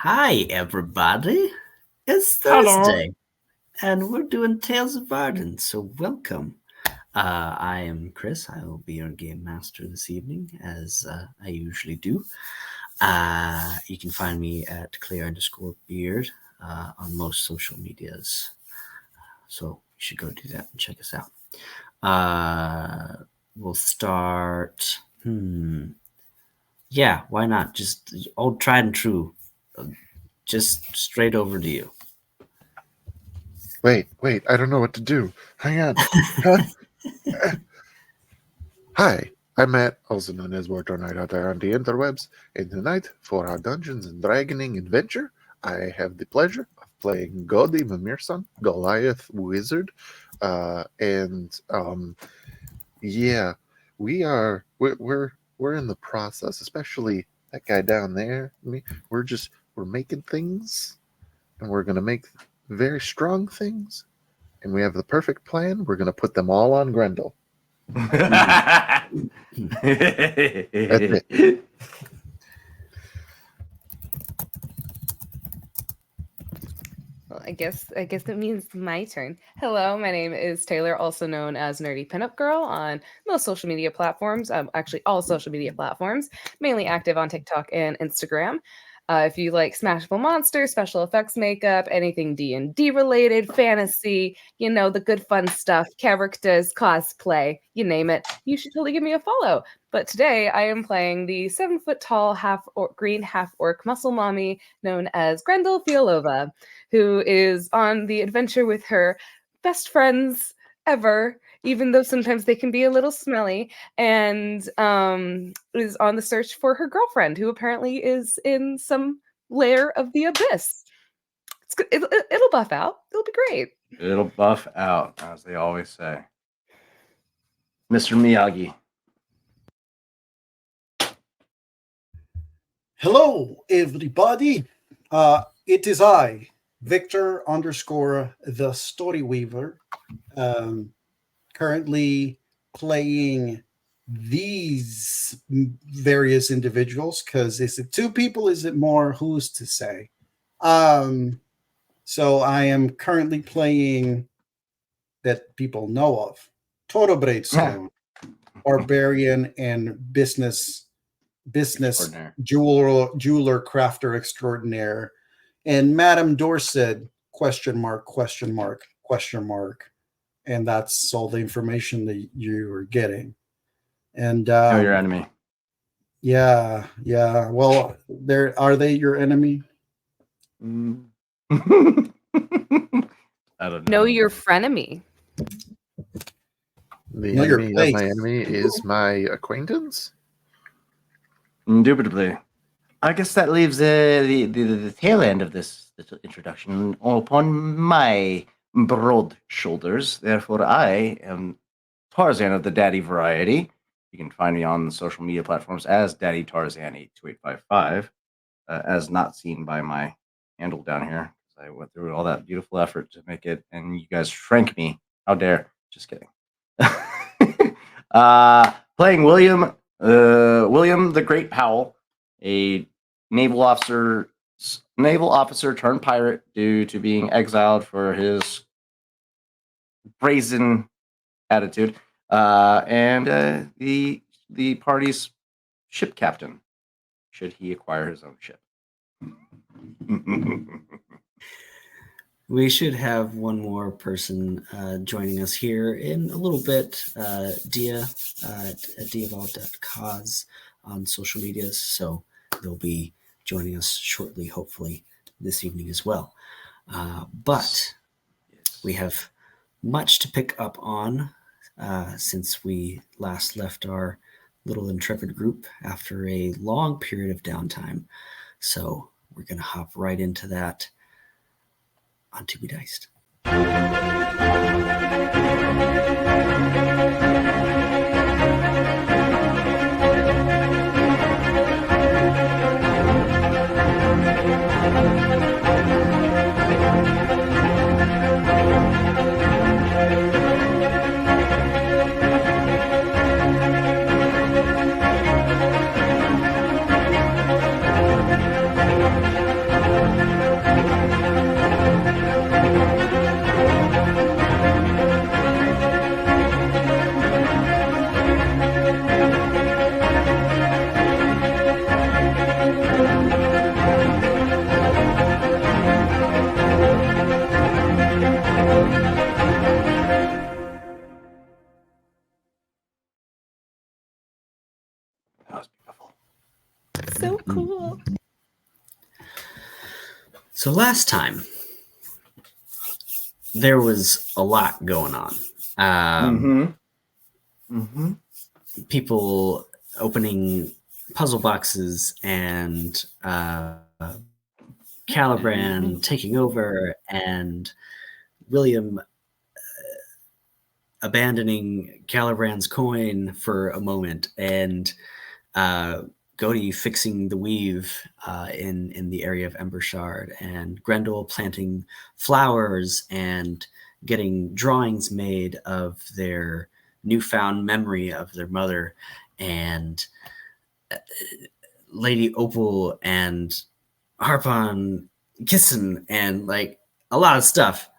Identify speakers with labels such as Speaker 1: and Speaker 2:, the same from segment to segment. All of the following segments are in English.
Speaker 1: Hi, everybody. It's
Speaker 2: Hello.
Speaker 1: Thursday, and we're doing Tales of Vardin, so welcome. I am Chris. I will be your game master this evening, as I usually do. You can find me at Claire_Beard on most social medias, so you should go do that and check us out. We'll start. Yeah, why not? Just old tried and true. Just straight over to you.
Speaker 2: Wait, I don't know what to do. Hang on. Huh? Hi, I'm Matt, also known as War Knight out there on the interwebs, and tonight, for our Dungeons and Dragoning adventure, I have the pleasure of playing Godi Mamirson, Goliath Wizard, yeah, we're in the process, especially that guy down there. We're making things, and we're gonna make very strong things, and we have the perfect plan. We're going to put them all on Grendel.
Speaker 3: That's
Speaker 2: That's it.
Speaker 4: Well, I guess that means my turn. Hello, my name is Taylor, also known as Nerdy Pinup Girl on most social media platforms. Actually, all social media platforms. Mainly active on TikTok and Instagram. If you like Smashable Monsters, special effects makeup, anything D&D related, fantasy, the good fun stuff, characters, cosplay, you name it, you should totally give me a follow. But today I am playing the 7 foot tall green half orc muscle mommy known as Grendel Fialova, who is on the adventure with her best friends ever, even though sometimes they can be a little smelly, and is on the search for her girlfriend, who apparently is in some lair of the abyss. It'll buff out. It'll be great.
Speaker 3: It'll buff out, as they always say. Mr. Miyagi.
Speaker 5: Hello, everybody. It is I, Victor underscore the Story Weaver, currently playing these various individuals. Because is it two people? Is it more? Who's to say? So I am currently playing that people know of Toro Bravestone, barbarian and business jeweler crafter extraordinaire, and Madame Dorset question mark, and that's all the information that you are getting. And
Speaker 3: Know your enemy.
Speaker 5: yeah. Well, are they your enemy?
Speaker 3: I don't know.
Speaker 4: Know your frenemy.
Speaker 2: The
Speaker 5: Know your
Speaker 2: enemy of
Speaker 5: place.
Speaker 2: my enemy is my acquaintance.
Speaker 3: Indubitably. I guess that leaves the tail end of this little introduction upon my broad shoulders. Therefore, I am Tarzan of the Daddy variety. You can find me on the social media platforms as Daddy Tarzan 82855, as not seen by my handle down here. I went through all that beautiful effort to make it, and you guys shrank me. How dare? Just kidding. Playing William the Great Powell, a naval officer turned pirate due to being exiled for his brazen attitude, and the party's ship captain, should he acquire his own ship.
Speaker 1: We should have one more person joining us here in a little bit. Dia at diaval.cause on social medias. So they'll be joining us shortly, hopefully this evening as well. But we have much to pick up on since we last left our little intrepid group after a long period of downtime. So we're going to hop right into that on To Be Diced.
Speaker 3: That was beautiful.
Speaker 4: So cool.
Speaker 1: So last time, there was a lot going on. People opening puzzle boxes and Caliban taking over and William abandoning Calibran's coin for a moment and Godi fixing the weave in the area of Embershard and Grendel planting flowers and getting drawings made of their newfound memory of their mother, and Lady Opal and Harpon kissing, and like a lot of stuff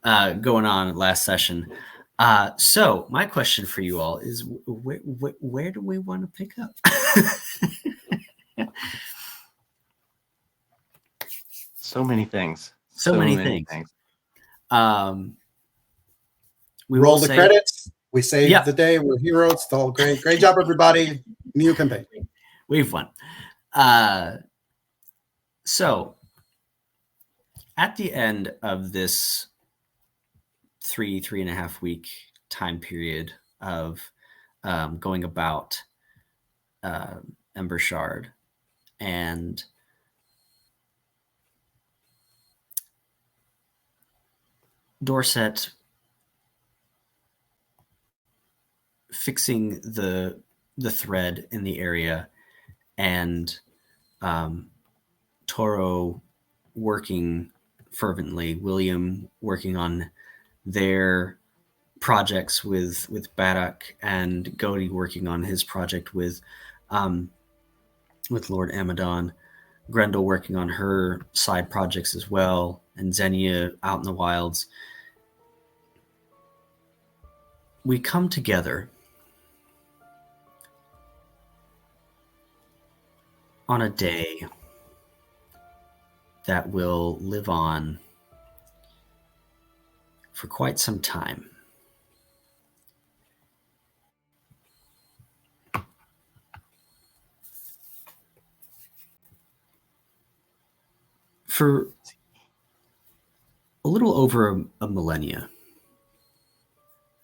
Speaker 1: going on last session. So my question for you all is, where do we want to pick up?
Speaker 3: So many things.
Speaker 1: So many things. We
Speaker 5: Roll
Speaker 1: will
Speaker 5: the
Speaker 1: say,
Speaker 5: credits. We saved
Speaker 1: Yeah.
Speaker 5: the day. We're heroes. It's all great. Great job, everybody. New campaign.
Speaker 1: We've won. So at the end of this 3.5 week time period of going about Ember Shard, and Dorset fixing the thread in the area, and Toro working fervently, William working on their projects with Baddock, and Godi working on his project with Lord Amadon, Grendel working on her side projects as well, and Xenia out in the wilds. We come together on a day that will live on for quite some time. For a little over a millennia,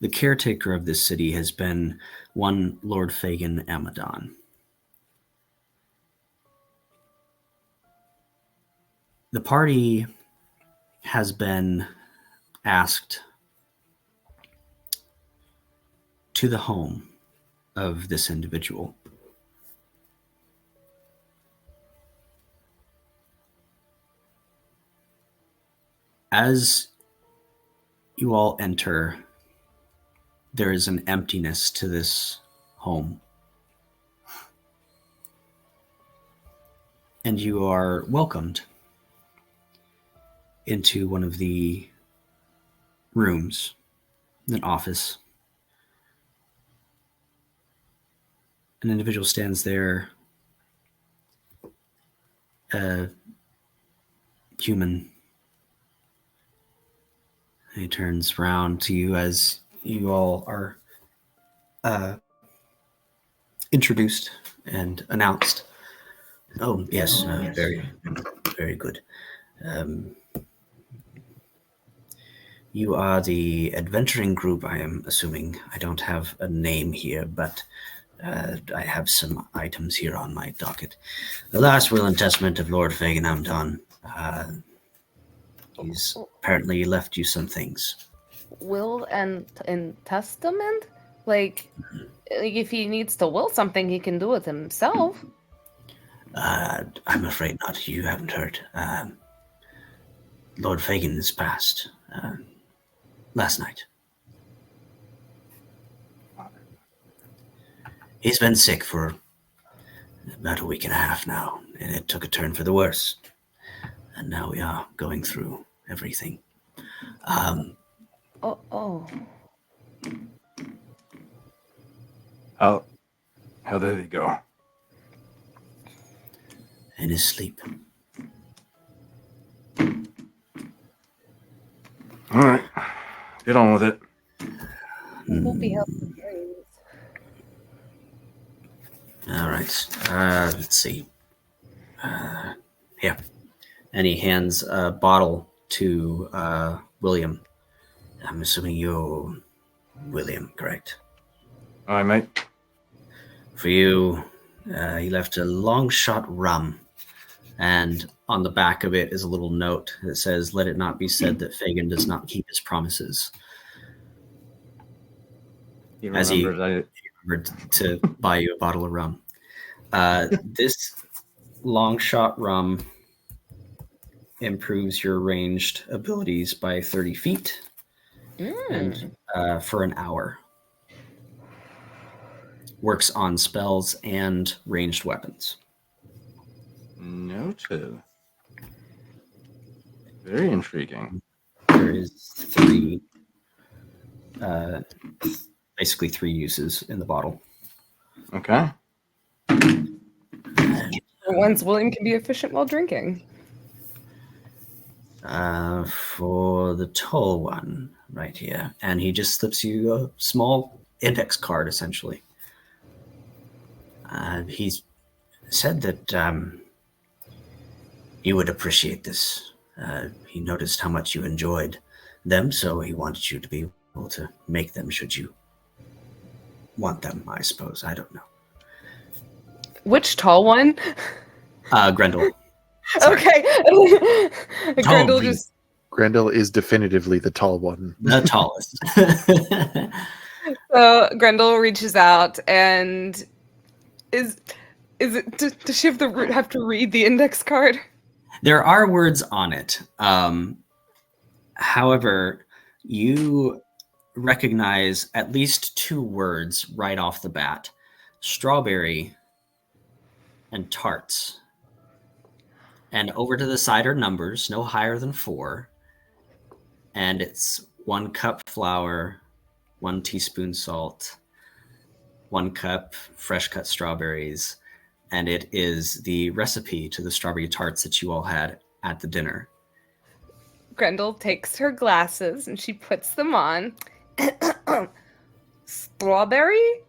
Speaker 1: the caretaker of this city has been one Lord Fagin Amadon. The party has been asked to the home of this individual. As you all enter, there is an emptiness to this home. And you are welcomed into one of the rooms, an office. An individual stands there, a human. He turns around to you as you all are introduced and announced. Oh, yes, very, very good. You are the adventuring group, I am assuming. I don't have a name here, but I have some items here on my docket. The last will and testament of Lord Fagin Amdon. He's apparently left you some things.
Speaker 4: Will and testament? Like, if he needs to will something, he can do it himself.
Speaker 1: I'm afraid not. You haven't heard. Lord Fagin is passed last night. He's been sick for about a week and a half now, and it took a turn for the worse. And now we are going through everything.
Speaker 4: Oh.
Speaker 3: How did he go?
Speaker 1: In his sleep.
Speaker 3: All right, get on with it.
Speaker 4: Won't be helpful dreams.
Speaker 1: All right. Let's see. Here. And he hands a bottle to William. I'm assuming you're William, correct?
Speaker 3: All right, mate.
Speaker 1: For you, he left a long shot rum. And on the back of it is a little note that says, "Let it not be said that Fagin does not keep his promises."
Speaker 3: He
Speaker 1: As he
Speaker 3: remembers
Speaker 1: remembered to buy you a bottle of rum. This long shot rum improves your ranged abilities by 30 feet and for an hour. Works on spells and ranged weapons.
Speaker 3: Noted. Very intriguing.
Speaker 1: There is three, basically 3 uses in the bottle.
Speaker 3: Okay.
Speaker 4: Once William can be efficient while drinking.
Speaker 1: For the tall one right here, and he just slips you a small index card, essentially. He's said that you would appreciate this. He noticed how much you enjoyed them, so he wanted you to be able to make them should you want them, I suppose. I don't know.
Speaker 4: Which tall one?
Speaker 1: Grendel. Sorry.
Speaker 4: Okay. Grendel
Speaker 1: please.
Speaker 4: just.
Speaker 2: Grendel is definitively the tall one.
Speaker 1: The tallest.
Speaker 4: So Grendel reaches out and is it does she have to read the index card?
Speaker 1: There are words on it. However, you recognize at least 2 words right off the bat: strawberry and tarts. And over to the side are numbers, no higher than 4. And it's 1 cup flour, 1 teaspoon salt, 1 cup fresh cut strawberries. And it is the recipe to the strawberry tarts that you all had at the dinner.
Speaker 4: Grendel takes her glasses and she puts them on. Strawberry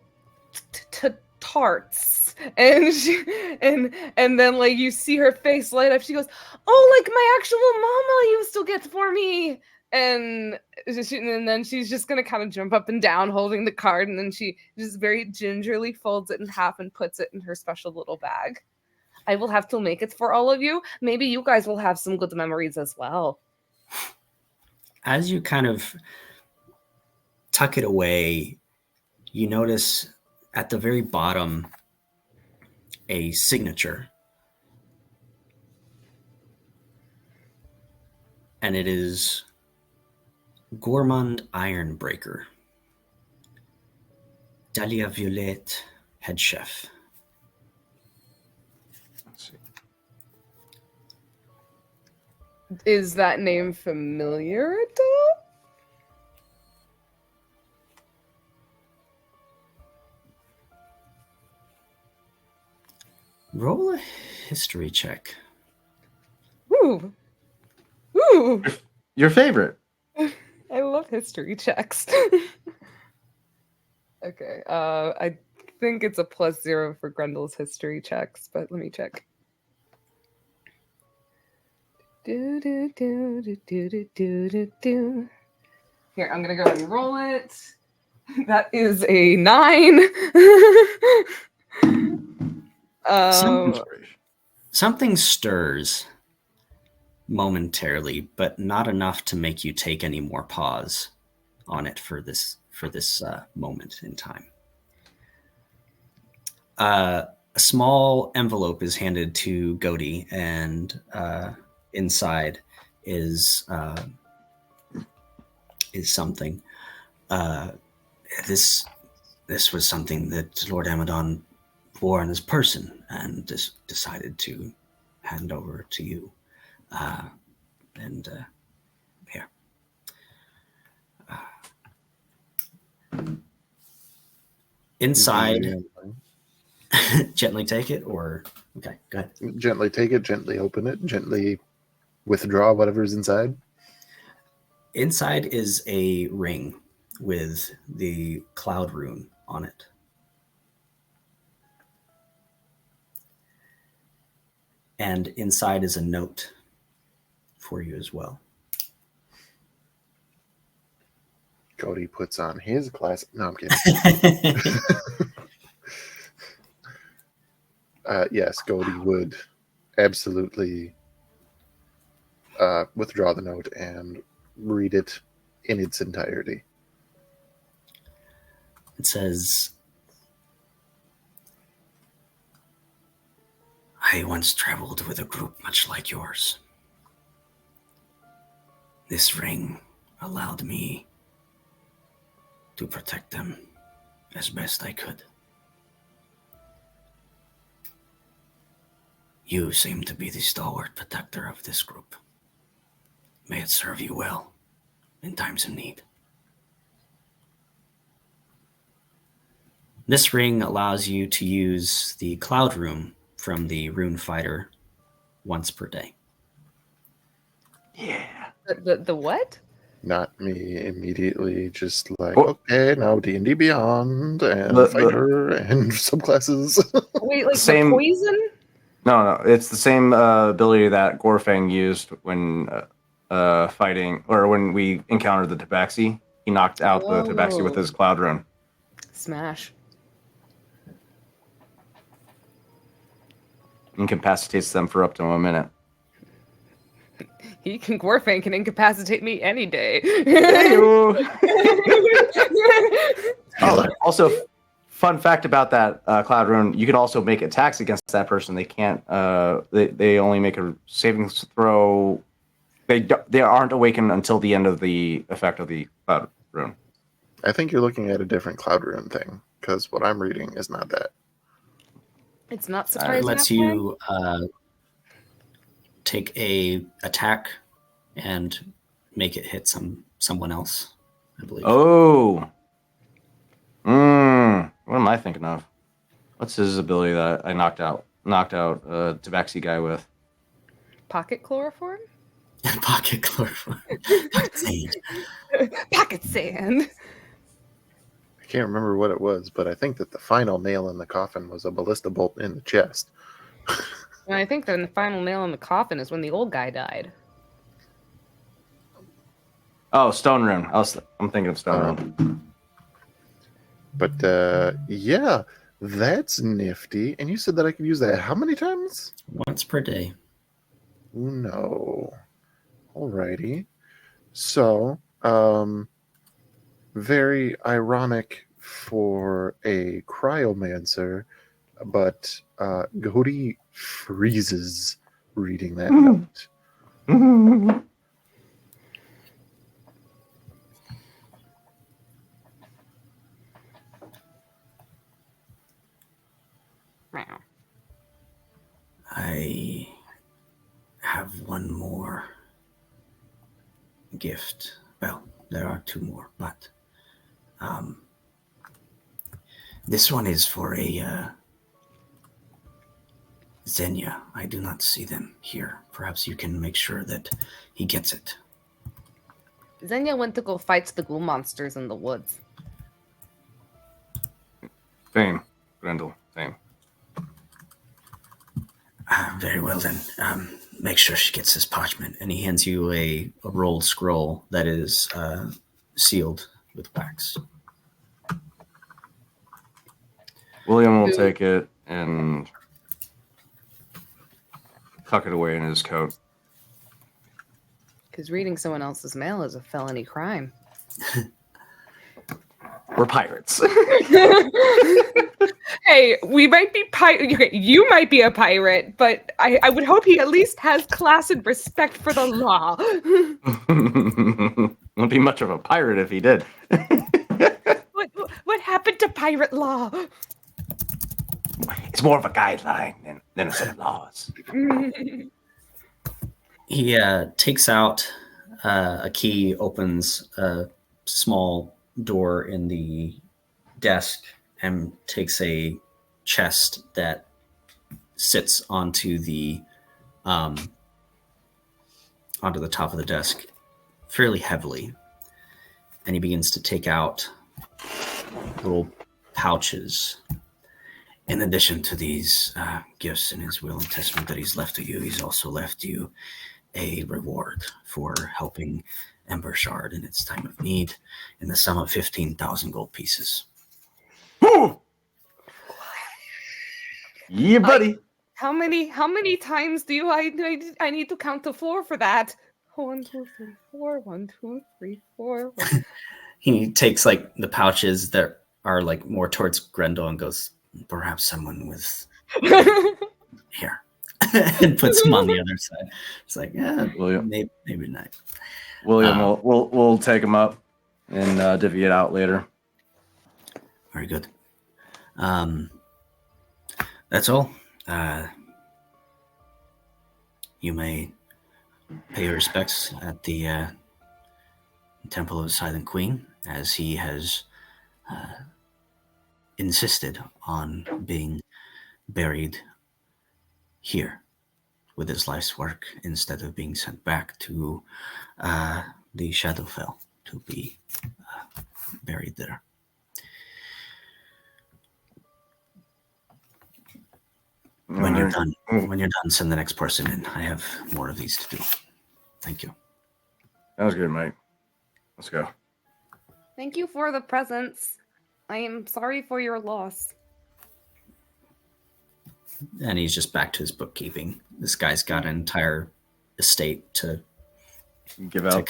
Speaker 4: tarts. And and then like you see her face light up. She goes, "Oh, like my actual mama used to get for me." And then she's just gonna kind of jump up and down holding the card, and then she just very gingerly folds it in half and puts it in her special little bag. I will have to make it for all of you. Maybe you guys will have some good memories as well.
Speaker 1: As you kind of tuck it away, you notice at the very bottom a signature. And it is Gourmand Ironbreaker. Dahlia Violette, head chef.
Speaker 3: Let's see.
Speaker 4: Is that name familiar at all?
Speaker 1: Roll a history check.
Speaker 4: Ooh. Ooh.
Speaker 3: Your favorite.
Speaker 4: I love history checks. Okay. I think it's a +0 for Grendel's history checks, but let me check. Do, do, do, do, do, do, do, do, do. Here, I'm gonna go ahead and roll it. That is a 9.
Speaker 1: Something stirs momentarily, but not enough to make you take any more pause on it for this moment in time. A small envelope is handed to Godi, and inside is something. This was something that Lord Amadon wore in his person and decided to hand over to you. Here. Inside, gently take it, or okay, go ahead.
Speaker 2: Gently take it, gently open it, gently withdraw whatever's inside.
Speaker 1: Inside is a ring with the cloud rune on it. And inside is a note for you as well.
Speaker 2: Cody puts on his class. No, I'm kidding. Yes, Cody would absolutely withdraw the note and read it in its entirety.
Speaker 1: It says, I once traveled with a group much like yours. This ring allowed me to protect them as best I could. You seem to be the stalwart protector of this group. May it serve you well in times of need. This ring allows you to use the Cloud Room from the Rune Fighter once per day.
Speaker 3: Yeah.
Speaker 4: The what?
Speaker 2: Not me immediately, just like,
Speaker 3: Well-
Speaker 2: okay, now D&D Beyond and
Speaker 3: The-
Speaker 2: Fighter and subclasses.
Speaker 4: Wait, like
Speaker 3: Same-
Speaker 4: the poison?
Speaker 3: No, it's the same ability that Gorfang used when fighting, or when we encountered the Tabaxi. He knocked out the Tabaxi with his Cloud Rune.
Speaker 4: Smash.
Speaker 3: Incapacitates them for up to 1 minute.
Speaker 4: Gorfang can incapacitate me any day.
Speaker 3: Oh, also, fun fact about that Cloud Rune: you can also make attacks against that person. They can't. They only make a saving throw. They aren't awakened until the end of the effect of the Cloud Rune.
Speaker 2: I think you're looking at a different Cloud Rune thing, because what I'm reading is not that.
Speaker 4: It's not
Speaker 1: It
Speaker 4: surprising.
Speaker 1: lets you take a attack and make it hit someone else, I believe.
Speaker 3: Oh. What am I thinking of? What's his ability that I knocked out Tabaxi guy with?
Speaker 4: Pocket chloroform?
Speaker 1: Pocket chloroform. Pocket sand.
Speaker 4: Pocket sand.
Speaker 2: I can't remember what it was, but I think that the final nail in the coffin was a ballista bolt in the chest.
Speaker 4: And I think then the final nail in the coffin is when the old guy died.
Speaker 3: Oh, Stone Rune. I'm thinking of Stone Rune.
Speaker 2: But yeah, that's nifty. And you said that I could use that how many times?
Speaker 1: Once per day.
Speaker 2: Ooh, no. Alrighty. So, very ironic for a cryomancer, but Godi freezes reading that note.
Speaker 4: Wow.
Speaker 1: I have one more gift. Well, there are two more, but this one is for a Xenia. I do not see them here. Perhaps you can make sure that he gets it.
Speaker 4: Xenia went to go fight the ghoul monsters in the woods.
Speaker 3: Same. Grendel. Same.
Speaker 1: Very well then. Make sure she gets this parchment. And he hands you a rolled scroll that is sealed with wax.
Speaker 3: William will take it and tuck it away in his coat.
Speaker 4: Because reading someone else's mail is a felony crime.
Speaker 3: We're pirates.
Speaker 4: Hey, we might be okay, you might be a pirate, but I would hope he at least has class and respect for the law.
Speaker 3: Wouldn't be much of a pirate if he did.
Speaker 4: What happened to pirate law?
Speaker 3: It's more of a guideline than a set of laws.
Speaker 1: He takes out a key, opens a small door in the desk, and takes a chest that sits onto the top of the desk fairly heavily. And he begins to take out little pouches. In addition to these gifts in his will and testament that he's left to you, he's also left you a reward for helping Ember Shard in its time of need in the sum of 15,000 gold pieces.
Speaker 3: Yeah, buddy.
Speaker 4: How many times do I need to count to 4 for that? 1, 2, 3, 4. 1, 2, 3, 4.
Speaker 1: He takes like the pouches that are like more towards Grendel and goes, perhaps someone with here, and puts them on the other side. It's like, yeah,
Speaker 3: William.
Speaker 1: maybe not.
Speaker 3: William will take him up and divvy it out later.
Speaker 1: Very good. That's all. You may pay your respects at the Temple of the Silent Queen, as he has insisted on being buried here with his life's work instead of being sent back to the Shadowfell to be buried there. When you're done, send the next person in. I have more of these to do. Thank you.
Speaker 3: Sounds good, Mike. Let's go.
Speaker 4: Thank you for the presents. I am sorry for your loss.
Speaker 1: And he's just back to his bookkeeping. This guy's got an entire estate to
Speaker 3: give out,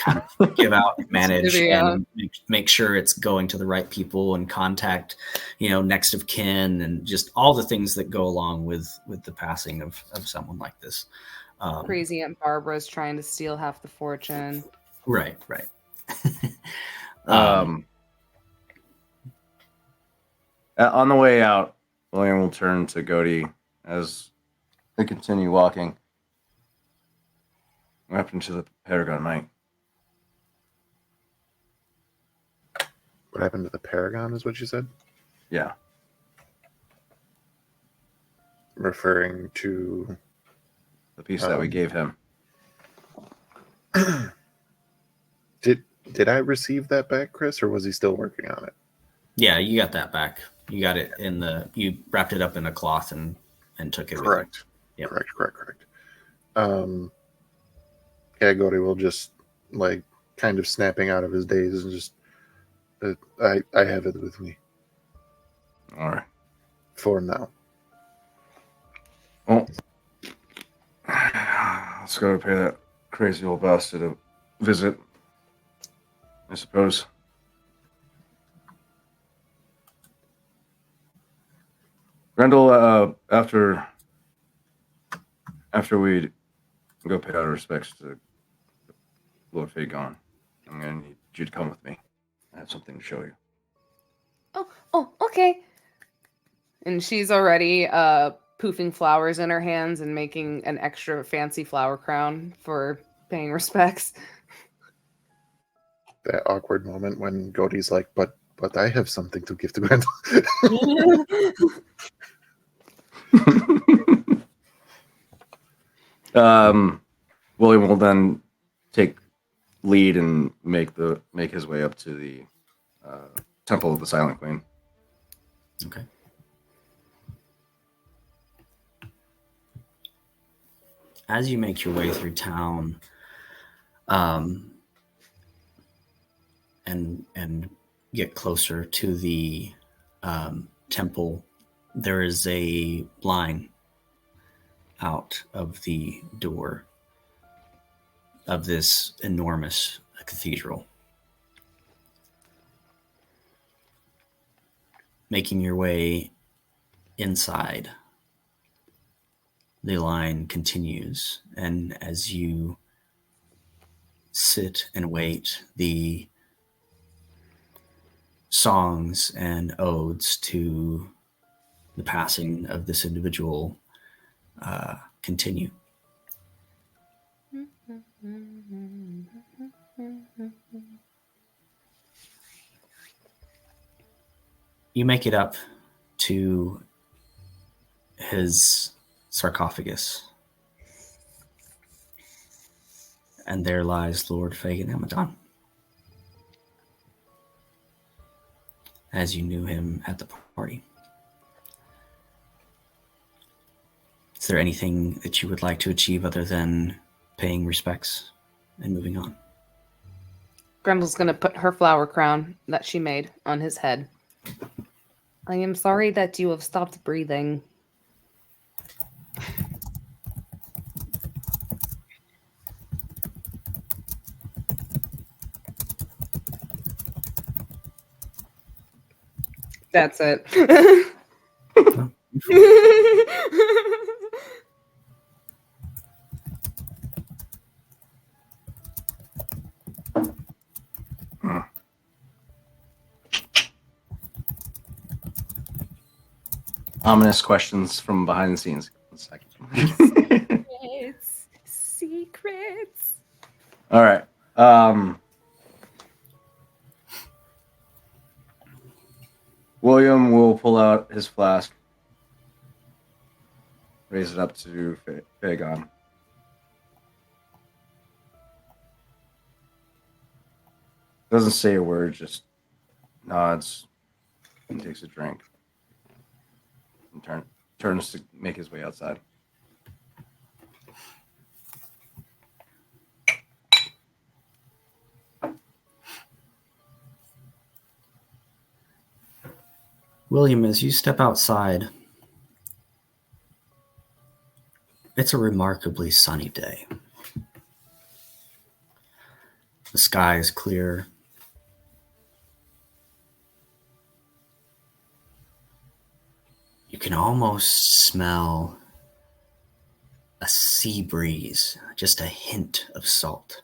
Speaker 1: manage, and make sure it's going to the right people and contact, next of kin, and just all the things that go along with the passing of someone like this.
Speaker 4: Crazy Aunt Barbara's trying to steal half the fortune.
Speaker 1: Right.
Speaker 3: On the way out, William will turn to Godi as they continue walking. What happened to the Paragon, Mike?
Speaker 2: What happened to the Paragon is what you said?
Speaker 3: Yeah.
Speaker 2: Referring to
Speaker 3: the piece that we gave him.
Speaker 2: Did I receive that back, Chris, or was he still working on it?
Speaker 1: Yeah, you got that back. You got it you wrapped it up in a cloth and took it.
Speaker 2: Correct.
Speaker 1: Yep.
Speaker 2: Correct. Yeah, Godi will just kind of snapping out of his daze and just I have it with me.
Speaker 3: All right.
Speaker 2: For now.
Speaker 3: Well, let's go pay that crazy old bastard a visit, I suppose. Grendel, after we go pay our respects to Lord Fagon, I'm going to need you to come with me. I have something to show you.
Speaker 4: Oh, okay. And she's already poofing flowers in her hands and making an extra fancy flower crown for paying respects.
Speaker 2: That awkward moment when Godi's like, but I have something to give to Grendel.
Speaker 3: William will then take lead and make his way up to the Temple of the Silent Queen.
Speaker 1: Okay. As you make your way through town, and get closer to the temple, there is a line out of the door of this enormous cathedral. Making your way inside, the line continues, and as you sit and wait, the songs and odes to the passing of this individual continue. You make it up to his sarcophagus, and there lies Lord Fagan Amadon, as you knew him at the party. Is there anything that you would like to achieve other than paying respects and moving on?
Speaker 4: Grendel's going to put her flower crown that she made on his head. I am sorry that you have stopped breathing. That's it.
Speaker 3: ominous questions from behind the scenes. 1 second.
Speaker 4: Secrets.
Speaker 3: All right. William will pull out his flask, raise it up to Fagon. Doesn't say a word, just nods and takes a drink. And turns to make his way outside.
Speaker 1: William, as you step outside, it's a remarkably sunny day. The sky is clear. You can almost smell a sea breeze, just a hint of salt.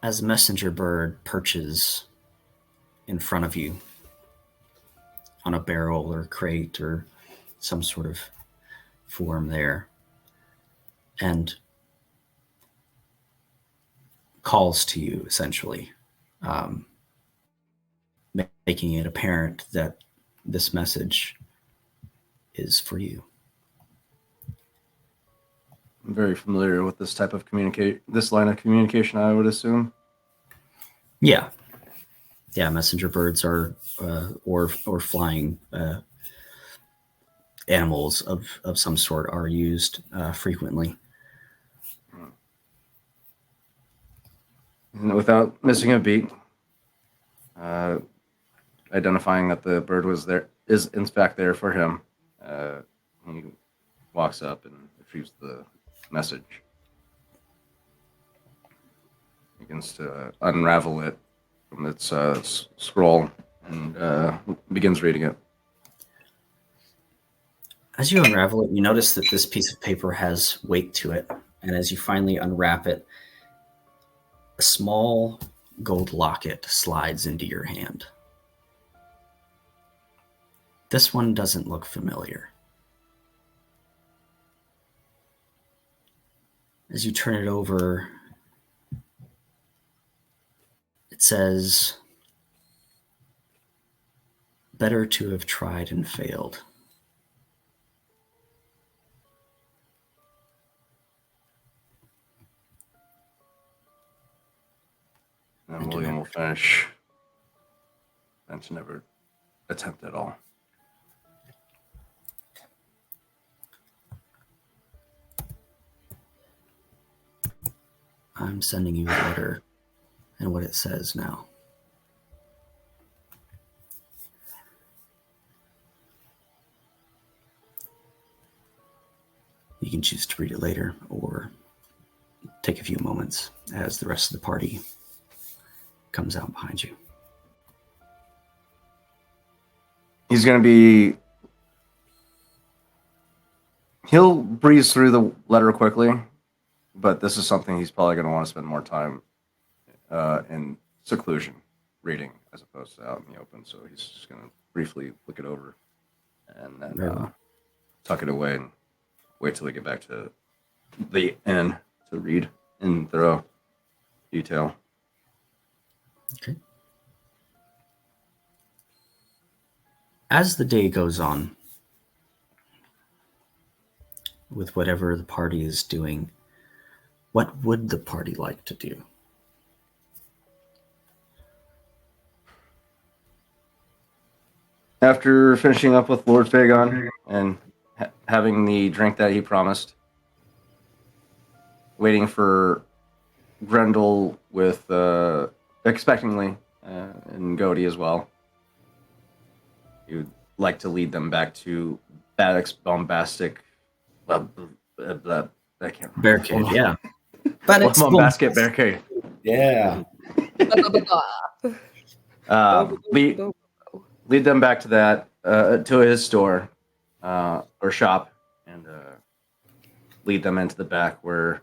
Speaker 1: As a messenger bird perches in front of you on a barrel or crate or some sort of form there, and calls to you, essentially, making it apparent that this message is for you.
Speaker 3: I'm very familiar with this type of this line of communication, I would assume.
Speaker 1: Yeah, messenger birds are or flying animals of some sort are used frequently.
Speaker 3: And without missing a beat, identifying that the bird is in fact there for him, he walks up and retrieves the message. Begins to unravel it from its scroll and begins reading it.
Speaker 1: As you unravel it, you notice that this piece of paper has weight to it. And as you finally unwrap it, a small gold locket slides into your hand. This one doesn't look familiar. As you turn it over, it says, "Better to have tried and failed."
Speaker 3: And William will finish and to never attempt at all.
Speaker 1: I'm sending you a letter and what it says now. You can choose to read it later or take a few moments as the rest of the party comes out behind you.
Speaker 3: He'll breeze through the letter quickly, but this is something he's probably going to want to spend more time in seclusion reading as opposed to out in the open. So he's just going to briefly look it over and then tuck it away and wait till we get back to the inn to read in thorough detail.
Speaker 1: Okay. As the day goes on, with whatever the party is doing, what would the party like to do?
Speaker 3: After finishing up with Lord Fagon and having the drink that he promised, waiting for Grendel with expectingly and Godey as well, he would like to lead them back to Baddock's bombastic I can't remember.
Speaker 1: Barricade, yeah. But it's
Speaker 3: bombastic barricade.
Speaker 1: Yeah.
Speaker 3: Lead them back to that to his store or shop, and lead them into the back where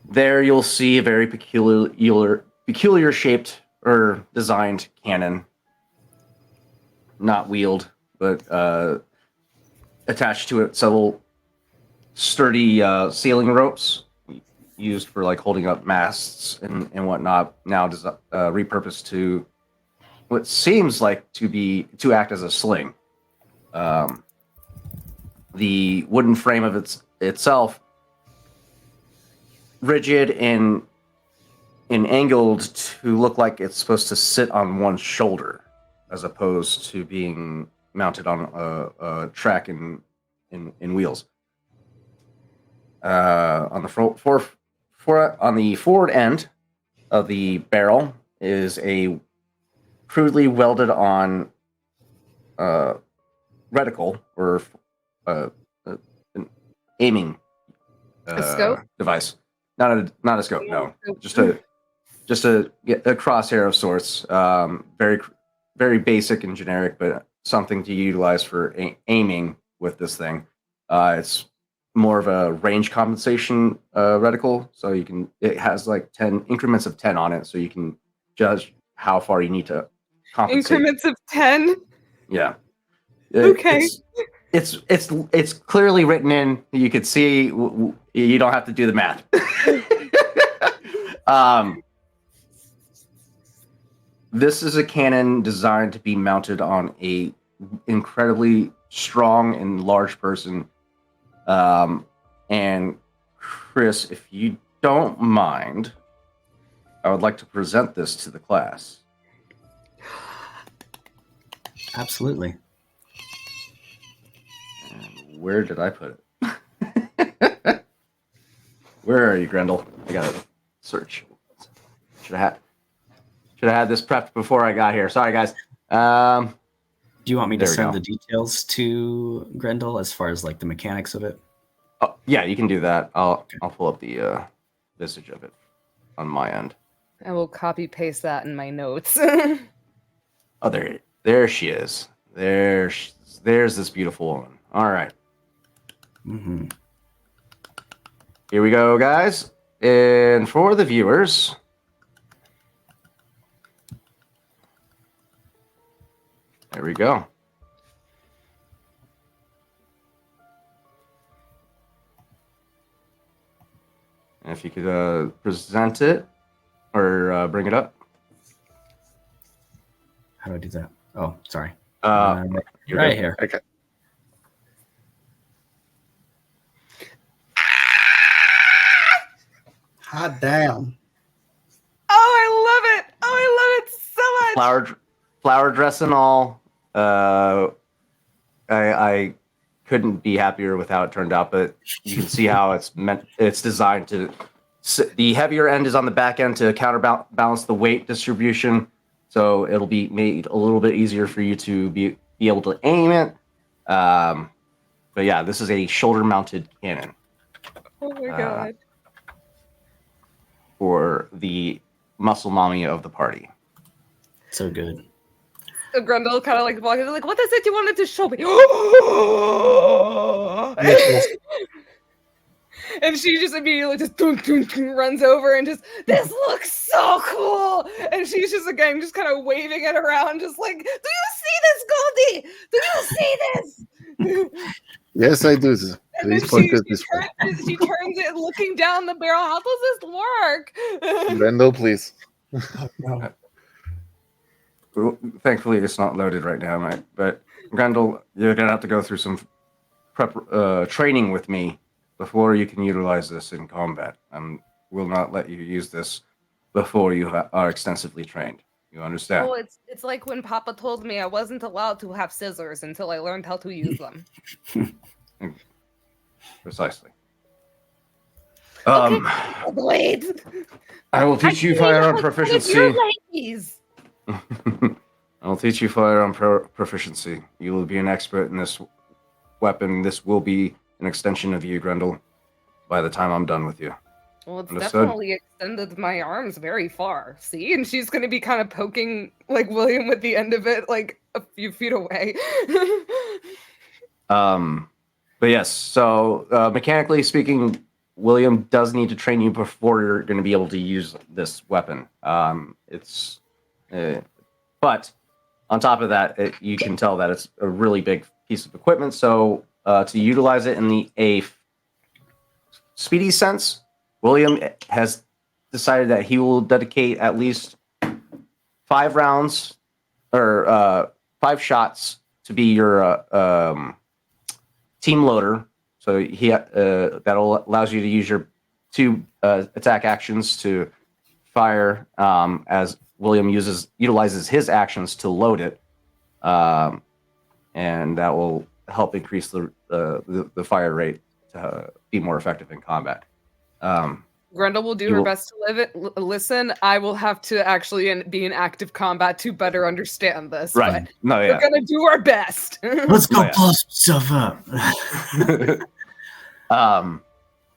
Speaker 3: there you'll see a very peculiar shaped or designed cannon, not wheeled, but attached to it several sturdy sailing ropes used for like holding up masts and whatnot. Now repurposed to what seems like to act as a sling. The wooden frame of itself rigid and angled to look like it's supposed to sit on one shoulder, as opposed to being mounted on a track in wheels. On the on the forward end of the barrel is a crudely welded on reticle or an aiming
Speaker 4: A scope?
Speaker 3: device. Not a scope, no. Just a crosshair of sorts. Very basic and generic, but something to utilize for aiming with this thing. It's more of a range compensation reticle, so it has like 10 increments of 10 on it, so you can judge how far you need to compensate.
Speaker 4: Increments of 10?
Speaker 3: Yeah.
Speaker 4: Okay.
Speaker 3: It's clearly written in. You could see. You don't have to do the math. This is a cannon designed to be mounted on a incredibly strong and large person. And Chris, if you don't mind, I would like to present this to the class.
Speaker 1: Absolutely.
Speaker 3: And where did I put it? Where are you, Grendel? I gotta search. Should have had this prepped before I got here. Sorry, guys.
Speaker 1: Do you want me to
Speaker 3: There we
Speaker 1: send
Speaker 3: go.
Speaker 1: the details to Grendel as far as like the mechanics of it?
Speaker 3: Oh, yeah, you can do that. I'll pull up the visage of it on my end.
Speaker 4: I will copy paste that in my notes.
Speaker 3: Oh, there she is. There's this beautiful woman. All right.
Speaker 1: Mm-hmm.
Speaker 3: Here we go, guys. And for the viewers, there we go. And if you could present it or bring it up.
Speaker 1: How do I do that? Oh, sorry.
Speaker 3: You're
Speaker 1: Right
Speaker 3: good.
Speaker 1: here.
Speaker 2: Okay.
Speaker 5: Hot damn.
Speaker 4: Oh, I love it! Oh, I love it so much!
Speaker 3: Flower dress and all. I couldn't be happier with how it turned out, but you can see how it's designed to. The heavier end is on the back end to counterbalance the weight distribution, so it'll be made a little bit easier for you to be able to aim it. But yeah, this is a shoulder-mounted cannon
Speaker 4: Oh my god.
Speaker 3: for the muscle mommy of the party.
Speaker 1: So good.
Speaker 4: So Grendel kind of like walking, like, what is it you wanted to show me?
Speaker 5: Yes,
Speaker 4: And she just immediately just runs over and just, this looks so cool. And she's just again just kind of waving it around, just like, do you see this, Goldie? Do you see this?
Speaker 2: Yes, I do.
Speaker 4: And then
Speaker 2: Please point it this way.
Speaker 4: she turns it looking down the barrel. How does this work?
Speaker 2: Grendel, please.
Speaker 5: Oh, no.
Speaker 3: Thankfully, it's not loaded right now, mate. But Grendel, you're gonna have to go through some training with me before you can utilize this in combat. Will not let you use this before you are extensively trained. You understand?
Speaker 4: Oh, it's like when Papa told me I wasn't allowed to have scissors until I learned how to use them.
Speaker 3: Precisely.
Speaker 4: Okay, blades.
Speaker 3: I will teach you firearm proficiency.
Speaker 4: Your ladies.
Speaker 3: I'll teach you firearm proficiency. You will be an expert in this weapon. This will be an extension of you, Grendel, by the time I'm done with you.
Speaker 4: Well, it's
Speaker 3: Understood.
Speaker 4: definitely extended my arms very far. See? And she's going to be kind of poking, like, William with the end of it, like, a few feet away.
Speaker 3: But yes, so mechanically speaking, William does need to train you before you're going to be able to use this weapon. It's But on top of that, you can tell that it's a really big piece of equipment. So to utilize it in a speedy sense, William has decided that he will dedicate at least 5 rounds or 5 shots to be your team loader. So that allows you to use your 2 attack actions to fire as William utilizes his actions to load it, and that will help increase the fire rate to be more effective in combat.
Speaker 4: Grendel will do her best to listen. I will have to actually be in active combat to better understand this.
Speaker 3: Right?
Speaker 4: But we're gonna do our best.
Speaker 1: Let's go plus stuff up.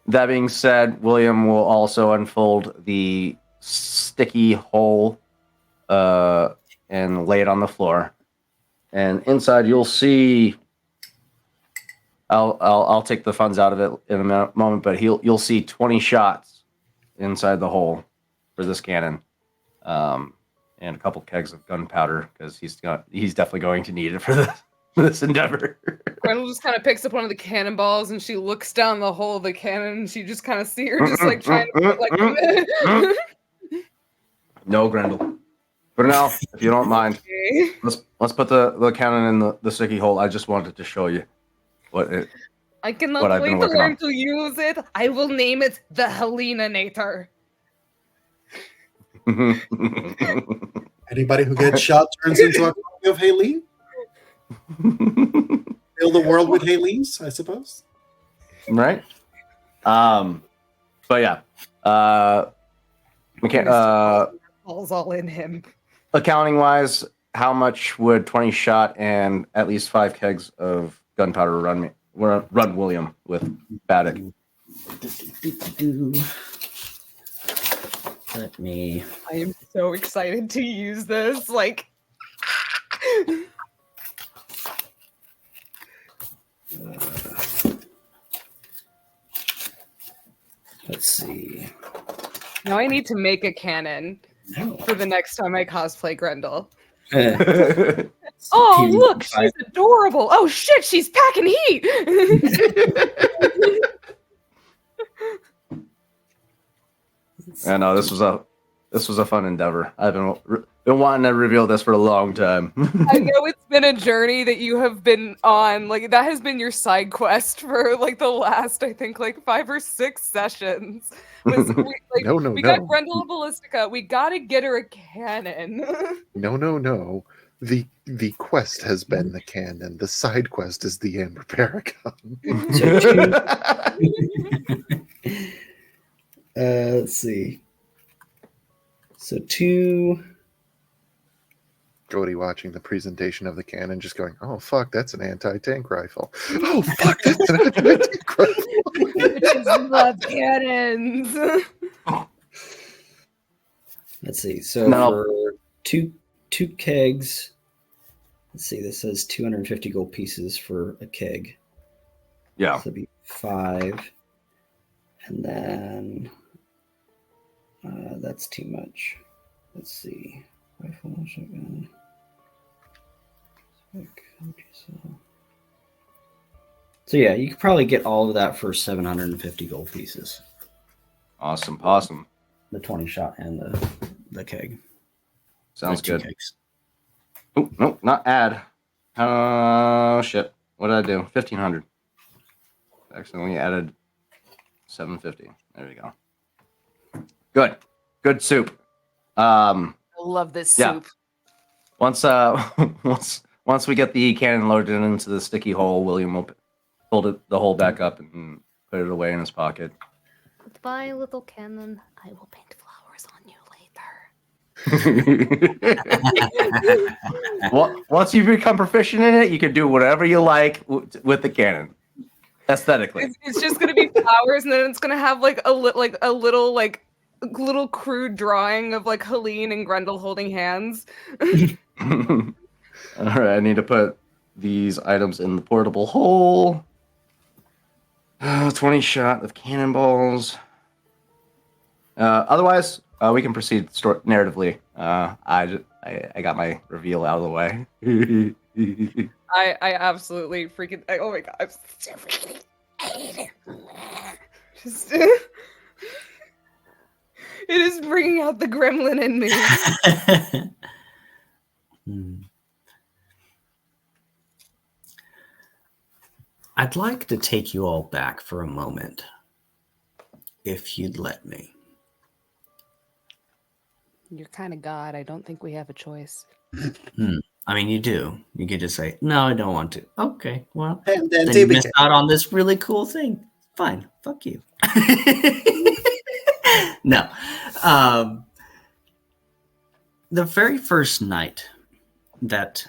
Speaker 3: That being said, William will also unfold the sticky hole and lay it on the floor. And inside, you'll see. I'll take the funds out of it in a moment, but you'll see 20 shots inside the hole for this cannon, and a couple kegs of gunpowder because he's definitely going to need it for this endeavor.
Speaker 4: Grendel just kind of picks up one of the cannonballs and she looks down the hole of the cannon and she just kind of see her just like trying to put, like.
Speaker 3: No, Grendel. For now, if you don't mind,
Speaker 4: Okay.
Speaker 3: let's put the cannon in the sticky hole. I just wanted to show you
Speaker 4: I cannot
Speaker 3: what I've
Speaker 4: wait
Speaker 3: been
Speaker 4: to
Speaker 3: working
Speaker 4: learn
Speaker 3: on.
Speaker 4: to use it. I will name it the Heleninator.
Speaker 5: Anybody who gets shot turns into a copy of Haleen. Fill the world with Haleens, I suppose.
Speaker 3: Right? But yeah.
Speaker 4: Falls all in him.
Speaker 3: Accounting wise, how much would 20 shot and at least 5 kegs of gunpowder run William with Baddock?
Speaker 1: Let me.
Speaker 4: I am so excited to use this. Like,
Speaker 1: Let's see.
Speaker 4: now I need to make a cannon for the next time I cosplay Grendel. Oh, look, she's adorable. Oh shit, she's packing heat.
Speaker 3: I know this was a fun endeavor. I've been wanting to reveal this for a long time.
Speaker 4: I know it's been a journey that you have been on. Like, that has been your side quest for like the last, I think, like 5 or 6 sessions. We got Grendel Ballistica. We gotta get her a cannon.
Speaker 2: No. The quest has been the cannon. The side quest is the Amber Paragon.
Speaker 1: Let's see. So 2.
Speaker 2: Cody watching the presentation of the cannon, just going, "Oh fuck, that's an anti-tank rifle. Oh fuck, that's an anti-tank rifle."
Speaker 4: Bitches love cannons.
Speaker 1: Let's see. So for two kegs, let's see. This says 250 gold pieces for a keg.
Speaker 3: Yeah.
Speaker 1: So that'd be 5, and then that's too much. Let's see. Rifle, shotgun. So yeah, you could probably get all of that for 750 gold pieces.
Speaker 3: Awesome.
Speaker 1: The 20 shot and the keg.
Speaker 3: Sounds good.
Speaker 1: Kegs.
Speaker 3: Oh, no, not add. Oh, shit. What did I do? 1,500. Accidentally added 750. There we go. Good soup.
Speaker 4: I love this soup.
Speaker 3: Once we get the cannon loaded into the sticky hole, William will hold the hole back up and put it away in his pocket.
Speaker 6: Goodbye, little cannon. I will paint flowers on you later.
Speaker 3: Well, once you become proficient in it, you can do whatever you like with the cannon. Aesthetically,
Speaker 4: it's just gonna be flowers, and then it's gonna have like a little crude drawing of like Helene and Grendel holding hands.
Speaker 3: All right, I need to put these items in the portable hole. 20 shot of cannonballs. Otherwise, we can proceed narratively. I I got my reveal out of the way.
Speaker 4: I absolutely freaking. Oh my god! I'm so freaking excited. Just, it is bringing out the gremlin in me.
Speaker 1: I'd like to take you all back for a moment, if you'd let me.
Speaker 4: You're kind of God. I don't think we have a choice.
Speaker 1: I mean, you do. You could just say, no, I don't want to. Okay, well,
Speaker 5: And
Speaker 1: then you
Speaker 5: TBK.
Speaker 1: missed out on this really cool thing. Fine, fuck you. No. The very first night that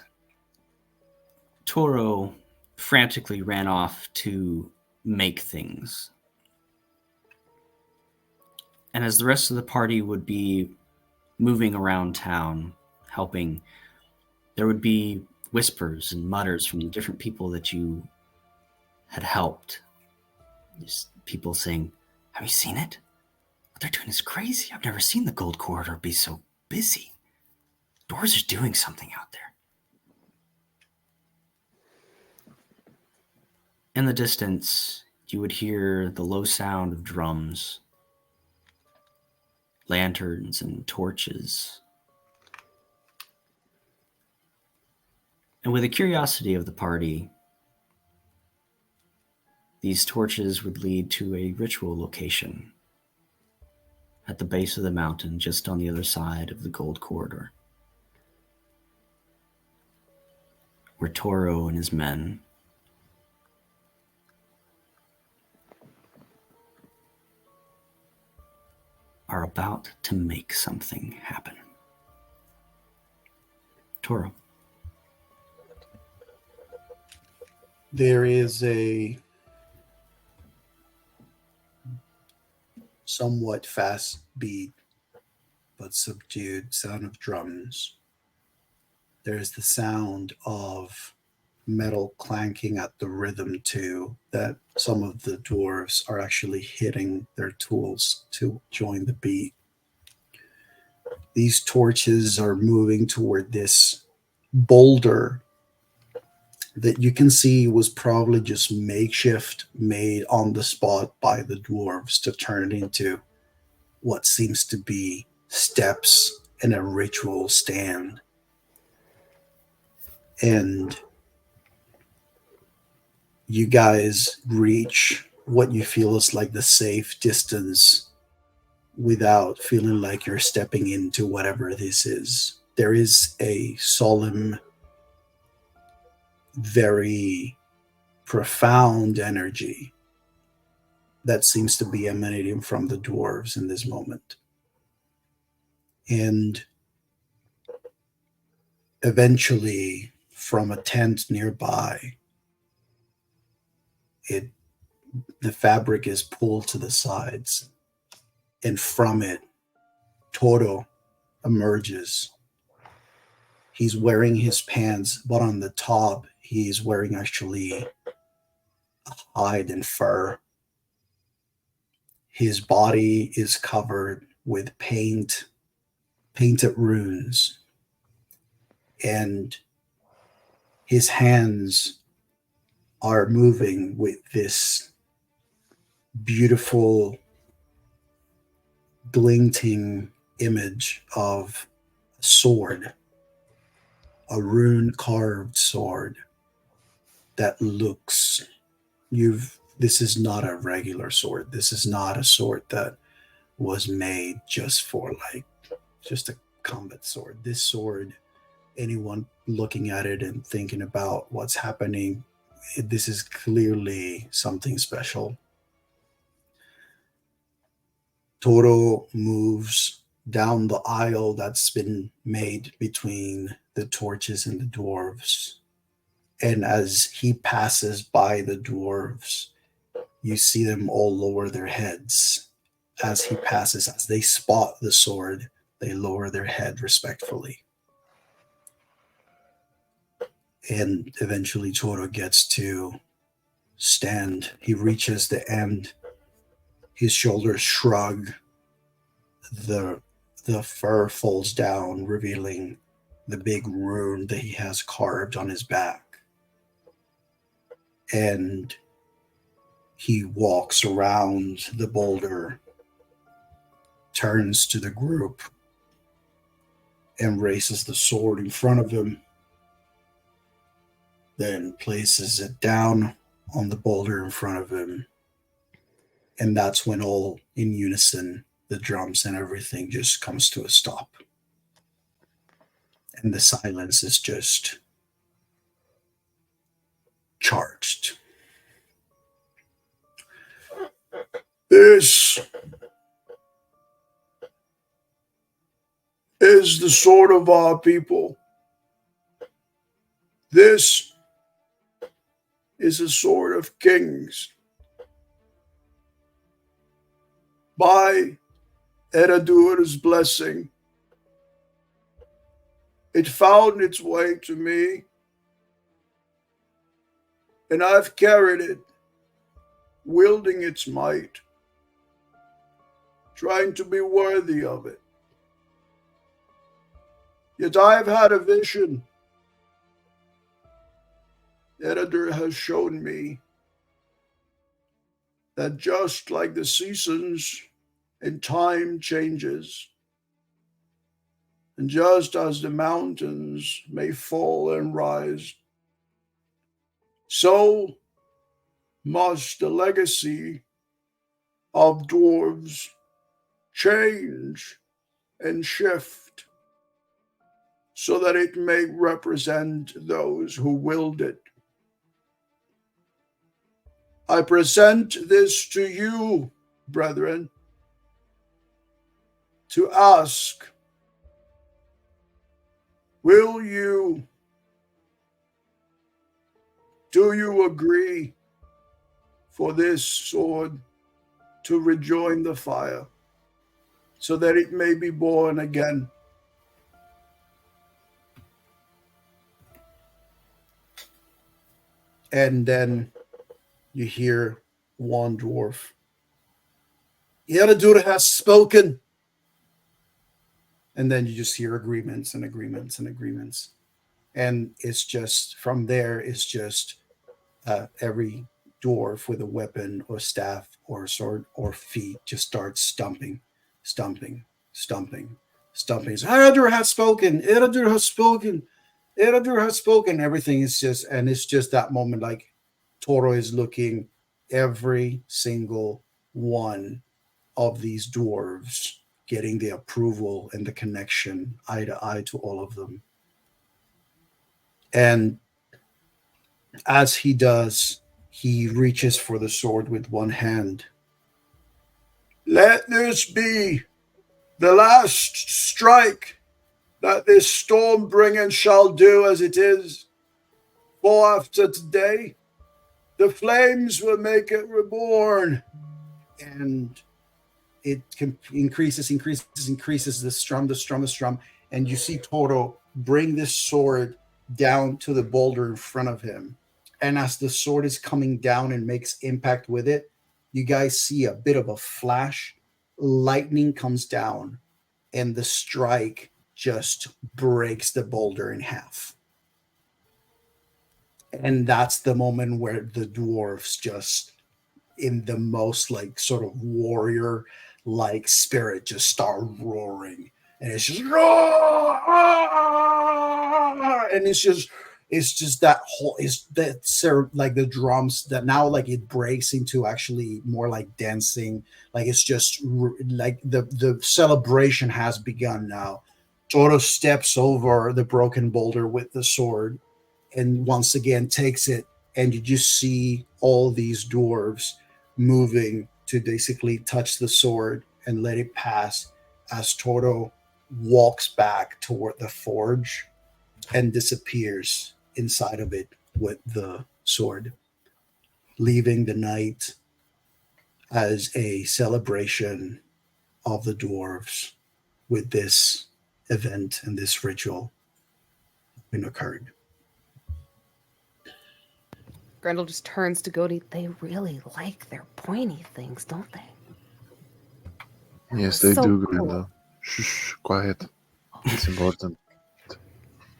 Speaker 1: Toro frantically ran off to make things, and as the rest of the party would be moving around town, helping, there would be whispers and mutters from the different people that you had helped. Just people saying, have you seen it? What they're doing is crazy. I've never seen the Gold Corridor be so busy. Doors are doing something out there. In the distance, you would hear the low sound of drums, lanterns, and torches. And with the curiosity of the party, these torches would lead to a ritual location at the base of the mountain, just on the other side of the Gold Corridor, where Toro and his men are about to make something happen. Toro.
Speaker 5: There is a somewhat fast beat but subdued sound of drums. There's the sound of metal clanking at the rhythm too, that some of the dwarves are actually hitting their tools to join the beat. These torches are moving toward this boulder that you can see was probably just makeshift, made on the spot by the dwarves to turn it into what seems to be steps and a ritual stand. And you guys reach what you feel is like the safe distance without feeling like you're stepping into whatever this is. There is a solemn, very profound energy that seems to be emanating from the dwarves in this moment. And eventually, from a tent nearby, the fabric is pulled to the sides, and from it, Toro emerges. He's wearing his pants, but on the top, he's wearing actually hide and fur. His body is covered with painted runes, and his hands are moving with this beautiful, glinting image of a sword, a rune-carved sword that looks, this is not a regular sword. This is not a sword that was made just for just a combat sword. This sword, anyone looking at it and thinking about what's happening, this is clearly something special. Toro moves down the aisle that's been made between the torches and the dwarves. And as he passes by the dwarves, you see them all lower their heads as he passes. As they spot the sword, they lower their head respectfully. And eventually Toro gets to stand. He reaches the end. His shoulders shrug. The fur falls down, revealing the big rune that he has carved on his back. And he walks around the boulder, turns to the group, and raises the sword in front of him, then places it down on the boulder in front of him. And that's when all in unison, the drums and everything just comes to a stop. And the silence is just charged. This is the sword of our people. This is a sword of kings. By Eradur's blessing, it found its way to me, and I've carried it, wielding its might, trying to be worthy of it. Yet I've had a vision. Eradur has shown me that just like the seasons and time changes, and just as the mountains may fall and rise, so must the legacy of dwarves change and shift so that it may represent those who willed it. I present this to you, brethren, to ask, do you agree for this sword to rejoin the fire so that it may be born again? And then you hear one dwarf. Eradur has spoken. And then you just hear agreements and agreements and agreements. And it's just, from there, it's just every dwarf with a weapon or staff or sword or feet just starts stomping. Eradur has spoken. Eradur has spoken. Eradur has spoken. Everything is just, and it's just that moment, like Toro is looking every single one of these dwarves, getting the approval and the connection eye to eye to all of them. And as he does, he reaches for the sword with one hand. Let this be the last strike that this Stormbringer shall do as it is. For after today, the flames will make it reborn. And it increases the strum. And you see Toro bring this sword down to the boulder in front of him. And as the sword is coming down and makes impact with it, you guys see a bit of a flash. Lightning comes down, and the strike just breaks the boulder in half. And that's the moment where the dwarves just, in the most like sort of warrior like spirit, just start roaring. And it's just roar, and it's just that whole, it's that like the drums that now like it breaks into actually more like dancing. Like it's just like the celebration has begun now. Toro steps over the broken boulder with the sword and once again takes it, and you just see all these dwarves moving to basically touch the sword and let it pass as Toro walks back toward the forge and disappears inside of it with the sword, leaving the night as a celebration of the dwarves with this event and this ritual having occurred.
Speaker 4: Grendel just turns to Godi. They really like their pointy things, don't they?
Speaker 2: Yes, they
Speaker 4: So
Speaker 2: do,
Speaker 4: cool.
Speaker 2: Grendel. Shh, quiet. It's important.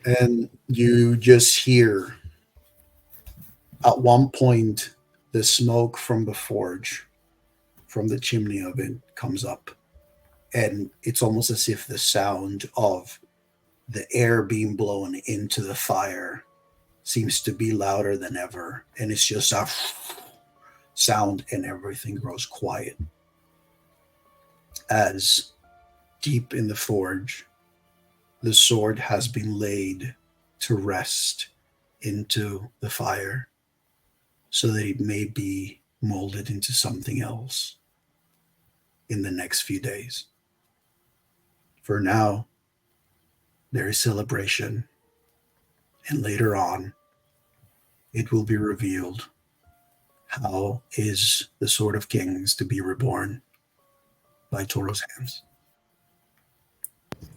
Speaker 5: And you just hear at one point the smoke from the forge, from the chimney of it, comes up. And it's almost as if the sound of the air being blown into the fire seems to be louder than ever. And it's just a sound, and everything grows quiet. As deep in the forge, the sword has been laid to rest into the fire so that it may be molded into something else in the next few days. For now, there is celebration, and later on, it will be revealed how is the Sword of Kings to be reborn by Toro's hands.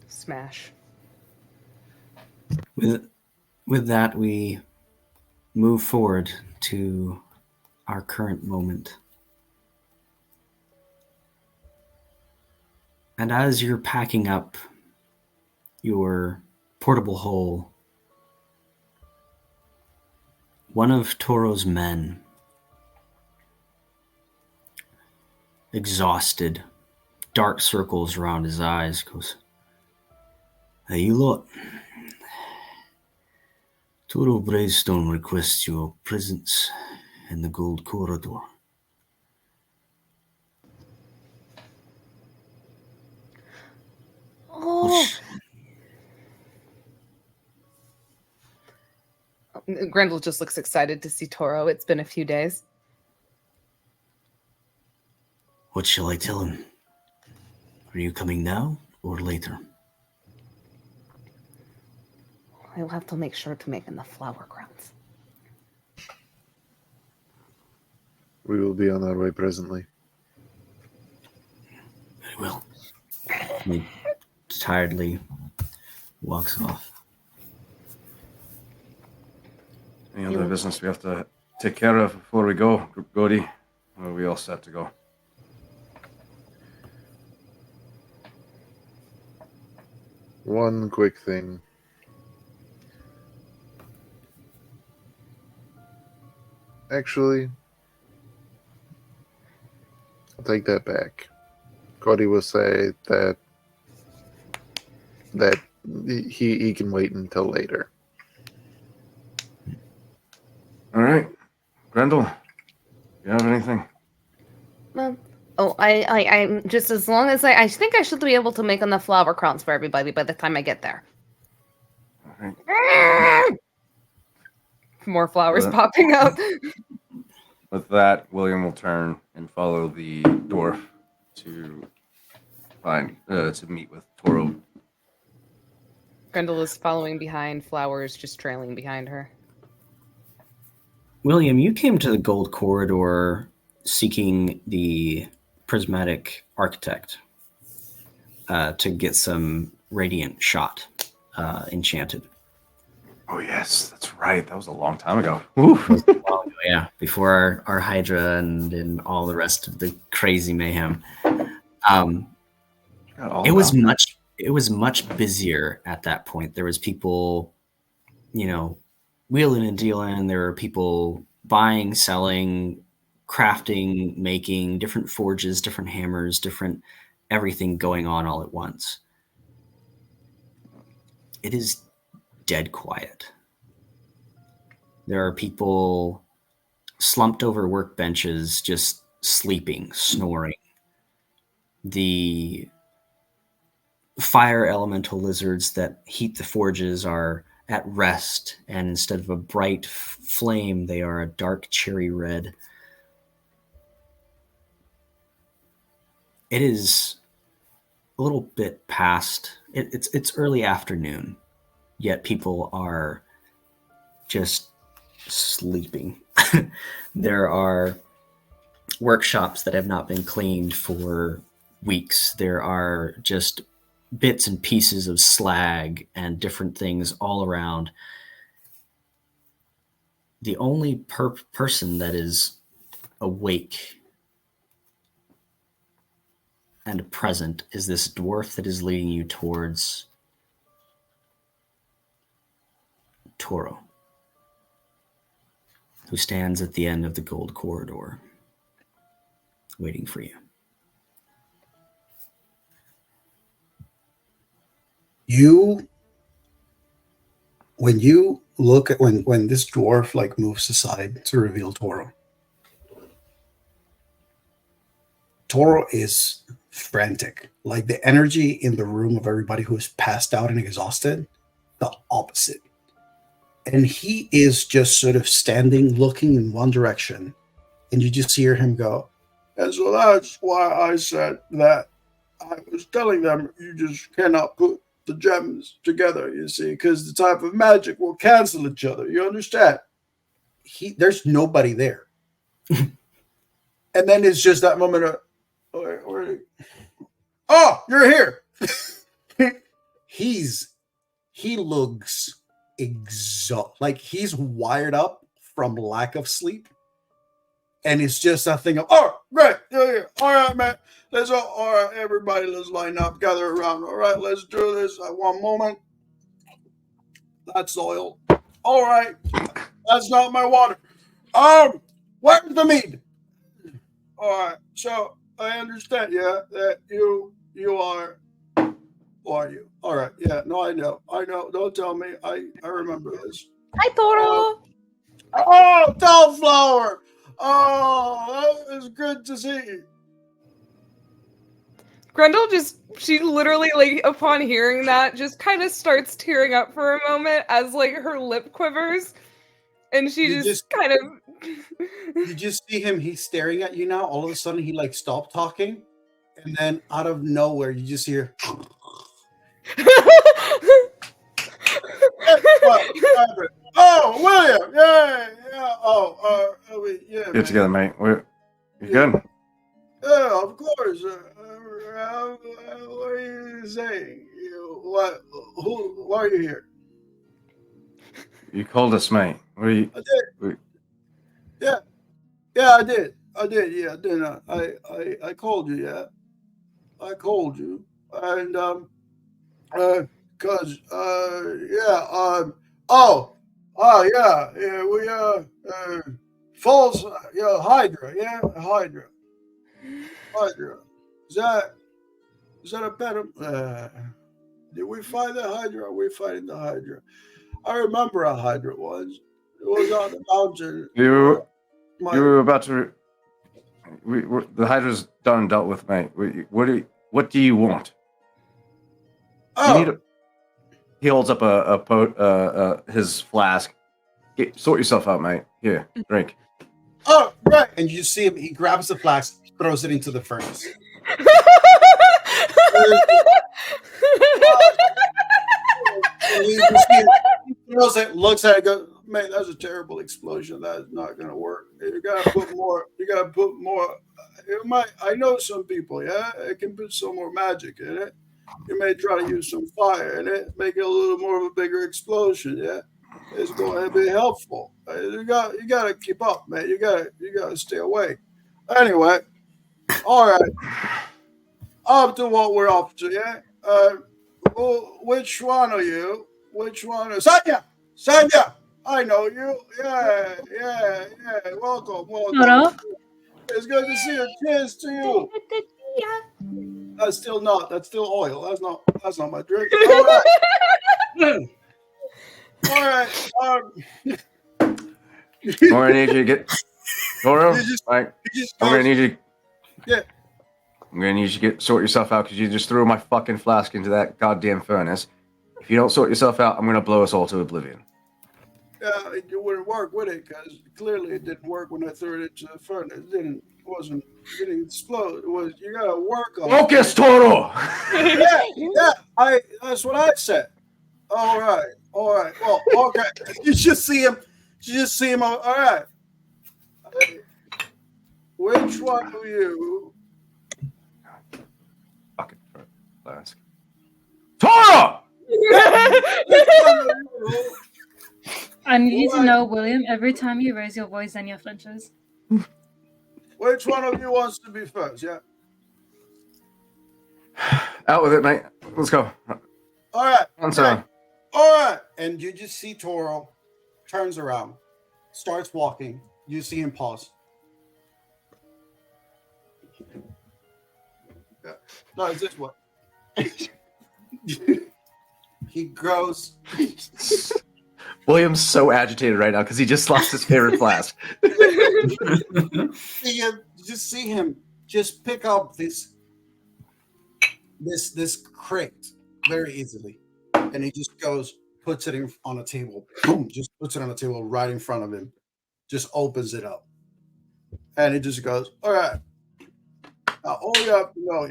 Speaker 4: Smash.
Speaker 1: With that, we move forward to our current moment. And as you're packing up your portable hole, one of Toro's men, exhausted, dark circles around his eyes, goes, "Hey, you lot. Toro Bravestone requests your presence in the Gold Corridor."
Speaker 4: Oh, Grendel just looks excited to see Toro. It's been a few days.
Speaker 1: What shall I tell him? Are you coming now or later?
Speaker 4: I'll have to make sure to make enough flower crowns.
Speaker 2: We will be on our way presently.
Speaker 1: Very well. He tiredly walks off.
Speaker 3: Any other business we have to take care of before we go, Godi? Or are we all set to go?
Speaker 2: One quick thing. Actually, I'll take that back. Cody will say that he can wait until later.
Speaker 3: All right. Grendel, you have anything?
Speaker 4: I'm just as long as I think I should be able to make enough flower crowns for everybody by the time I get there.
Speaker 3: All right.
Speaker 4: More flowers
Speaker 3: Well,
Speaker 4: popping up.
Speaker 3: With that, William will turn and follow the dwarf to meet with Toro.
Speaker 4: Grendel is following behind, flowers just trailing behind her.
Speaker 1: William, you came to the Gold Corridor seeking the prismatic architect to get some radiant shot enchanted.
Speaker 3: Oh yes, that's right. That was a long time ago. Ooh.
Speaker 1: Yeah, before our Hydra and all the rest of the crazy mayhem. It was much busier at that point. There was people, wheeling and dealing. There were people buying, selling, crafting, making different forges, different hammers, different everything going on all at once. It is dead quiet. There are people slumped over workbenches, just sleeping, snoring. The fire elemental lizards that heat the forges are at rest, and instead of a bright flame, they are a dark cherry red. It is a little bit past. It's early afternoon, yet people are just sleeping. There are workshops that have not been cleaned for weeks. There are just bits and pieces of slag and different things all around. The only person that is awake and present is this dwarf that is leading you towards Toro, who stands at the end of the gold corridor, waiting for you.
Speaker 5: When you look at when this dwarf like moves aside to reveal Toro, Toro is frantic. Like the energy in the room of everybody who is passed out and exhausted, the opposite. And he is just sort of standing, looking in one direction, and you just hear him go, and so that's why I said that. I was telling them you just cannot put the gems together, you see, because the type of magic will cancel each other. You understand? There's nobody there. And then it's just that moment of, oh, you're here. He looks exhausted, like he's wired up from lack of sleep. And it's just that thing of, oh, great, yeah. All right, man. All right, everybody, let's line up, gather around. All right, let's do this. One moment. That's oil. All right, that's not my water. Where's the meat? All right, so I understand, yeah, that you are. Who are you? All right, yeah, no, I know. Don't tell me. I remember this.
Speaker 4: Hi, Toro.
Speaker 5: Oh, Dollflower. Oh, it's good to see you.
Speaker 4: Grendel she literally, like, upon hearing that, just kind of starts tearing up for a moment as, like, her lip quivers. And she just kind of...
Speaker 5: You just see him, he's staring at you now. All of a sudden, he, like, stopped talking. And then out of nowhere, you just hear... Oh, William! Yeah. Oh, yeah.
Speaker 3: Get together, mate. You good?
Speaker 5: Yeah, of course. What are you saying? Why are you here?
Speaker 3: You called us, mate. What are you?
Speaker 5: I did. Yeah, I did. Yeah, didn't I called you. Yeah, I called you, and cause yeah, yeah, we falls, Hydra, yeah, Hydra. Is that a better? Did we find the Hydra? Are we fighting the Hydra? I remember how Hydra was. It was on the mountain.
Speaker 3: You were about to. The Hydra's done and dealt with, mate. What do you want?
Speaker 5: Oh.
Speaker 3: He holds up his flask. Sort yourself out, mate. Here, drink.
Speaker 5: Oh, right. And you see him, he grabs the flask, throws it into the furnace. He throws it, looks at it, goes, man, that's a terrible explosion. That's not going to work. You got to put more. I know some people, yeah? It can put some more magic in it. You may try to use some fire in it, make it a little more of a bigger explosion, yeah? It's going to be helpful. You got to keep up, man. You got to stay awake. Anyway, all right. Up to what we're up to, yeah? Which one are you? Sanya! I know you. Yeah. Welcome.
Speaker 7: Hello?
Speaker 5: It's good to see you. Cheers to you. That's still oil. That's not my drink. All right. All right.
Speaker 3: More I need you to get. Toro, I'm gonna need you.
Speaker 5: Yeah.
Speaker 3: I'm gonna need you to sort yourself out because you just threw my fucking flask into that goddamn furnace. If you don't sort yourself out, I'm gonna blow us all to oblivion.
Speaker 5: Yeah, it wouldn't work, would it? Because clearly it didn't work when I threw it into the furnace. It didn't explode. It was, you gotta work on
Speaker 3: Focus, Toro!
Speaker 5: Yeah. That's what I said. All right. Well, okay. You just see him. All right. Which one of you?
Speaker 3: Fucking flask. Toro!
Speaker 7: I need you to know, William, every time you raise your voice, Enya flinches.
Speaker 5: Which one of you wants to be first? Yeah.
Speaker 3: Out with it, mate. Let's go.
Speaker 5: All right.
Speaker 3: Answer.
Speaker 5: All right. And you just see Toro turns around, starts walking. You see him pause. Yeah. No, it's this one. He goes.
Speaker 3: William's so agitated right now because he just lost his favorite class.
Speaker 5: You just see him just pick up this crate very easily, and he just goes, puts it on a table, boom, just puts it on a table right in front of him, just opens it up, and he just goes, all right, now all you have to know,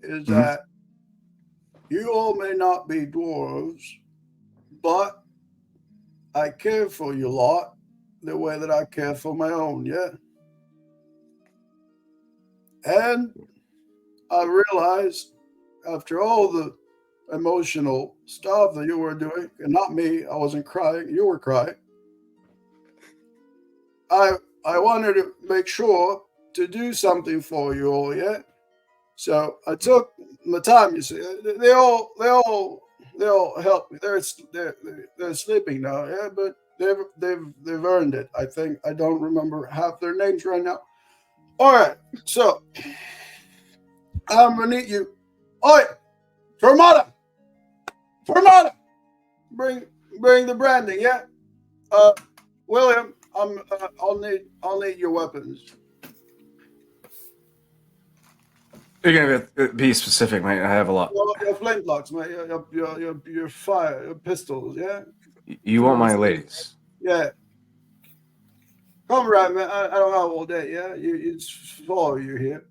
Speaker 5: is that you all may not be dwarves, but I care for you lot the way that I care for my own, And I realized after all the emotional stuff that you were doing, and not me, I wasn't crying, you were crying. I wanted to make sure to do something for you all, So I took my time. You see, they all helped me. They're sleeping now, but they've earned it. I think I don't remember half their names right now. All right, so I'm gonna need you. Oi, Fermata, bring the branding, William, I'll need your weapons.
Speaker 3: You're gonna be specific, mate. I have a lot.
Speaker 5: Your flintlocks, mate. Your fire, your pistols,
Speaker 3: You want my ladies?
Speaker 5: Yeah. Come right, man. I don't have all day. It's follow you here.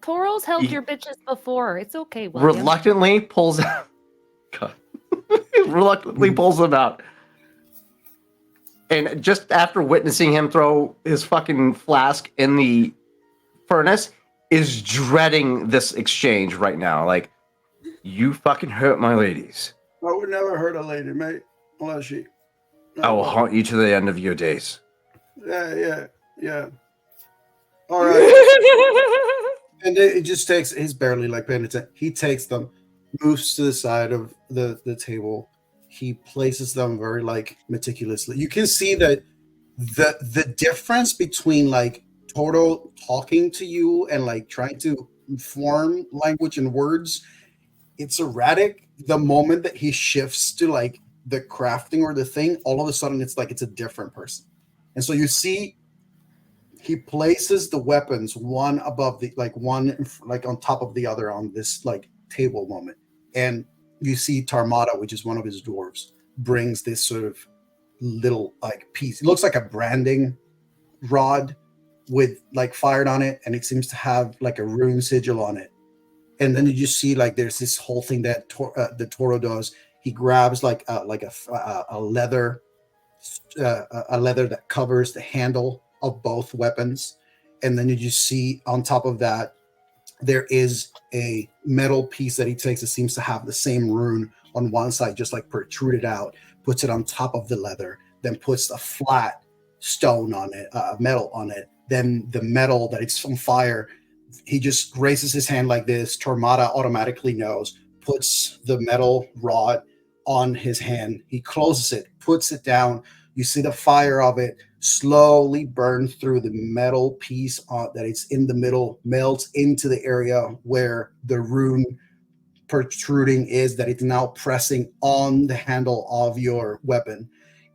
Speaker 6: Toro's helped your bitches before. It's okay, William.
Speaker 3: Reluctantly pulls out. God. Reluctantly pulls them out. And just after witnessing him throw his fucking flask in the furnace, is dreading this exchange right now. Like, you fucking hurt my ladies.
Speaker 5: I would never hurt a lady, mate, unless she.
Speaker 3: I will haunt you to the end of your days.
Speaker 5: Yeah. All right. And it just takes. He's barely like paying attention. He takes them, moves to the side of the table. He places them very like meticulously. You can see that the difference between like Toro talking to you and like trying to form language and words, it's erratic. The moment that he shifts to like the crafting or the thing, all of a sudden it's like it's a different person. And so you see he places the weapons one above the one like on top of the other on this like table moment. And you see Tarmata, which is one of his dwarves, brings this sort of little like piece. It looks like a branding rod with like fired on it, and it seems to have like a rune sigil on it. And then you just see like there's this whole thing that the Toro does. He grabs like a leather that covers the handle of both weapons, and then you just see on top of that there is a metal piece that he takes that seems to have the same rune on one side, just like protruded out, puts it on top of the leather, then puts a flat stone on it, metal on it. Then the metal that it's on fire, he just raises his hand like this. Tormata automatically knows, puts the metal rod on his hand. He closes it, puts it down. You see the fire of it slowly burn through the metal piece that it's in the middle, melts into the area where the rune protruding is, that it's now pressing on the handle of your weapon.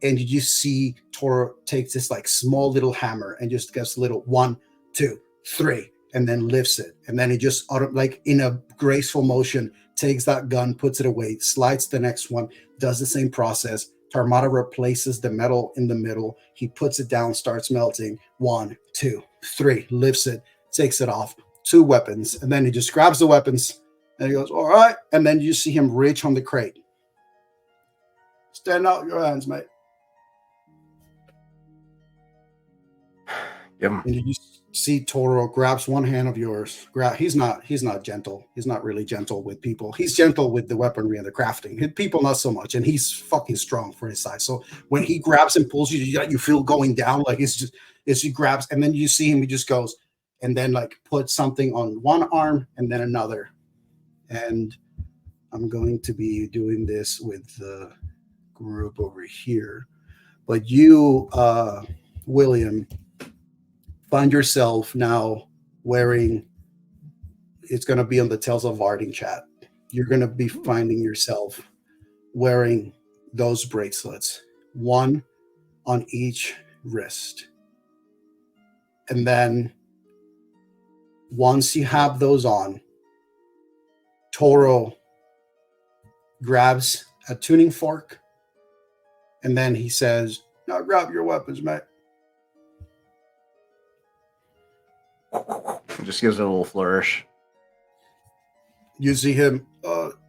Speaker 5: And you just see Toro takes this like small little hammer and just gets a little 1, 2, 3, and then lifts it. And then he just like in a graceful motion takes that gun, puts it away, slides the next one, does the same process. Tarmata replaces the metal in the middle. He puts it down, starts melting. 1, 2, 3, lifts it, takes it off. 2 weapons. And then he just grabs the weapons and he goes, all right. And then you see him reach on the crate. Stand out your hands, mate.
Speaker 3: Yep.
Speaker 5: And you just see Toro grabs one hand of yours. He's not gentle. He's not really gentle with people. He's gentle with the weaponry and the crafting. People not so much. And he's fucking strong for his size. So when he grabs and pulls you, you feel going down. Like it's he grabs, and then you see him, he just goes and then like puts something on one arm and then another. And I'm going to be doing this with the group over here. But you, William, find yourself now wearing, it's going to be on the Tales of Vardin chat. You're going to be finding yourself wearing those bracelets, one on each wrist. And then once you have those on, Toro grabs a tuning fork and then he says, "Now grab your weapons, mate."
Speaker 3: Just gives it a little flourish.
Speaker 5: You see him,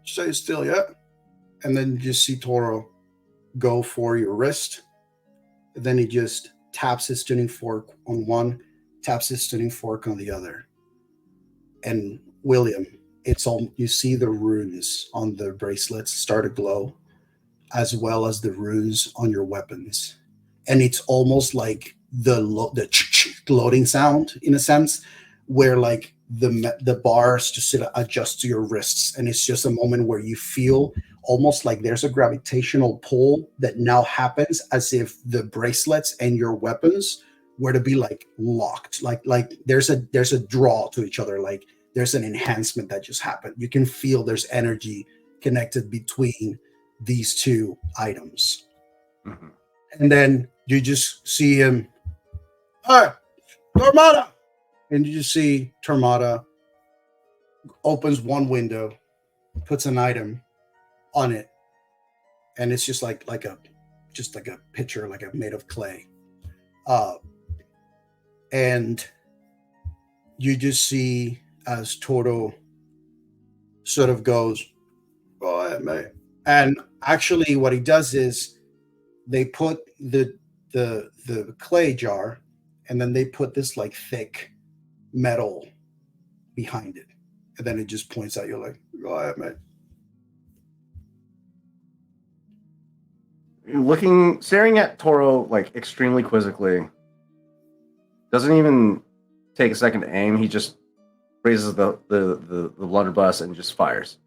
Speaker 5: stay still, yeah? And then you just see Toro go for your wrist. And then he just taps his tuning fork on one, taps his tuning fork on the other. And William, it's all, you see the runes on the bracelets start to glow, as well as the runes on your weapons. And it's almost like the loading sound, in a sense, where like the bars just sort of adjust to your wrists, and it's just a moment where you feel almost like there's a gravitational pull that now happens, as if the bracelets and your weapons were to be like locked, like there's a draw to each other, like there's an enhancement that just happened. You can feel there's energy connected between these two items.
Speaker 3: Mm-hmm.
Speaker 5: And then you just see him, "Hey, Tormata!" And you just see Tormata opens one window, puts an item on it, and it's just like a pitcher, like a made of clay. And you just see as Toro sort of goes, "Go ahead, mate." And actually what he does is they put the clay jar, and then they put this like thick metal behind it, and then it just points at you like, "Go ahead, mate."
Speaker 3: Staring at Toro like extremely quizzically. Doesn't even take a second to aim. He just raises the blunderbuss and just fires.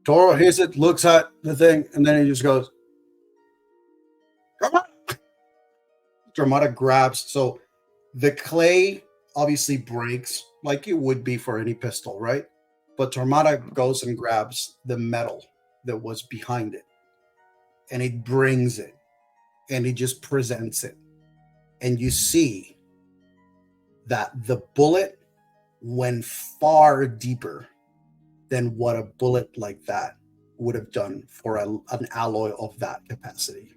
Speaker 5: Toro hears it, looks at the thing, and then he just goes, "Come on." Tormata grabs. So the clay obviously breaks like it would be for any pistol, right? But Tormata goes and grabs the metal that was behind it, and it brings it, and he just presents it. And you see that the bullet went far deeper than what a bullet like that would have done for an alloy of that capacity.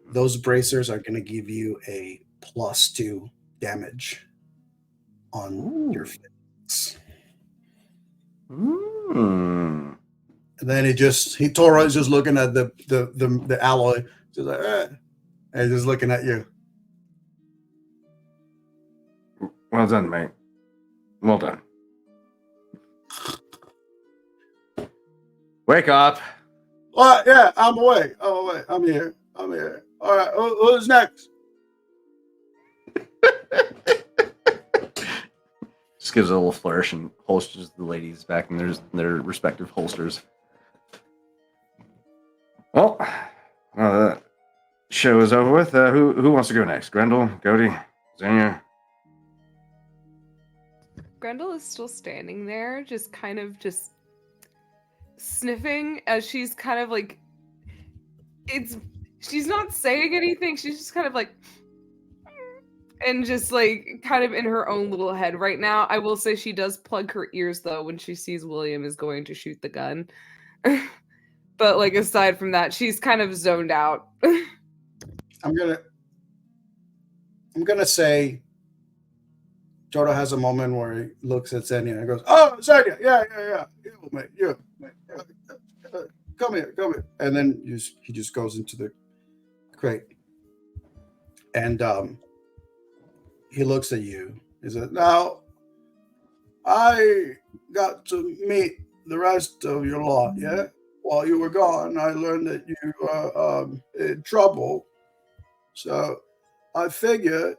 Speaker 5: Those bracers are going to give you a +2 damage on your fits. And then Toro is just looking at the alloy, just like, and just looking at you.
Speaker 3: Well done, mate. Well done. Wake up.
Speaker 5: Yeah, I'm awake. I'm here. All right, who's next?
Speaker 3: Just gives it a little flourish and holsters the ladies back in their respective holsters. Well, that show is over with. Who wants to go next? Grendel, Cody, Xenia?
Speaker 4: Grendel is still standing there, just kind of just sniffing as she's kind of like, she's not saying anything. She's just kind of like, and just like kind of in her own little head right now. I will say she does plug her ears though when she sees William is going to shoot the gun. But like aside from that, she's kind of zoned out.
Speaker 5: I'm gonna say Toto has a moment where he looks at Xenia and goes, "Oh, Xenia, yeah, mate, come here." And then he just goes into the crate, and he looks at you. He says, "Now, I got to meet the rest of your lot, yeah? While you were gone, I learned that you were in trouble. So I figured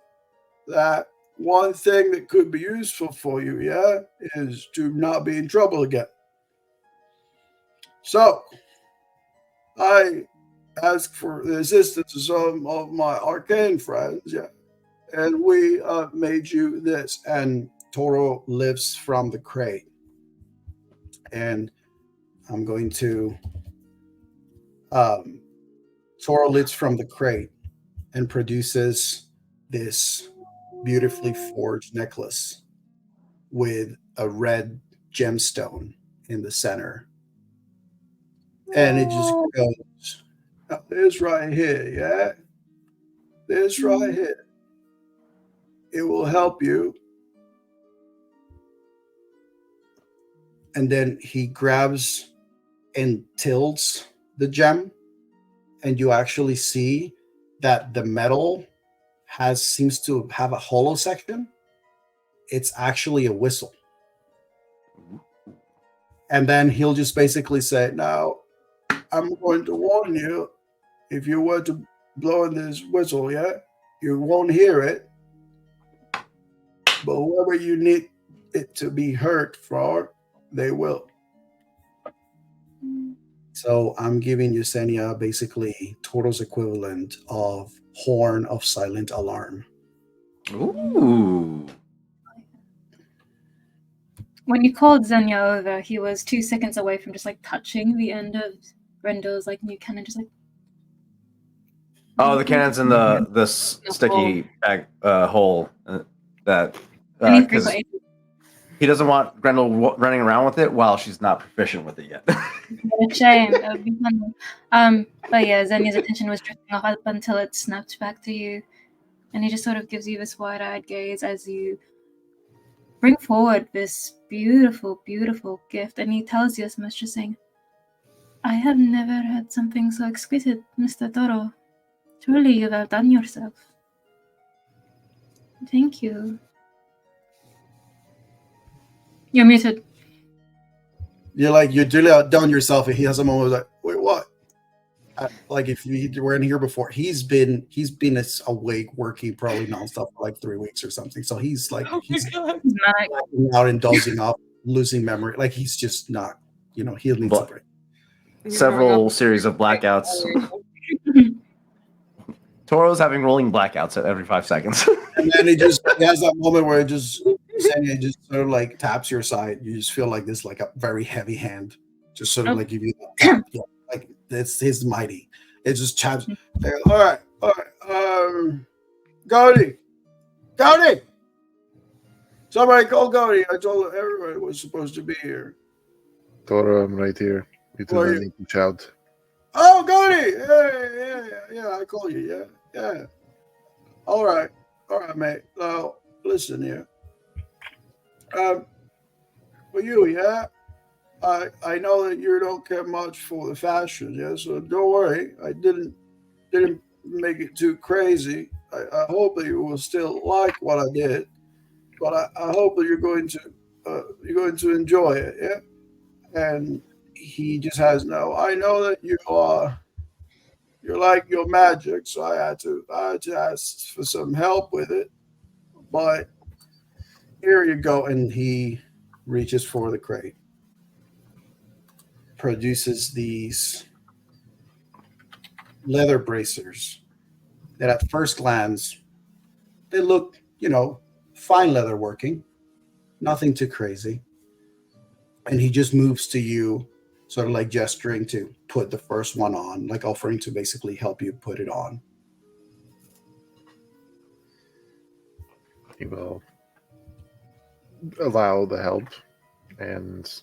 Speaker 5: that one thing that could be useful for you, yeah, is to not be in trouble again. So, I ask for the assistance of some of my arcane friends, yeah, and we made you this. And Toro lifts from the crate, and I'm going to. Toro lifts from the crate and produces this beautifully forged necklace with a red gemstone in the center. And it just goes, this right here, yeah? This right here. It will help you. And then he grabs and tilts the gem, and you actually see that the metal seems to have a hollow section. It's actually a whistle. And then he'll just basically say, now, I'm going to warn you, if you were to blow in this whistle, yeah, you won't hear it. But whoever you need it to be heard for, they will. So I'm giving Yesenia basically Toro's equivalent of Horn of Silent Alarm.
Speaker 3: Ooh.
Speaker 7: When you called Xenia over, he was 2 seconds away from just like touching the end of Rendel's like new cannon, just like.
Speaker 3: Oh, the cannon's in the sticky bag hole that
Speaker 7: And he's
Speaker 3: because
Speaker 7: like,
Speaker 3: he doesn't want Grendel running around with it while she's not proficient with it yet.
Speaker 7: what a shame. That would be funny. But yeah, Xenia's attention was drifting off up until it snapped back to you, and he just sort of gives you this wide-eyed gaze as you bring forward this beautiful, beautiful gift, and he tells you as much, just saying, I have never had something so exquisite, Mr. Toro. Truly, you've outdone yourself. Thank you. You're muted.
Speaker 5: You're really outdone yourself, and he has a moment like, wait, what? Like if you were in here before, he's been awake working probably nonstop for like 3 weeks or something. So he's like he's blacking out and dozing off, losing memory. Like he's just not, he'll need a break.
Speaker 3: Several series of blackouts. Toro's having rolling blackouts at every 5 seconds.
Speaker 5: And then he has that moment where it just sort of like taps your side. You just feel like this, like a very heavy hand, just sort of like give you that tap. Yeah, like it's his mighty. It just taps. All right. Gaudi. Somebody call Gaudi. I told everybody was supposed to be here.
Speaker 2: Toro, I'm right here. You do not need to shout.
Speaker 5: Oh, Gaudi! Yeah, I call you, yeah. All right, mate. Now, listen here. For you, yeah? I know that you don't care much for the fashion, yeah, so don't worry. I didn't make it too crazy. I hope that you will still like what I did, but I hope that you're going to enjoy it, yeah? And he just has I know that you're like your magic, so I had to ask for some help with it. But here you go. And he reaches for the crate, produces these leather bracers that at first glance, they look, fine leather working, nothing too crazy. And he just moves to you, sort of like gesturing to put the first one on, like offering to basically help you put it on.
Speaker 2: He will allow the help and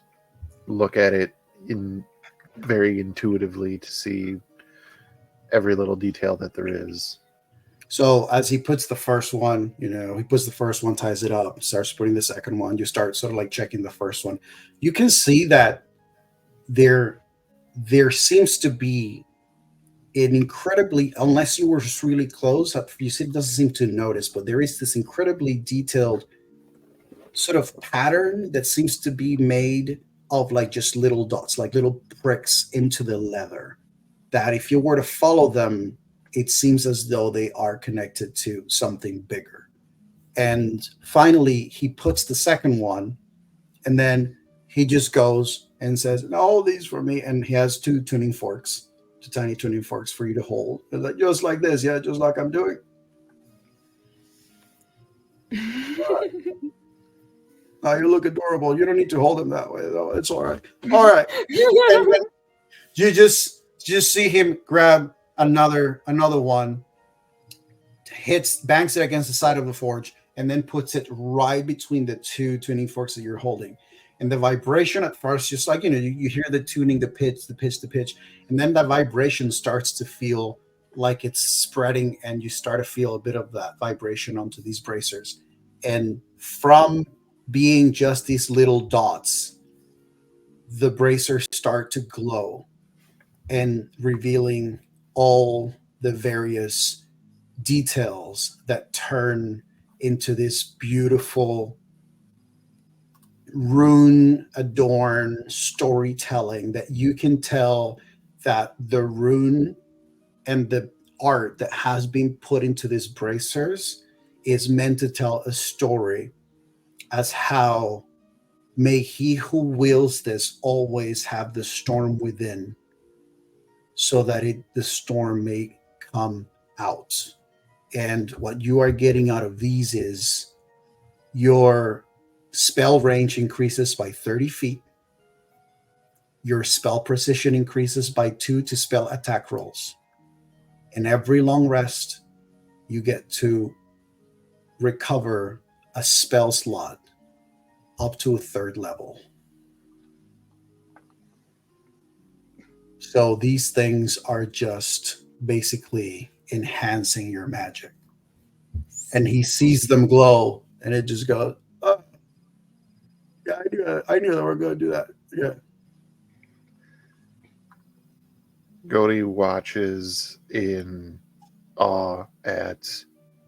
Speaker 2: look at it very intuitively to see every little detail that there is.
Speaker 5: So as he puts the first one, ties it up, starts putting the second one, you start sort of like checking the first one. You can see that there seems to be an incredibly, unless you were just really close, you see it doesn't seem to notice, but there is this incredibly detailed sort of pattern that seems to be made of like just little dots, like little pricks into the leather, that if you were to follow them, it seems as though they are connected to something bigger. And finally, he puts the second one, and then he just goes and says, "No, these for me." And he has two tuning forks, two tiny tuning forks for you to hold. Like, just like this, yeah, just like I'm doing. Now you look adorable. You don't need to hold them that way, though. It's all right. All right. And then you just see him grab another one, bangs it against the side of the forge, and then puts it right between the two tuning forks that you're holding. And the vibration at first, just like, you hear the tuning, the pitch, and then that vibration starts to feel like it's spreading, and you start to feel a bit of that vibration onto these bracers. And from being just these little dots, the bracers start to glow and revealing all the various details that turn into this beautiful rune adorned storytelling that you can tell that the rune and the art that has been put into these bracers is meant to tell a story as how may he who wills this always have the storm within, so that the storm may come out. And what you are getting out of these is your spell range increases by 30 feet. Your spell precision increases by 2 to spell attack rolls. And every long rest, you get to recover a spell slot up to a 3rd level. So these things are just basically enhancing your magic. And he sees them glow, and it just goes, "Oh, yeah, I knew that we were going to do that." Yeah.
Speaker 2: Gody watches in awe at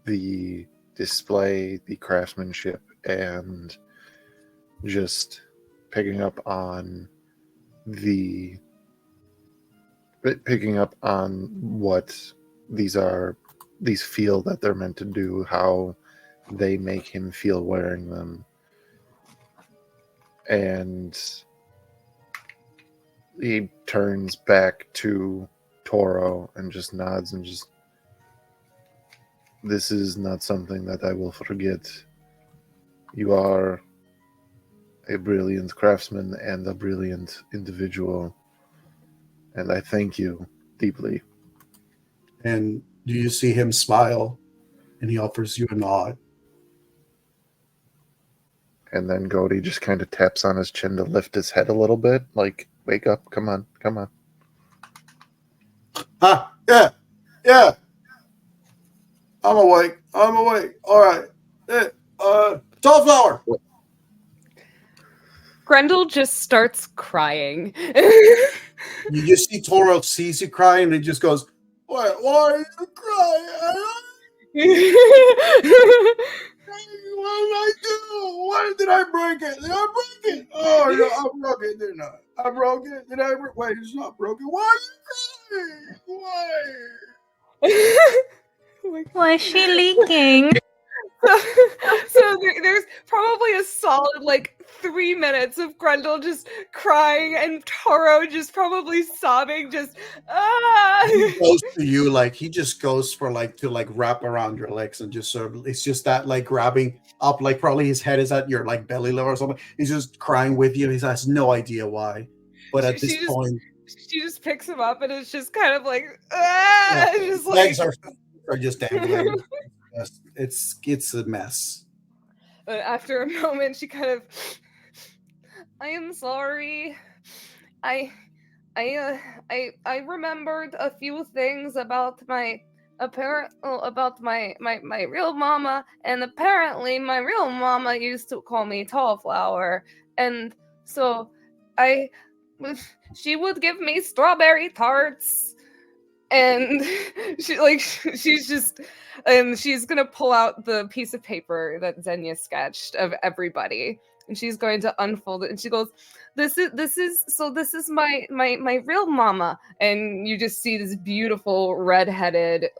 Speaker 2: the display, the craftsmanship, and just picking up on what these feel that they're meant to do, how they make him feel wearing them. And he turns back to Toro and just nods and just, "This is not something that I will forget. You are a brilliant craftsman and a brilliant individual, and I thank you deeply."
Speaker 5: And do you see him smile, and he offers you a nod?
Speaker 2: And then Gody just kind of taps on his chin to lift his head a little bit, like, "Wake up, come on, come on."
Speaker 5: Yeah. I'm awake. All right. Tallflower.
Speaker 4: Grendel just starts crying.
Speaker 5: You just see Toro sees you crying, and he just goes, "Why are you crying? What did I do? What did I break it? Did I break it? Oh, no, I broke it, didn't I? I broke it. Did I? Wait, it's not broken. Why are you crying? Why?
Speaker 6: Why is she leaking?
Speaker 4: So there's probably a solid 3 minutes of Grendel just crying and Toro just probably sobbing, just
Speaker 5: He goes to you he just goes for to wrap around your legs and just sort of, it's just that grabbing up, probably his head is at your belly level or something. He's just crying with you. He has no idea why, but at this point
Speaker 4: she just picks him up and it's just kind of just
Speaker 5: legs are just dangling. It's a mess.
Speaker 4: But after a moment, she kind of, "I am sorry. I remembered a few things about my real mama, and apparently my real mama used to call me Tallflower, and so she would give me strawberry tarts." And she's just, and she's gonna pull out the piece of paper that Xenia sketched of everybody, and she's going to unfold it, and she goes, this is my real mama." And you just see this beautiful redheaded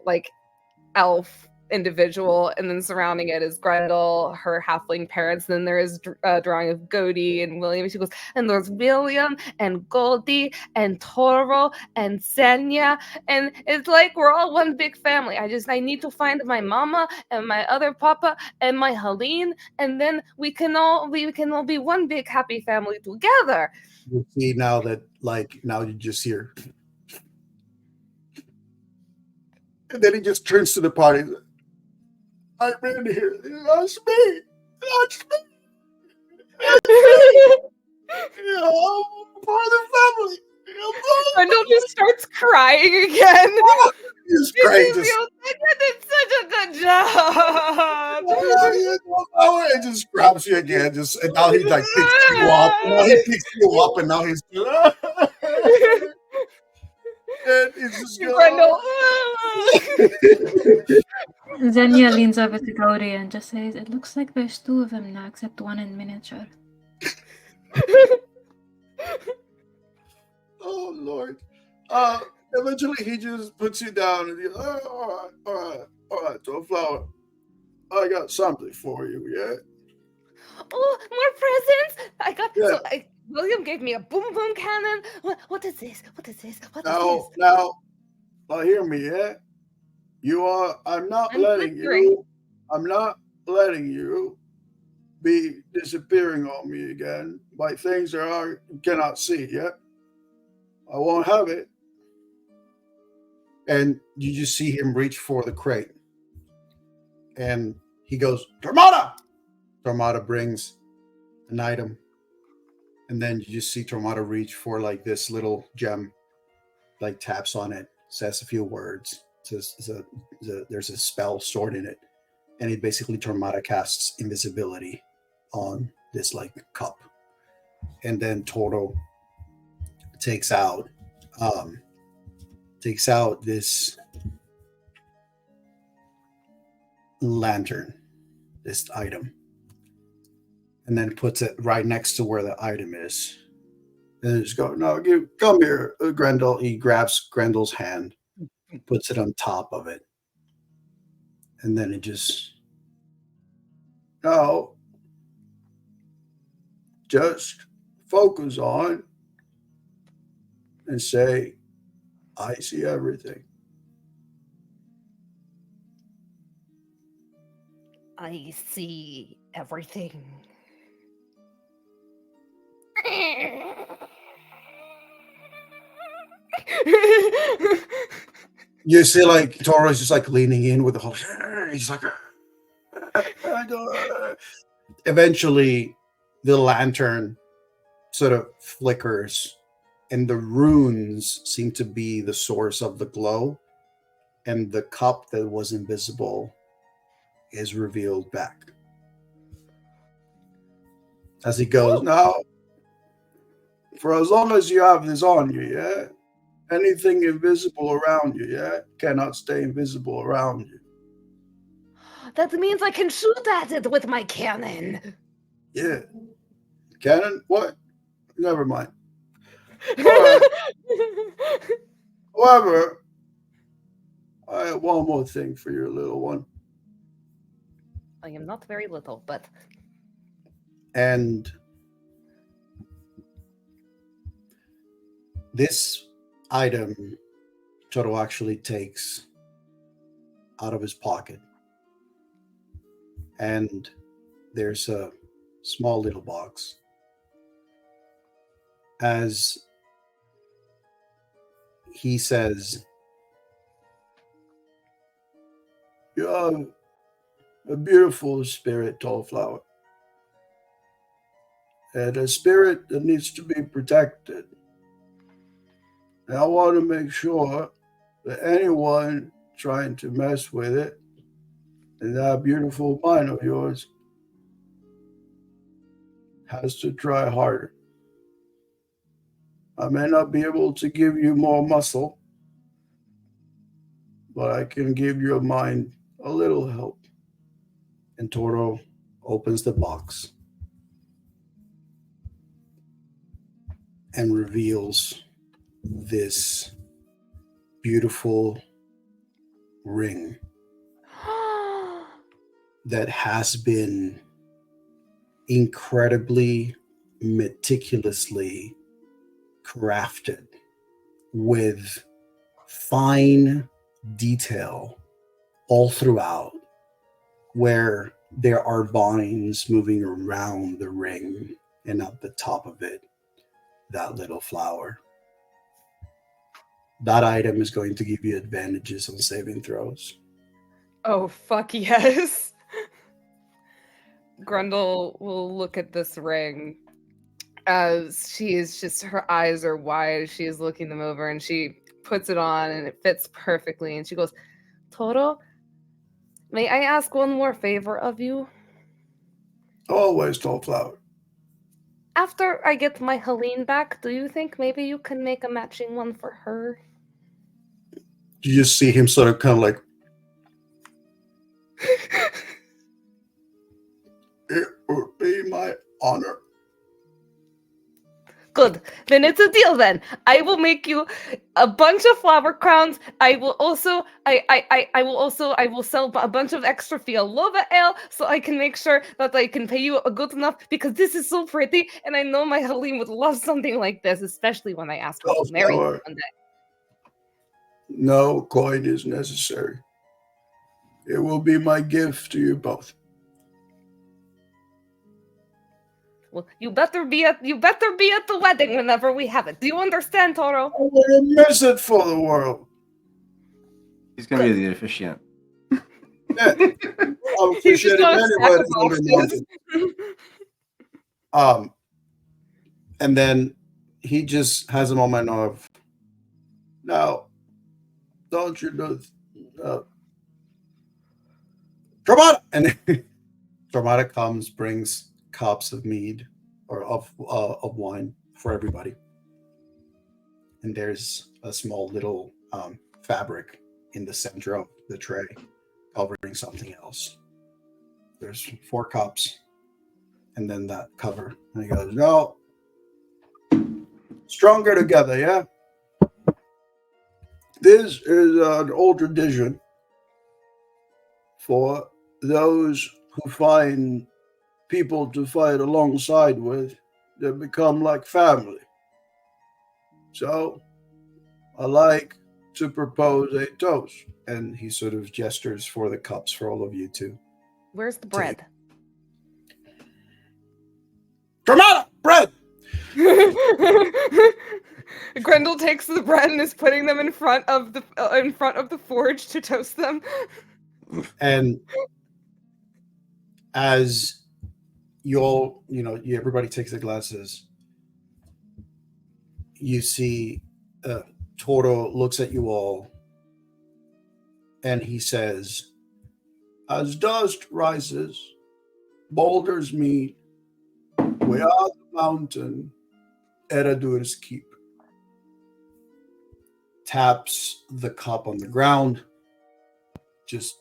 Speaker 4: elf individual, and then surrounding it is Grendel, her halfling parents. Then there is a drawing of Godie and William. She goes, and there's William and Goldie and Toro and Senya, and it's like we're all one big family. I need to find my mama and my other papa and my Helene, and then we can all be one big happy family together.
Speaker 5: You see now that, like, now you just hear. And then he just turns to the party. I'm in here. That's me. That's me. I'm part of the family.
Speaker 4: Grendel just starts crying again.
Speaker 5: He's great. Just,
Speaker 4: You did such a good job.
Speaker 5: it just grabs you again. Just and now he like picks you up. Now he picks you up, and now he's. And it's just
Speaker 4: Grendel.
Speaker 7: Xenia leans over to Gauri and just says, "It looks like there's two of them now, except one in miniature."
Speaker 5: Oh Lord! Eventually, he just puts you down, and he goes, all right, Flower. I got something for you. Yeah.
Speaker 4: Oh, more presents! I got.
Speaker 5: Yeah.
Speaker 4: So William gave me a boom boom cannon. What is this? What is this? What is
Speaker 5: Now,
Speaker 4: this?
Speaker 5: hear me. Yeah. You are. I'm not
Speaker 4: I'm
Speaker 5: letting
Speaker 4: whispering.
Speaker 5: you. I'm not letting you be disappearing on me again by things that I cannot see. Yeah. I won't have it. And you just see him reach for the crate. And he goes, Tormata! Tormata brings an item. And then you just see Tormata reach for like this little gem, like taps on it, says a few words. Says there's a spell stored in it. And it basically Tormata casts invisibility on this like cup. And then Toro takes out this lantern, this item, and then puts it right next to where the item is. And just go, no, come here, Grendel. He grabs Grendel's hand, puts it on top of it, and then it just, no, just focus on and say, I see everything.
Speaker 6: I see everything.
Speaker 5: You see, like Toro's just like leaning in with the whole. He's like, eventually, the lantern sort of flickers, and the runes seem to be the source of the glow, and the cup that was invisible is revealed back. As he goes, now, for as long as you have this on you, yeah, anything invisible around you, yeah, cannot stay invisible around you.
Speaker 6: That means I can shoot at it with my cannon.
Speaker 5: Yeah. Cannon? What? Never mind. All right. However, I have one more thing for your little one.
Speaker 6: I am not very little, but
Speaker 5: And this item Toro actually takes out of his pocket. And there's a small little box. As he says, you have a beautiful spirit, Tall Flower. And a spirit that needs to be protected. And I want to make sure that anyone trying to mess with it and that beautiful mind of yours has to try harder. I may not be able to give you more muscle, but I can give your mind a little help. And Toro opens the box and reveals this beautiful ring that has been incredibly meticulously crafted with fine detail all throughout, where there are vines moving around the ring, and at the top of it, that little flower. That item is going to give you advantages on saving throws.
Speaker 4: Oh, fuck yes. Grundle will look at this ring as she is just, her eyes are wide. She is looking them over and she puts it on and it fits perfectly. And she goes, Toro, may I ask one more favor of you?
Speaker 5: Always tall flower.
Speaker 4: After I get my Helene back, do you think maybe you can make a matching one for her?
Speaker 5: You just see him sort of kind of like, it would be my honor.
Speaker 4: Good. Then it's a deal then. I will make you a bunch of flower crowns. I will also I will sell a bunch of extra Fialova ale so I can make sure that I can pay you a good enough because this is so pretty and I know my Helene would love something like this, especially when I ask her
Speaker 5: Oh,
Speaker 4: to marry you
Speaker 5: flower.
Speaker 4: one day.
Speaker 5: No coin is necessary. It will be my gift to you both.
Speaker 4: Well, you better be at the wedding whenever we have it. Do you understand, Toro?
Speaker 5: I wouldn't miss it for the world.
Speaker 3: He's gonna be the officiant.
Speaker 5: Yeah. I'm
Speaker 4: He's just
Speaker 5: officiating
Speaker 4: on a stack
Speaker 5: anyway.
Speaker 4: of
Speaker 5: It's gonna be
Speaker 4: boxes.
Speaker 5: nothing. And then he just has a moment of, now, don't you know, Dramata! And Dramata comes, brings cups of mead or of wine for everybody. And there's a small little fabric in the center of the tray covering something else. There's 4 cups and then that cover. And he goes, no, stronger together, yeah? This is an old tradition for those who find people to fight alongside with that become like family. So I like to propose a toast. And he sort of gestures for the cups for all of you to
Speaker 4: Where's the bread?
Speaker 5: Dramata! Bread!
Speaker 4: Grendel takes the bread and is putting them in front of the forge to toast them.
Speaker 5: And as you all, everybody takes their glasses, you see Toro looks at you all and he says, as dust rises, boulders meet, we are the mountain, Eredur's keep. Taps the cup on the ground, just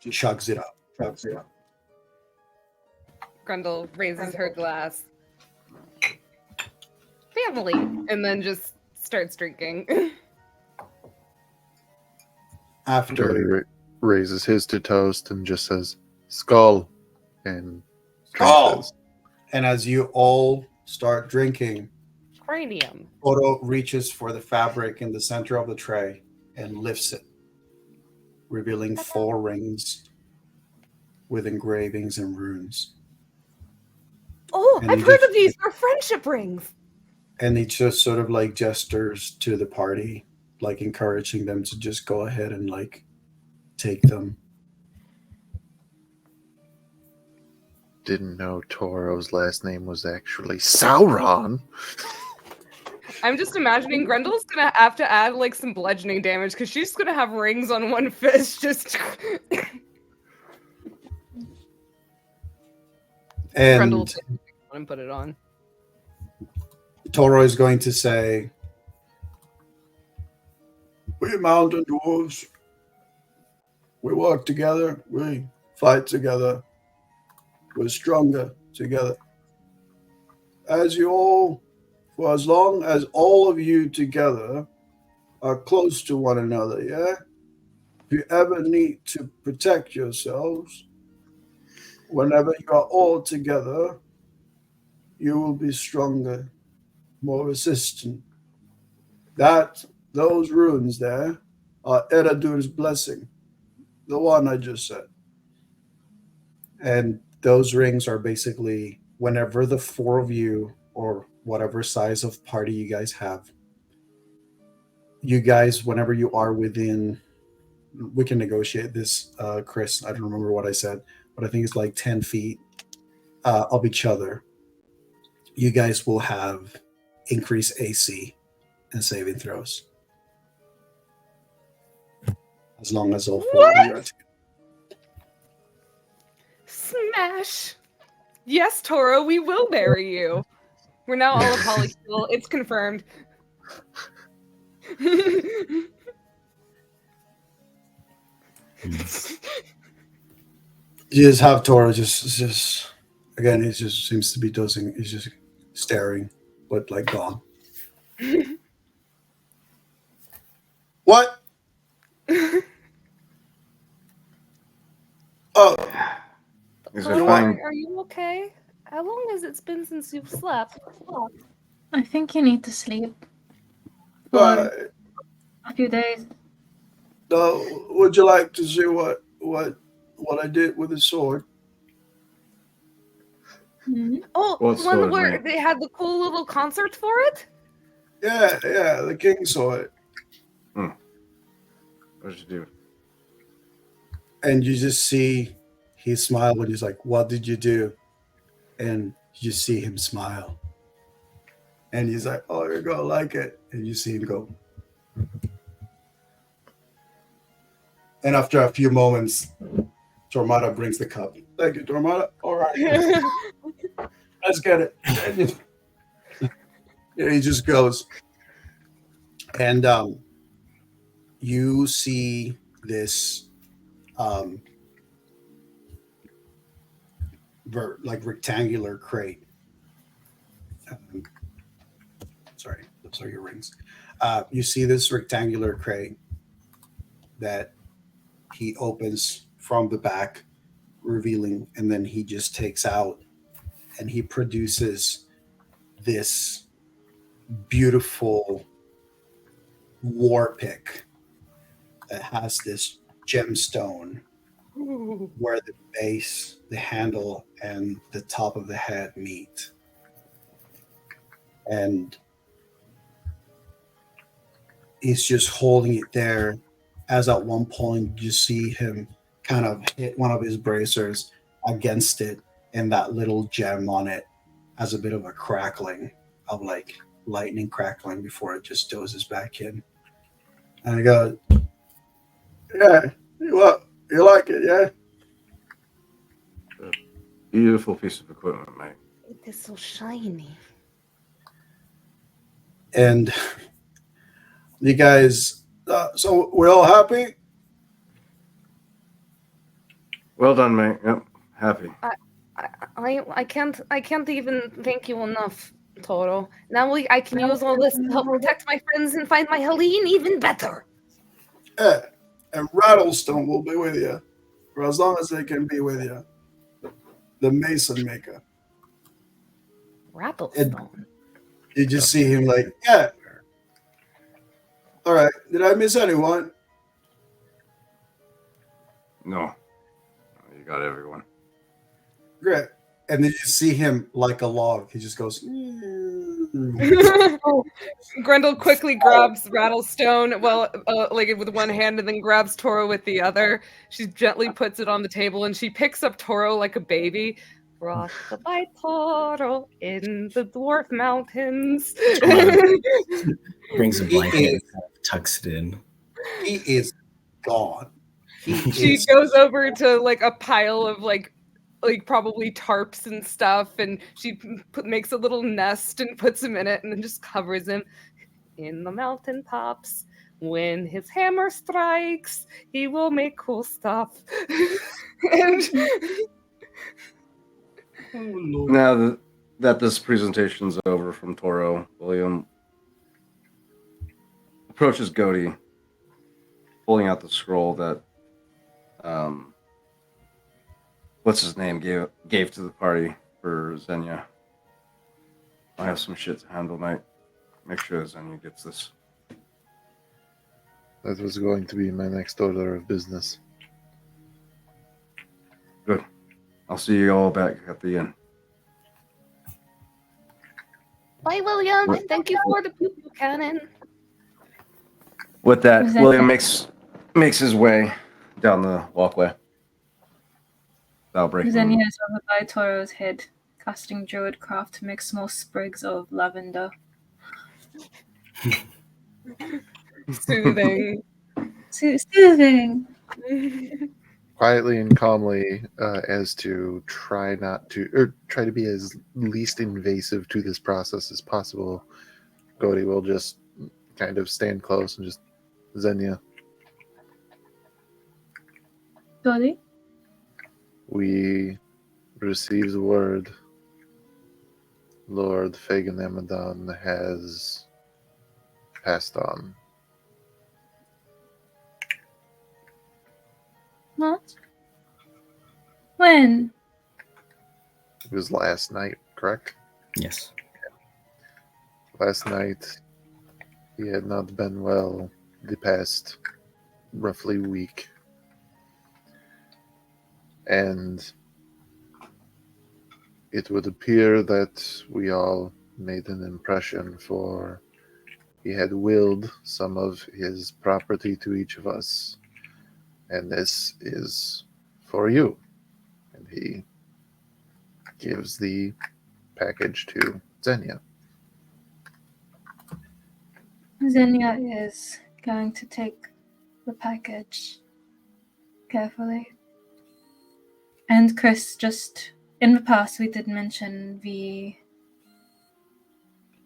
Speaker 5: chugs it up.
Speaker 4: Grendel raises her glass. Family. And then just starts drinking.
Speaker 5: After
Speaker 2: Joey raises his to toast and just says, skull. And
Speaker 5: Skull!
Speaker 2: drinks his.
Speaker 5: And as you all start drinking,
Speaker 4: Cranium.
Speaker 5: Odo reaches for the fabric in the center of the tray and lifts it, revealing 4 rings with engravings and runes.
Speaker 6: Oh,
Speaker 5: And
Speaker 6: I've
Speaker 5: he
Speaker 6: heard
Speaker 5: just-
Speaker 6: of these. They're friendship rings.
Speaker 5: And he just sort of like gestures to the party, like encouraging them to just go ahead and like take them.
Speaker 2: Didn't know Toro's last name was actually Sauron.
Speaker 4: I'm just imagining Grendel's gonna have to add like some bludgeoning damage because she's gonna have rings on one fist. Just Grendel will
Speaker 5: And
Speaker 4: take one and put it on.
Speaker 5: Toro is going to say, we mountain dwarves, we work together, we fight together, we're stronger together. As you all, for as long as all of you together are close to one another, yeah? If you ever need to protect yourselves, whenever you are all together, you will be stronger, more resistant. Those runes there are Eradur's blessing, the one I just said. And those rings are basically whenever the four of you, or whatever size of party you guys have, you guys, whenever you are within, we can negotiate this, Chris. I don't remember what I said, but I think it's like 10 feet of each other. You guys will have increased AC and saving throws as long as all four of you are together.
Speaker 4: Smash! Yes, Toro, we will marry you. We're now all a polycule. It's confirmed.
Speaker 5: You just have Toro just again. He just seems to be dozing. He's just staring, but like gone. What? Oh,
Speaker 3: Is
Speaker 4: Toro,
Speaker 3: it fine?
Speaker 4: are you okay? How long has it been since you've slept?
Speaker 7: I think you need to sleep for
Speaker 5: uh,
Speaker 7: a few days.
Speaker 5: would you like to see what I did with the sword?
Speaker 4: Oh,
Speaker 3: What
Speaker 4: the one
Speaker 3: sword,
Speaker 4: where
Speaker 3: mate?
Speaker 4: they had the cool little concert for it?
Speaker 5: Yeah, the king saw it,
Speaker 3: What did you do?
Speaker 5: and you just see he smiled when he's like, "What did you do?" And you see him smile, and he's like, "Oh, you're gonna like it," and you see him go. And after a few moments, Tormata brings the cup. Thank you, Tormata. All right, let's get it. And he just goes, and you see this like rectangular crate. Um, sorry, those are your rings. You see this rectangular crate that he opens from the back, revealing, and then he just takes out and he produces this beautiful war pick that has this gemstone where the base, the handle, and the top of the head meet. And he's just holding it there, as at one point you see him kind of hit one of his bracers against it, and that little gem on it has a bit of a crackling of like lightning crackling before it just dozes back in. And I go, "Yeah, you like it, yeah?"
Speaker 3: Beautiful piece of equipment, mate.
Speaker 6: It is so shiny.
Speaker 5: And you guys, so we're all happy?
Speaker 3: Well done, mate. Yep, happy.
Speaker 4: I can't even thank you enough, Toro. Now I can use all this to help protect my friends and find my Helene even better.
Speaker 5: Yeah. And Rattlestone will be with you for as long as they can be with you. The Mason Maker.
Speaker 4: Rattlestone.
Speaker 5: You just see him like, yeah. All right. Did I miss anyone?
Speaker 3: No, you got everyone.
Speaker 5: Great. And then you see him like a log. He just goes.
Speaker 4: Grendel quickly grabs Rattlestone, like with one hand, and then grabs Toro with the other. She gently puts it on the table, and she picks up Toro like a baby. Brought by Toro in the dwarf mountains.
Speaker 1: Brings a blanket and kind of tucks it in.
Speaker 5: He is gone.
Speaker 4: She goes over to like a pile of like probably tarps and stuff, and she makes a little nest and puts him in it, and then just covers him in the mountain tops. When his hammer strikes, he will make cool stuff. And
Speaker 3: Now that this presentation's over from Toro, William approaches Godi, pulling out the scroll that what's his name gave to the party for Xenia. I have some shit to handle, mate. Make sure Xenia gets this.
Speaker 2: That was going to be my next order of business.
Speaker 3: Good. I'll see you all back at the inn.
Speaker 6: Bye, William.
Speaker 3: What?
Speaker 6: Thank you for the pupil cannon.
Speaker 3: With that,
Speaker 7: Was that-
Speaker 3: William makes his way down the walkway. Without breaking.
Speaker 7: Xenia is over by Toro's head, casting Druidcraft to make small sprigs of lavender.
Speaker 4: Soothing.
Speaker 7: Soothing.
Speaker 2: Quietly and calmly, as to try to be as least invasive to this process as possible. Cody will just kind of stand close and just, Xenia,
Speaker 7: Dolly?
Speaker 2: we received word Lord Fagan Amadon has passed on.
Speaker 7: What? When?
Speaker 2: It was last night, correct?
Speaker 1: Yes.
Speaker 2: Last night, he had not been well the past roughly week. And it would appear that we all made an impression, for he had willed some of his property to each of us. And this is for you. And he gives the package to Xenia.
Speaker 7: Xenia is going to take the package carefully. And Chris, just in the past, we did mention the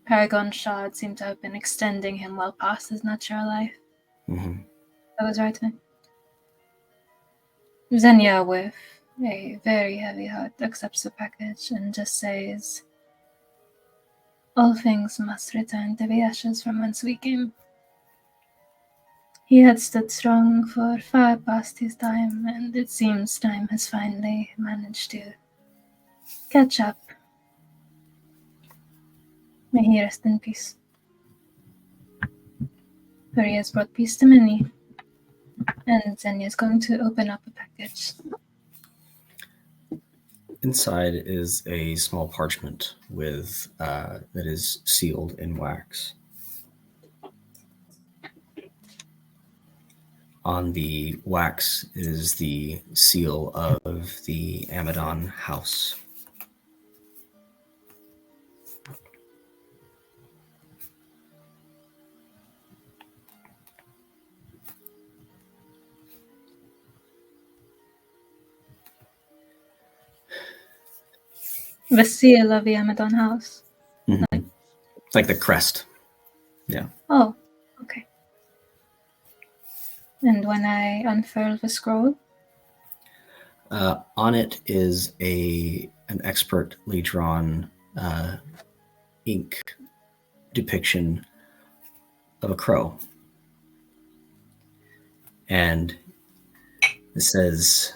Speaker 7: Paragon Shard seemed to have been extending him well past his natural life.
Speaker 1: Mm-hmm.
Speaker 7: That was right. Xenia, with a very heavy heart, accepts the package and just says, "All things must return to the ashes from whence we came." He had stood strong for far past his time, and it seems time has finally managed to catch up. May he rest in peace. For he has brought peace to many. And Xenia is going to open up a package.
Speaker 1: Inside is a small parchment with that is sealed in wax. On the wax is the seal of the Amadon house.
Speaker 7: The seal of the Amadon house.
Speaker 1: Mm-hmm. Like the crest. Yeah.
Speaker 7: Oh, okay. And when I unfurl the scroll?
Speaker 1: On it is an expertly drawn ink depiction of a crow. And it says,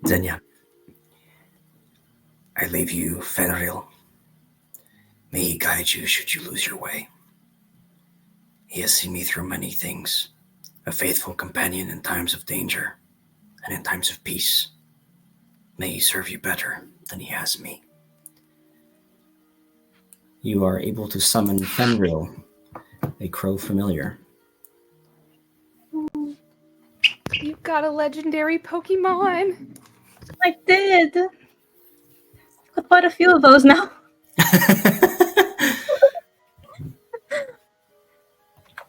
Speaker 1: "Xenia, I leave you Fenrir. May he guide you should you lose your way. He has seen me through many things, a faithful companion in times of danger and in times of peace. May he serve you better than he has me." You are able to summon Fenrir, a crow familiar.
Speaker 4: You've got a legendary Pokemon.
Speaker 7: I did! Got quite a few of those now.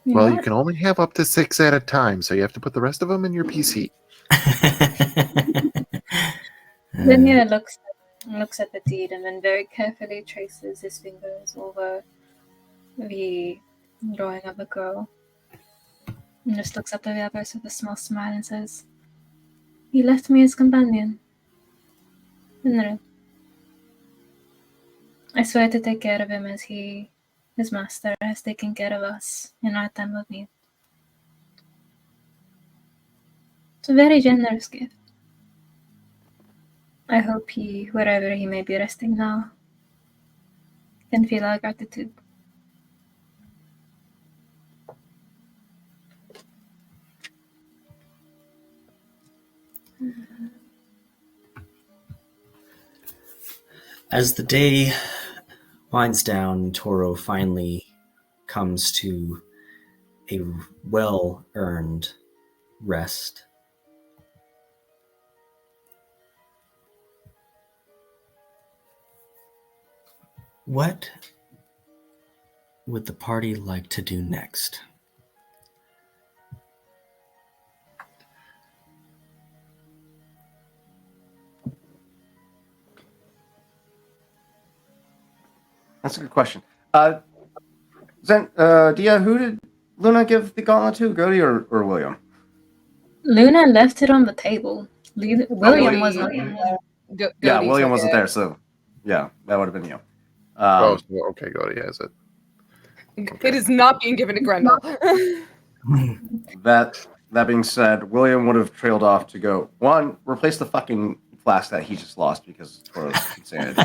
Speaker 2: Well, you can only have up to 6 at a time, so you have to put the rest of them in your PC.
Speaker 7: Xenia looks at the deed and then very carefully traces his fingers over the drawing of the girl. And just looks at the others with a small smile and says, "He left me his companion. Fenrir. I swear to take care of him as his master, has taken care of us in our time of need." It's a very generous gift. I hope he, wherever he may be resting now, can feel our gratitude.
Speaker 1: As the day winds down, Toro finally comes to a well-earned rest. What would the party like to do next?
Speaker 3: That's a good question. Dia, who did Luna give the gauntlet to? Gody or William?
Speaker 7: Luna left it on the table. William was not
Speaker 3: William.
Speaker 7: there.
Speaker 3: Yeah,
Speaker 4: Gody
Speaker 3: William
Speaker 4: took
Speaker 3: wasn't
Speaker 4: it.
Speaker 3: there, so yeah, that would have been you.
Speaker 2: Oh, so, okay, Gody has it.
Speaker 4: It is not being given to Grendel.
Speaker 3: That being said, William would have trailed off to go one, replace the fucking flask that he just lost because Toro's insanity.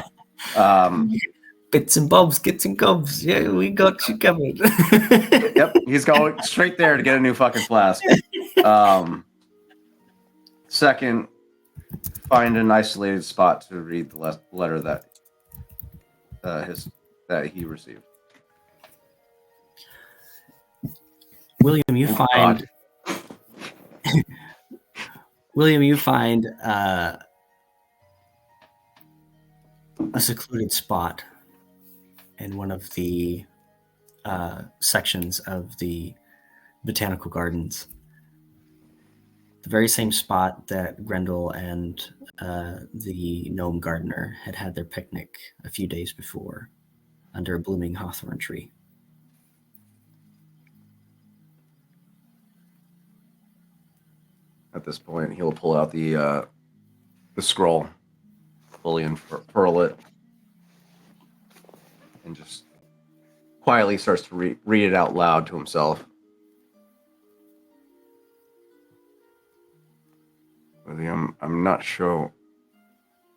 Speaker 1: Bits and bobs, gits and gobs. Yeah, we got you covered.
Speaker 3: Yep, he's going straight there to get a new fucking flask. Second, find an isolated spot to read the letter that that he received.
Speaker 1: William, you
Speaker 3: Oh,
Speaker 1: find
Speaker 3: God.
Speaker 1: William, you find a secluded spot in one of the sections of the botanical gardens. The very same spot that Grendel and the gnome gardener had their picnic a few days before under a blooming hawthorn tree.
Speaker 3: At this point, he'll pull out the scroll, fully unfurl it, and just quietly starts to read it out loud to himself. William, I'm not sure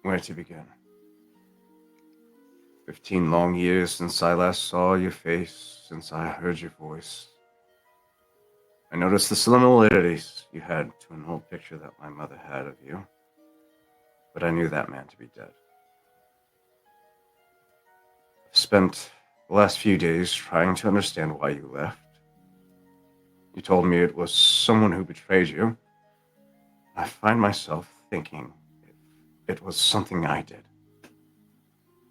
Speaker 3: where to begin. 15 long years since I last saw your face, since I heard your voice. I noticed the similarities you had to an old picture that my mother had of you, but I knew that man to be dead. I've spent the last few days trying to understand why you left. You told me it was someone who betrayed you. I find myself thinking it was something I did.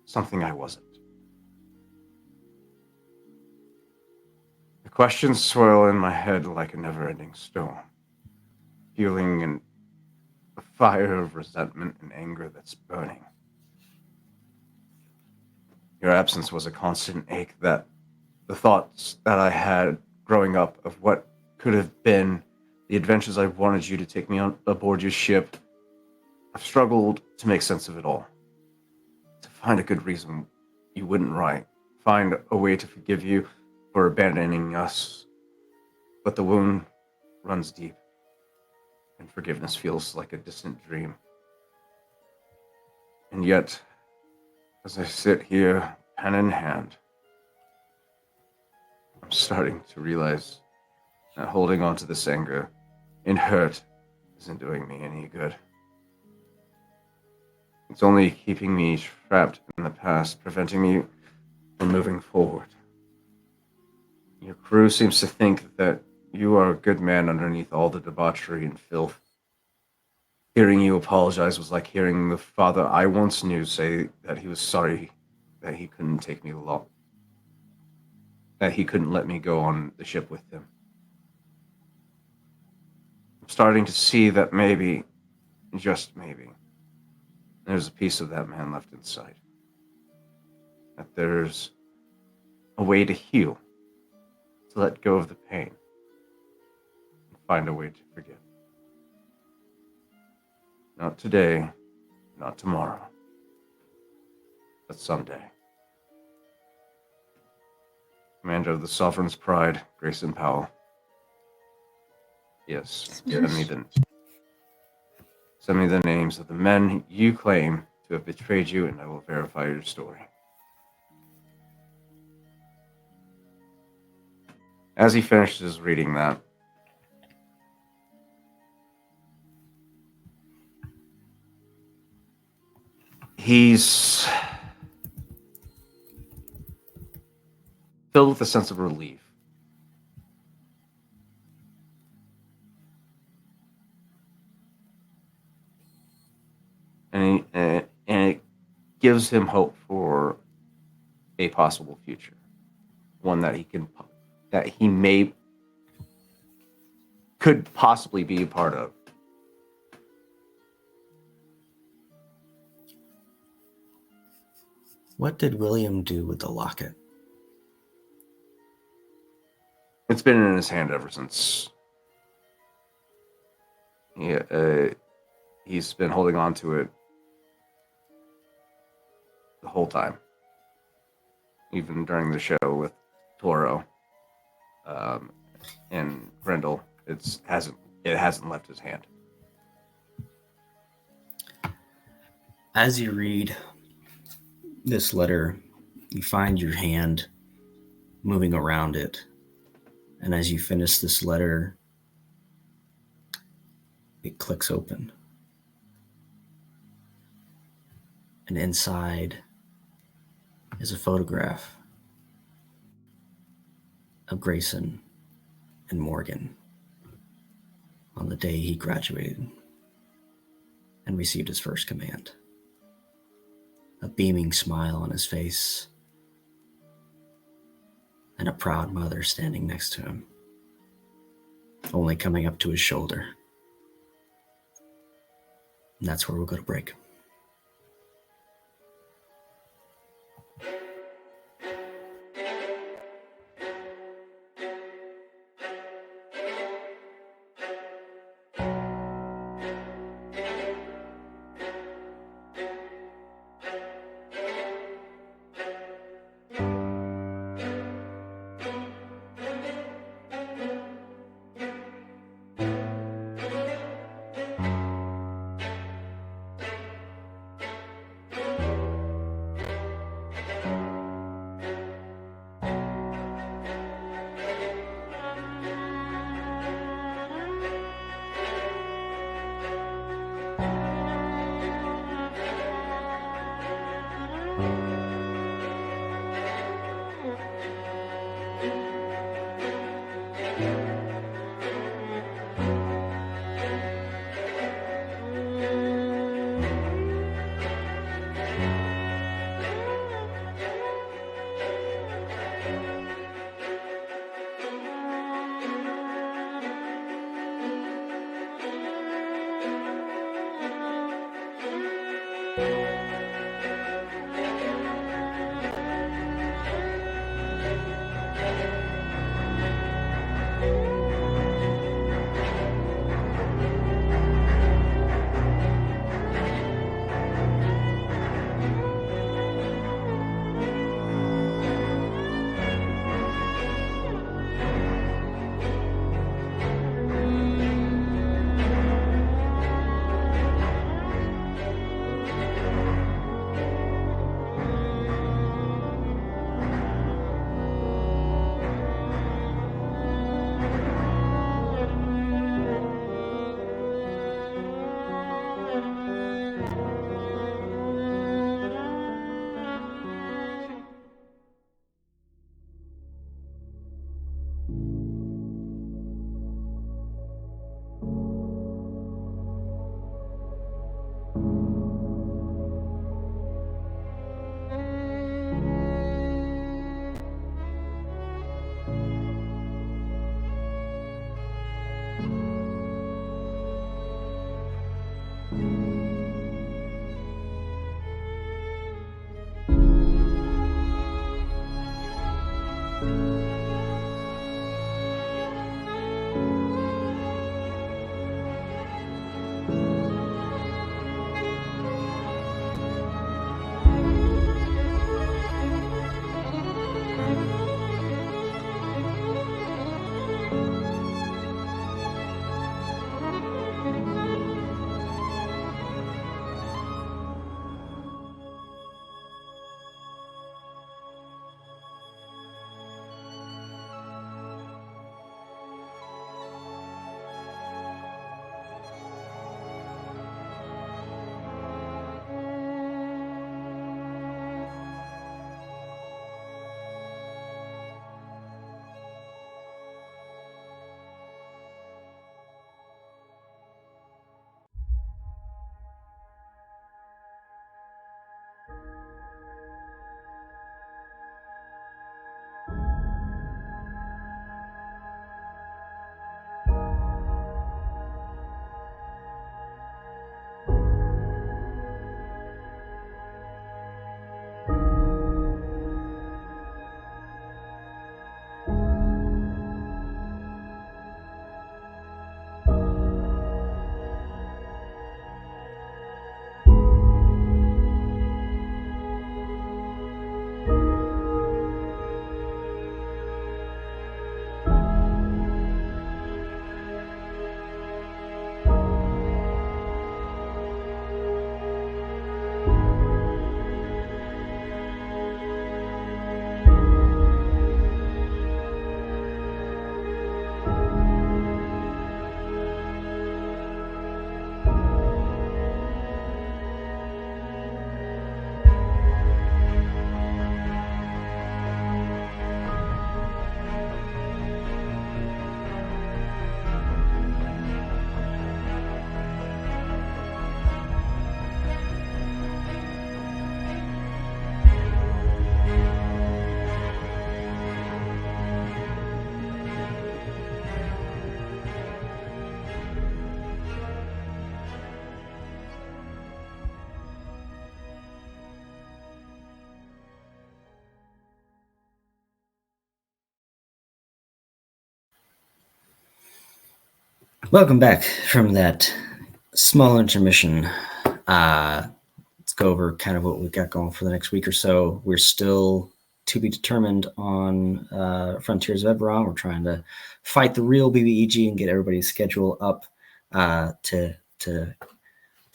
Speaker 3: Something I wasn't. The questions swirl in my head like a never-ending storm, fueling a fire of resentment and anger that's burning. Your absence was a constant ache that the thoughts that I had growing up of what could have been the adventures I wanted you to take me on aboard your ship, I've struggled to make sense of it all. To find a good reason you wouldn't write. Find a way to forgive you for abandoning us. But the wound runs deep, and forgiveness feels like a distant dream. And yet, as I sit here, pen in hand, I'm starting to realize that holding on to this anger and hurt isn't doing me any good. It's only keeping me trapped in the past, preventing me from moving forward. Your crew seems to think that you are a good man underneath all the debauchery and filth. Hearing you apologize was like hearing the father I once knew say that he was sorry that he couldn't take me along, that he couldn't let me go on the ship with him. I'm starting to see that maybe, just maybe, there's a piece of that man left inside. That there's a way to heal, to let go of the pain, and find a way to forgive. Not today, not tomorrow, but someday. Commander of the Sovereign's Pride, Grayson Powell. Yes, send me the Send me the names of the men you claim to have betrayed you, and I will verify your story. As he finishes reading that, he's filled with a sense of relief. And it gives him hope for a possible future, one that he could possibly be a part of.
Speaker 1: What did William do with the locket?
Speaker 3: It's been in his hand ever since. He's been holding on to it the whole time, even during the show with Toro and Grendel. It hasn't left his hand.
Speaker 1: As you read this letter, you find your hand moving around it. And as you finish this letter, it clicks open. And inside is a photograph of Grayson and Morgan on the day he graduated and received his first command. A beaming smile on his face, and a proud mother standing next to him, only coming up to his shoulder. And that's where we'll go to break. Welcome back from that small intermission. Let's go over kind of what we've got going for the next week or so. We're still to be determined on Frontiers of Eberron. We're trying to fight the real BBEG and get everybody's schedule up to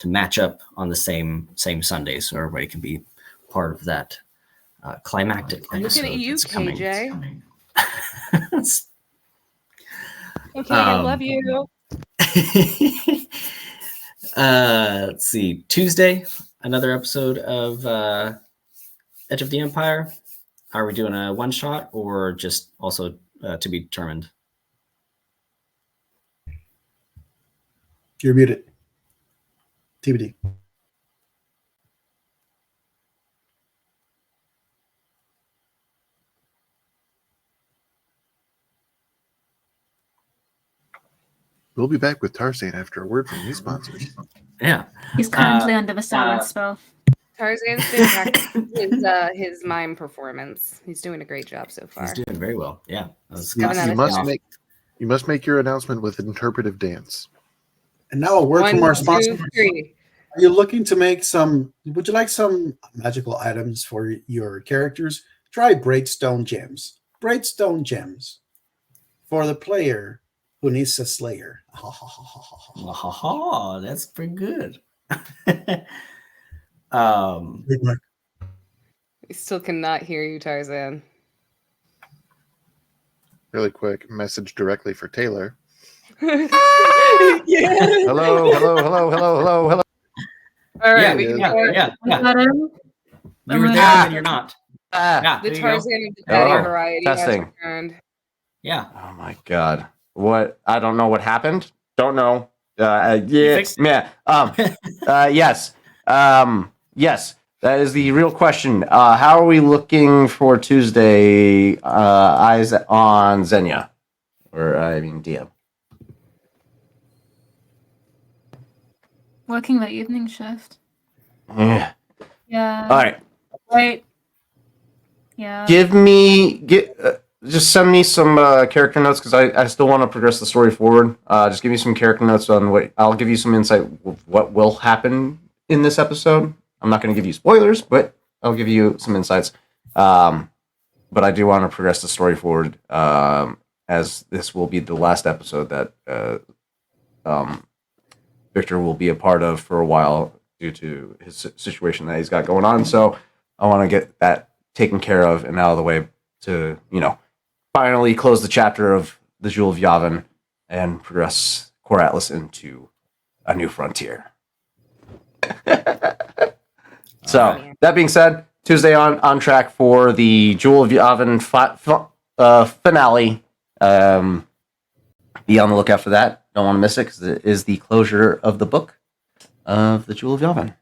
Speaker 1: match up on the same Sunday, so everybody can be part of that climactic
Speaker 4: I'm
Speaker 1: episode.
Speaker 4: looking at you,
Speaker 1: that's coming.
Speaker 4: KJ. Okay, I love you.
Speaker 1: Let's see. Tuesday, another episode of Edge of the Empire. Are we doing a one shot or just also to be determined?
Speaker 5: You're muted. TBD.
Speaker 2: We'll be back with Tarzan after a word from these sponsors.
Speaker 1: Yeah.
Speaker 7: He's currently under the silence spell.
Speaker 4: Tarzan's been practicing his mime performance. He's doing a great job so far.
Speaker 1: He's doing very well. Yeah. That was
Speaker 4: Seven out of 10.
Speaker 2: You must make your announcement with interpretive dance.
Speaker 5: And now a word from our sponsor.
Speaker 4: 1, 2, 3.
Speaker 5: Are you looking to make some? Would you like some magical items for your characters? Try Braidstone Gems. Braidstone Gems for the player who needs a slayer.
Speaker 1: That's pretty good.
Speaker 4: We still cannot hear you, Tarzan.
Speaker 2: Really quick message directly for Taylor.
Speaker 4: Yeah.
Speaker 2: Hello.
Speaker 4: All right,
Speaker 1: Yeah,
Speaker 4: we can
Speaker 1: yeah.
Speaker 7: Got him.
Speaker 1: You were there and you're not. Yeah,
Speaker 4: The
Speaker 1: there you go.
Speaker 4: Tarzan of the Daddy
Speaker 3: Hello.
Speaker 4: variety has
Speaker 3: Testing.
Speaker 4: returned.
Speaker 1: Yeah.
Speaker 3: Oh my god. What? I don't know what happened. Don't know. Yeah.
Speaker 1: fixed it?
Speaker 3: Yeah. Yes. Yes. That is the real question. How are we looking for Tuesday? Eyes on Xenia, or DM.
Speaker 7: Working the evening shift.
Speaker 3: Yeah.
Speaker 7: Yeah.
Speaker 3: All right.
Speaker 7: Wait. Yeah.
Speaker 3: Just send me some character notes because I still want to progress the story forward. Just give me some character notes on what I'll give you some insight of what will happen in this episode. I'm not going to give you spoilers, but I'll give you some insights. But I do want to progress the story forward as this will be the last episode that Victor will be a part of for a while due to his situation that he's got going on. So I want to get that taken care of and out of the way to, finally close the chapter of the Jewel of Yavin and progress Core Atlas into a new frontier. So, that being said, Tuesday on track for the Jewel of Yavin finale. Be on the lookout for that. Don't want to miss it because it is the closure of the book of the Jewel of Yavin.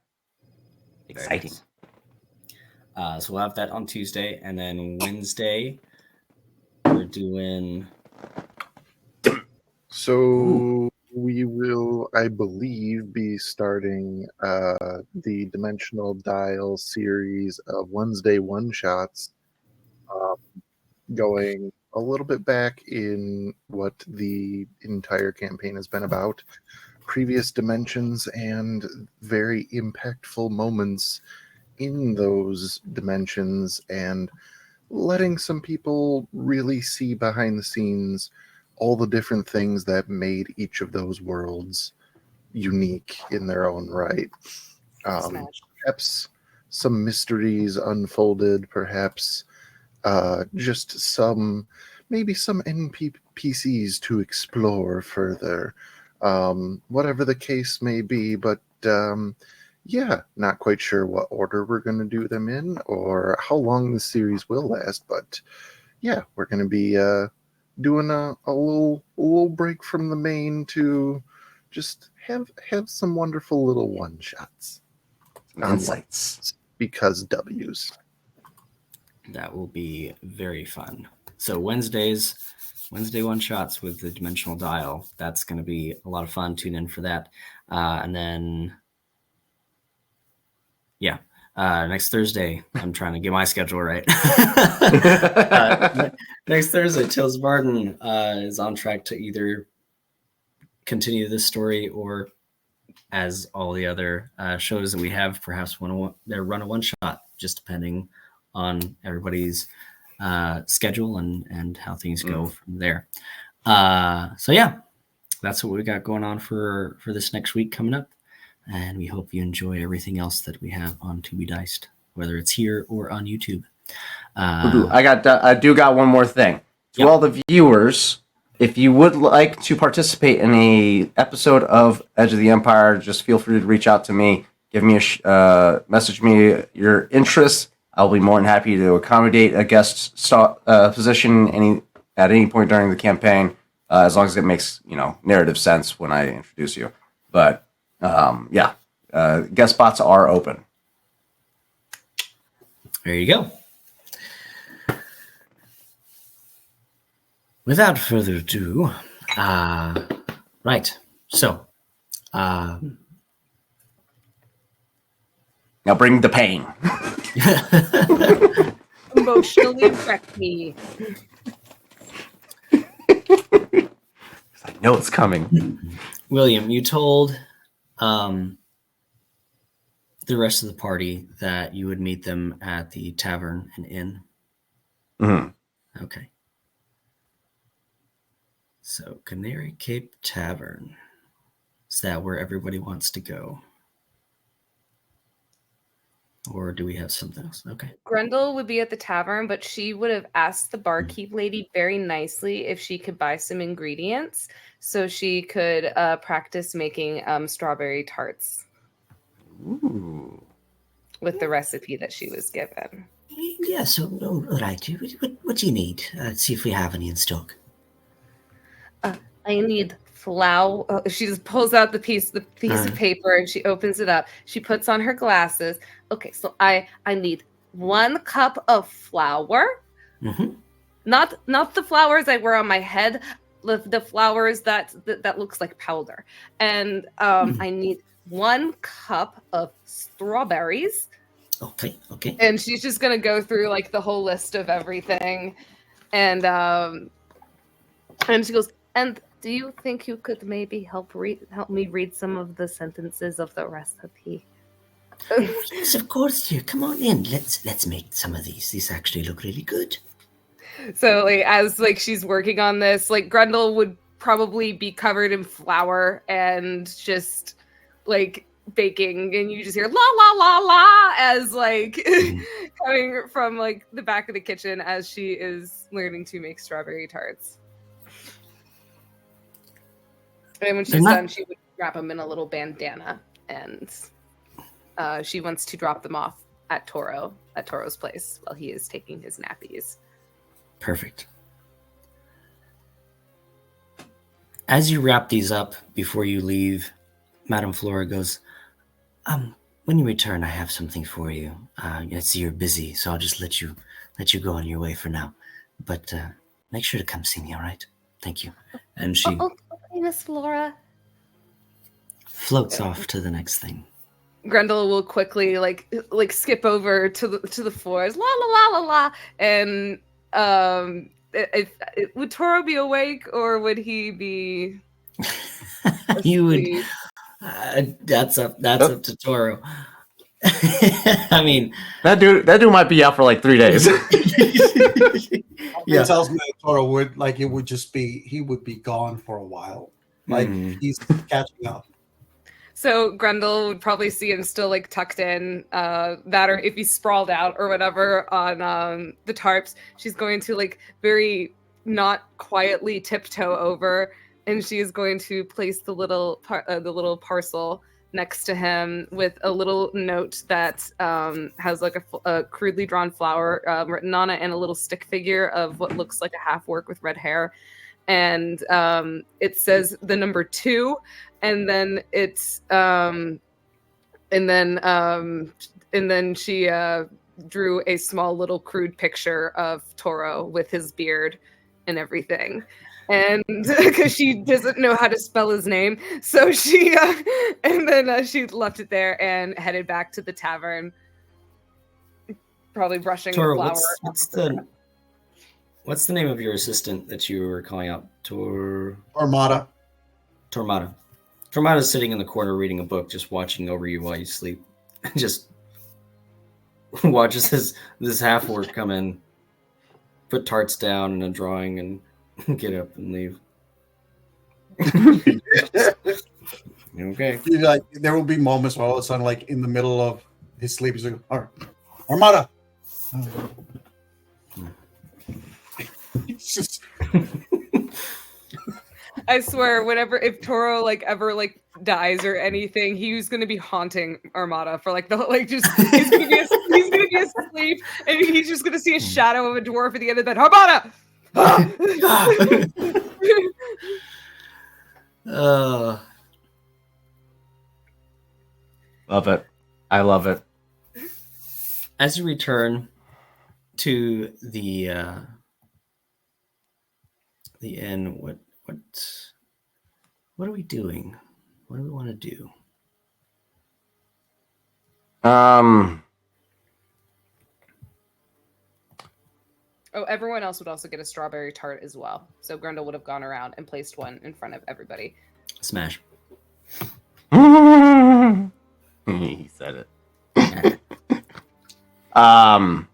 Speaker 3: Exciting.
Speaker 1: So we'll have that on Tuesday, and then Wednesday we're doing.
Speaker 2: So we will, I believe, be starting the Dimensional Dial series of Wednesday one-shots, going a little bit back in what the entire campaign has been about, previous dimensions and very impactful moments in those dimensions, and letting some people really see behind the scenes all the different things that made each of those worlds unique in their own right. Perhaps some mysteries unfolded, perhaps just maybe some NPCs to explore further, whatever the case may be. But yeah, not quite sure what order we're going to do them in or how long the series will last. But yeah, we're going to be doing a little break from the main to just have some wonderful little one shots,
Speaker 3: Insights,
Speaker 2: because W's.
Speaker 1: That will be very fun. So Wednesday one shots with the Dimensional Dial. That's going to be a lot of fun. Tune in for that. And then, yeah, next Thursday, I'm trying to get my schedule right. Next Thursday, Tales of Vardin is on track to either continue this story, or as all the other shows that we have, perhaps run a one shot, just depending on everybody's schedule and how things go from there. So yeah, that's what we got going on for this next week coming up, and we hope you enjoy everything else that we have on To Be Diced, whether it's here or on YouTube.
Speaker 3: I do got one more thing to all the viewers. If you would like to participate in a episode of Edge of the Empire, just feel free to reach out to me. Give me message me your interests. I'll be more than happy to accommodate a guest position at any point during the campaign, as long as it makes narrative sense when I introduce you. But guest spots are open.
Speaker 1: There you go. Without further ado, right. So,
Speaker 3: now bring the pain.
Speaker 4: Emotionally wreck me.
Speaker 3: I know it's coming.
Speaker 1: William, you told the rest of the party that you would meet them at the tavern and inn.
Speaker 3: Mm-hmm.
Speaker 1: Okay. So, Canary Cape Tavern. Is that where everybody wants to go? Or do we have something else? Okay.
Speaker 4: Grendel would be at the tavern, but she would have asked the barkeep lady very nicely if she could buy some ingredients so she could practice making strawberry tarts.
Speaker 3: Ooh.
Speaker 4: With the recipe that she was given.
Speaker 1: Yeah, so, all right. What do you need? Let's see if we have any in stock.
Speaker 4: I need flour. She just pulls out the piece of paper and she opens it up. She puts on her glasses. Okay, so I need 1 cup of flour.
Speaker 1: Mm-hmm.
Speaker 4: Not the flowers I wear on my head. The flowers that looks like powder. And I need 1 cup of strawberries.
Speaker 1: Okay.
Speaker 4: And she's just gonna go through like the whole list of everything, and she goes, and do you think you could maybe help me read some of the sentences of the recipe?
Speaker 1: Yes, of course, dear. Come on in. Let's make some of these. These actually look really good.
Speaker 4: So as she's working on this, Grendel would probably be covered in flour and just baking, and you just hear la la la la as coming from the back of the kitchen as she is learning to make strawberry tarts. And when she's done, she would wrap them in a little bandana, and she wants to drop them off at Toro's place while he is taking his nappies.
Speaker 1: Perfect. As you wrap these up before you leave, Madame Flora goes, when you return, I have something for you. I see you're busy, so I'll just let you go on your way for now. But make sure to come see me, all right? Thank you. And she
Speaker 6: Miss Flora
Speaker 1: floats off to the next thing.
Speaker 4: Grendel will quickly skip over to the floors, la la la la la, and would Toro be awake or would he be?
Speaker 1: You would. That's up to Toro. I mean,
Speaker 3: that dude might be out for 3 days.
Speaker 5: It tells me that Toro would he would be gone for a while. He's catching up.
Speaker 4: So Grendel would probably see him still tucked in, that, or if he's sprawled out or whatever on the tarps, she's going to very not quietly tiptoe over, and she is going to place the little parcel next to him with a little note that has a crudely drawn flower written on it and a little stick figure of what looks like a half orc with red hair, and it says the number 2, and then it's and then she drew a small little crude picture of Toro with his beard and everything. And because she doesn't know how to spell his name, so she and then she left it there and headed back to the tavern, probably brushing
Speaker 1: Toro,
Speaker 4: the flower.
Speaker 1: what's the name of your assistant that you were calling out?
Speaker 5: Armada.
Speaker 1: Tormata. Tormata's sitting in the corner reading a book, just watching over you while you sleep. Just watches this half orc come in, put tarts down in a drawing, and get up and leave. Okay.
Speaker 5: Like, there will be moments where all of a sudden, like in the middle of his sleep, he's like, Armada. It's just
Speaker 4: I swear, whenever if Toro like ever like dies or anything, he's gonna be haunting Armada for like the like just he's gonna be asleep and he's just gonna see a shadow of a dwarf at the end of the bed. Armada.
Speaker 3: Love it. I love it.
Speaker 1: As you return to the inn, what are we doing? What do we want to do?
Speaker 4: Oh, everyone else would also get a strawberry tart as well. So Grundle would have gone around and placed one in front of everybody.
Speaker 1: Smash.
Speaker 3: He said it. I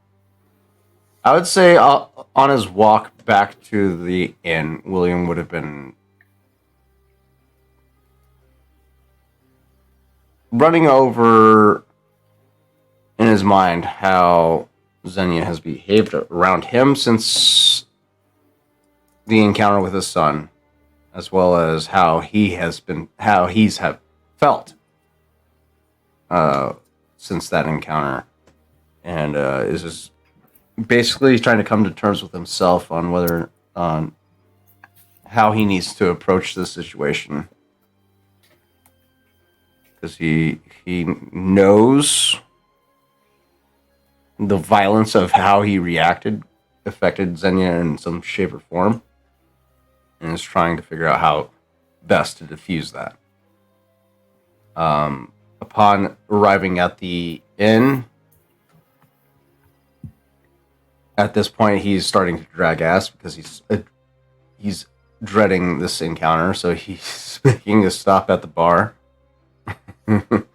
Speaker 3: would say on his walk back to the inn, William would have been running over in his mind how Xenia has behaved around him since the encounter with his son, as well as how he's felt since that encounter, and is just basically trying to come to terms with himself on how he needs to approach this situation, because he knows the violence of how he reacted affected Xenia in some shape or form, and is trying to figure out how best to diffuse that. Upon arriving at the inn, at this point, he's starting to drag ass because he's dreading this encounter. So he's making a stop at the bar and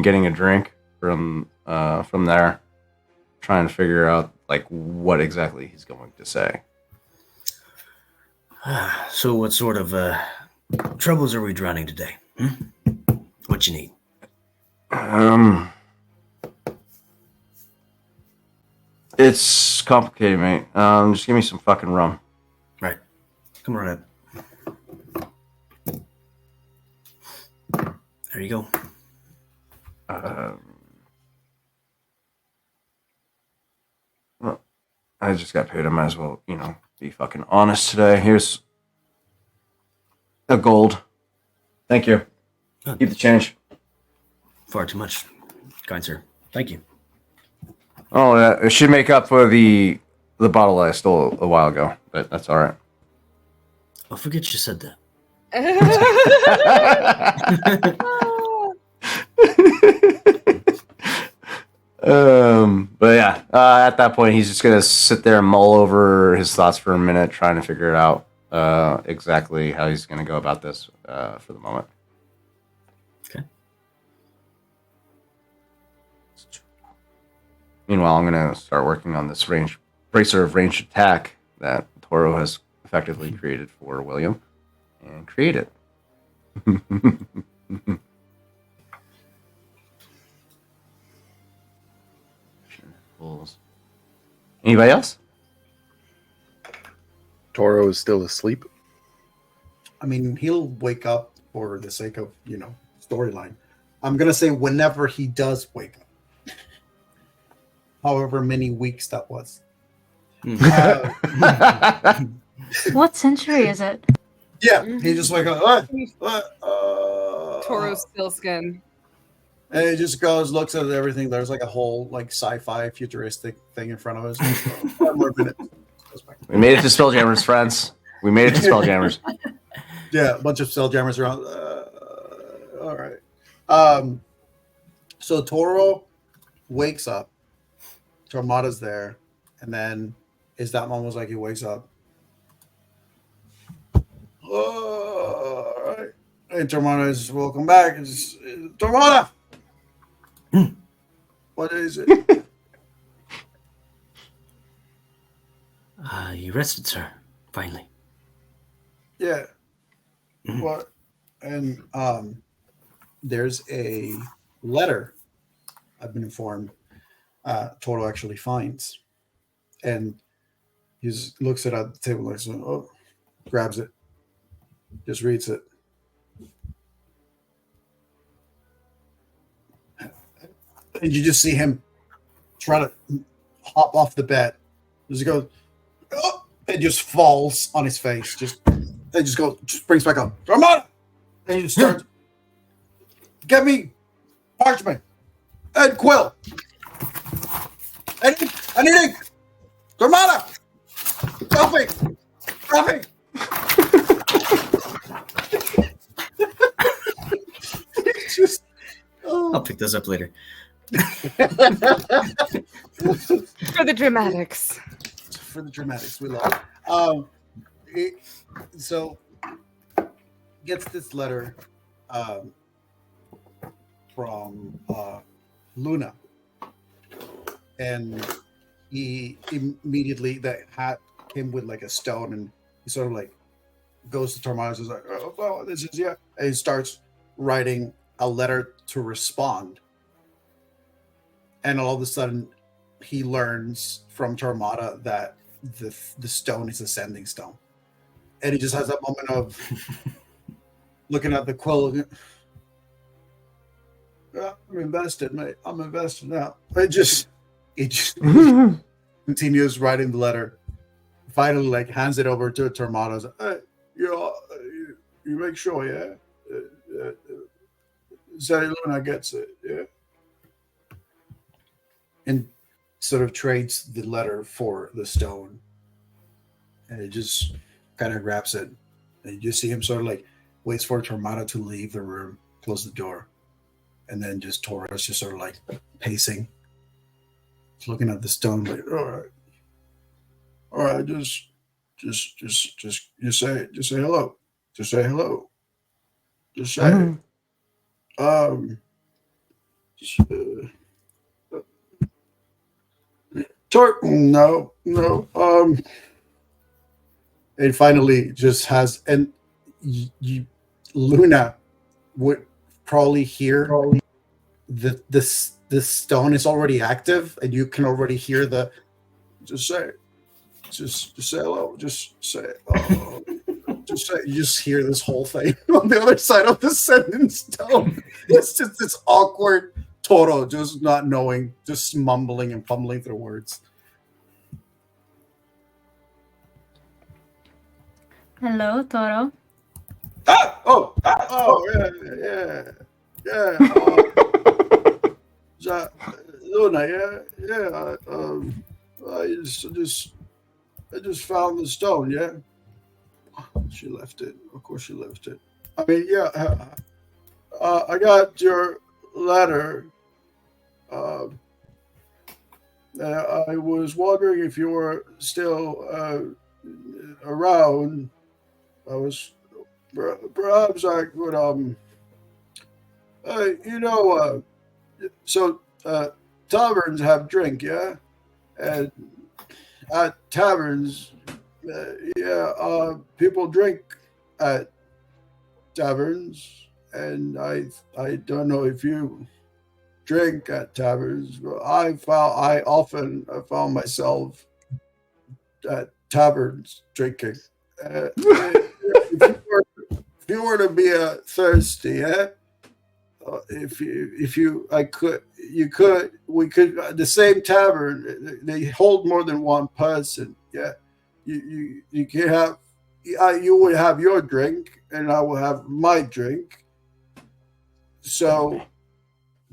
Speaker 3: getting a drink from there, trying to figure out like what exactly he's going to say.
Speaker 1: So, what sort of troubles are we drowning today? What you need?
Speaker 3: It's complicated, mate. Just give me some fucking rum.
Speaker 1: Right. Come on up. There you go.
Speaker 3: Well, I just got paid. I might as well, be fucking honest today. Here's a gold. Thank you. Keep the change.
Speaker 1: Far too much, kind sir. Thank you.
Speaker 3: Oh, it should make up for the bottle I stole a while ago, but that's all right.
Speaker 1: I forget you said that.
Speaker 3: But yeah, at that point, he's just gonna sit there and mull over his thoughts for a minute, trying to figure it out exactly how he's gonna go about this for the moment.
Speaker 1: Okay.
Speaker 3: Meanwhile, I'm gonna start working on this bracer of ranged attack that Toro has effectively created for William, and create it. Anybody else?
Speaker 2: Toro is still asleep.
Speaker 5: I mean, he'll wake up for the sake of, storyline. I'm going to say whenever he does wake up. However many weeks that was.
Speaker 7: What century is it?
Speaker 5: Yeah, he just wake up.
Speaker 4: Toro's still skin.
Speaker 5: And he just goes, looks at everything. There's like a whole sci-fi futuristic thing in front of us. 5 more minutes.
Speaker 3: We made it to Spelljammers, friends. We made it to Spelljammers.
Speaker 5: Yeah, a bunch of Spelljammers around. All right. So Toro wakes up. Tormata's there. And then is that moment like he wakes up. All right. Hey, Tormana is welcome back. Tormana! What is it?
Speaker 1: You rested, sir. Finally.
Speaker 5: Yeah. What? And there's a letter, I've been informed, Toro actually finds. And he just looks it at the table like, oh, grabs it, just reads it. And you just see him try to hop off the bed. Just goes, oh, and just falls on his face. Just springs back up. Ramona! And you start, get me parchment and quill. Anything. Ramona! Coffee! Just,
Speaker 1: I'll pick those up later.
Speaker 4: For the dramatics.
Speaker 5: For the dramatics, we love it. So gets this letter from Luna, and he immediately that hat came with like a stone, and he sort of like goes to Tormaz and is like, oh, well, this is and he starts writing a letter to respond. And all of a sudden, he learns from Tormata that the stone is a sending stone. And he just has that moment of looking at the quill. I'm invested, mate. I'm invested now. It just continues writing the letter. Finally, like, hands it over to Tormata. Hey, you make sure, yeah? Sally Luna gets it, yeah? And sort of trades the letter for the stone. And it just kind of grabs it. And you just see him sort of like waits for Tormata to leave the room, close the door. And then just Torres just sort of like pacing. Just looking at the stone, like, all right, just say hello. Just say hello. Just say no. It finally just has, and Luna would probably hear the stone is already active, and you can already hear the just say hello, just say just say. You just hear this whole thing on the other side of the sending stone. It's just this awkward Toro just not knowing, just mumbling and fumbling through words.
Speaker 7: Hello, Toro.
Speaker 5: Yeah. Luna, yeah. I just found the stone. Yeah, she left it. Of course, she left it. I mean, yeah. I got your letter. I was wondering if you were still around. I was perhaps I could so taverns have drink, yeah, and at taverns, people drink at taverns, and I don't know if you drink at taverns, but I often found myself at taverns drinking. If you were to be thirsty, we could the same tavern. They hold more than one person. Yeah, you can have. You would have your drink, and I will have my drink. So,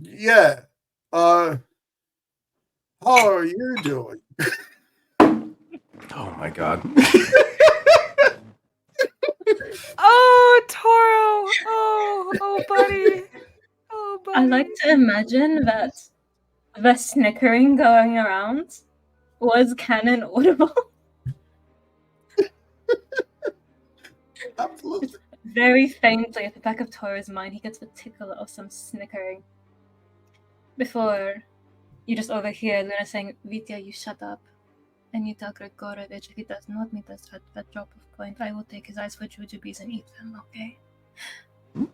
Speaker 5: yeah. How are you doing?
Speaker 3: Oh my god.
Speaker 4: Oh, Toro. Oh, buddy. Oh, buddy.
Speaker 7: I like to imagine that the snickering going around was canon audible.
Speaker 5: Absolutely.
Speaker 7: very faintly at the back of Tora's mind, he gets the tickle of some snickering. Before you just overhear Luna saying, Vitya, you shut up. And you tell Grigorovich if he does not meet us at that drop of point, I will take his eyes for jujubes and eat them, okay?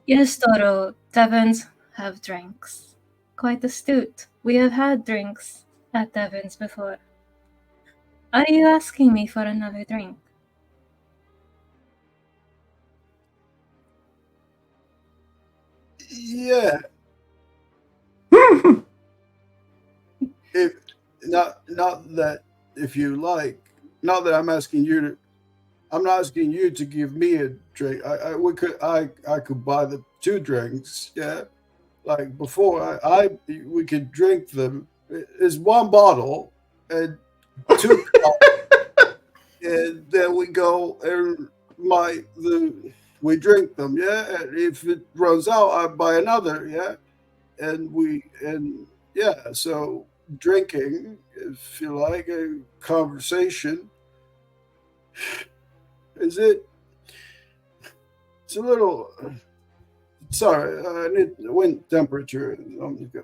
Speaker 7: Yes, Toro, taverns have drinks. Quite astute. We have had drinks at taverns before. Are you asking me for another drink?
Speaker 5: Yeah. If not that if you like, not that I'm asking you to. I'm not asking you to give me a drink. I could buy the 2 drinks. Yeah, like before. We could drink them. It's 1 bottle and 2 cups, and then we go and we drink them. Yeah, and if it runs out, I buy another. Yeah, yeah. So drinking, if you like, a conversation. Is it? It's a little. Sorry, I need the wind temperature. I need to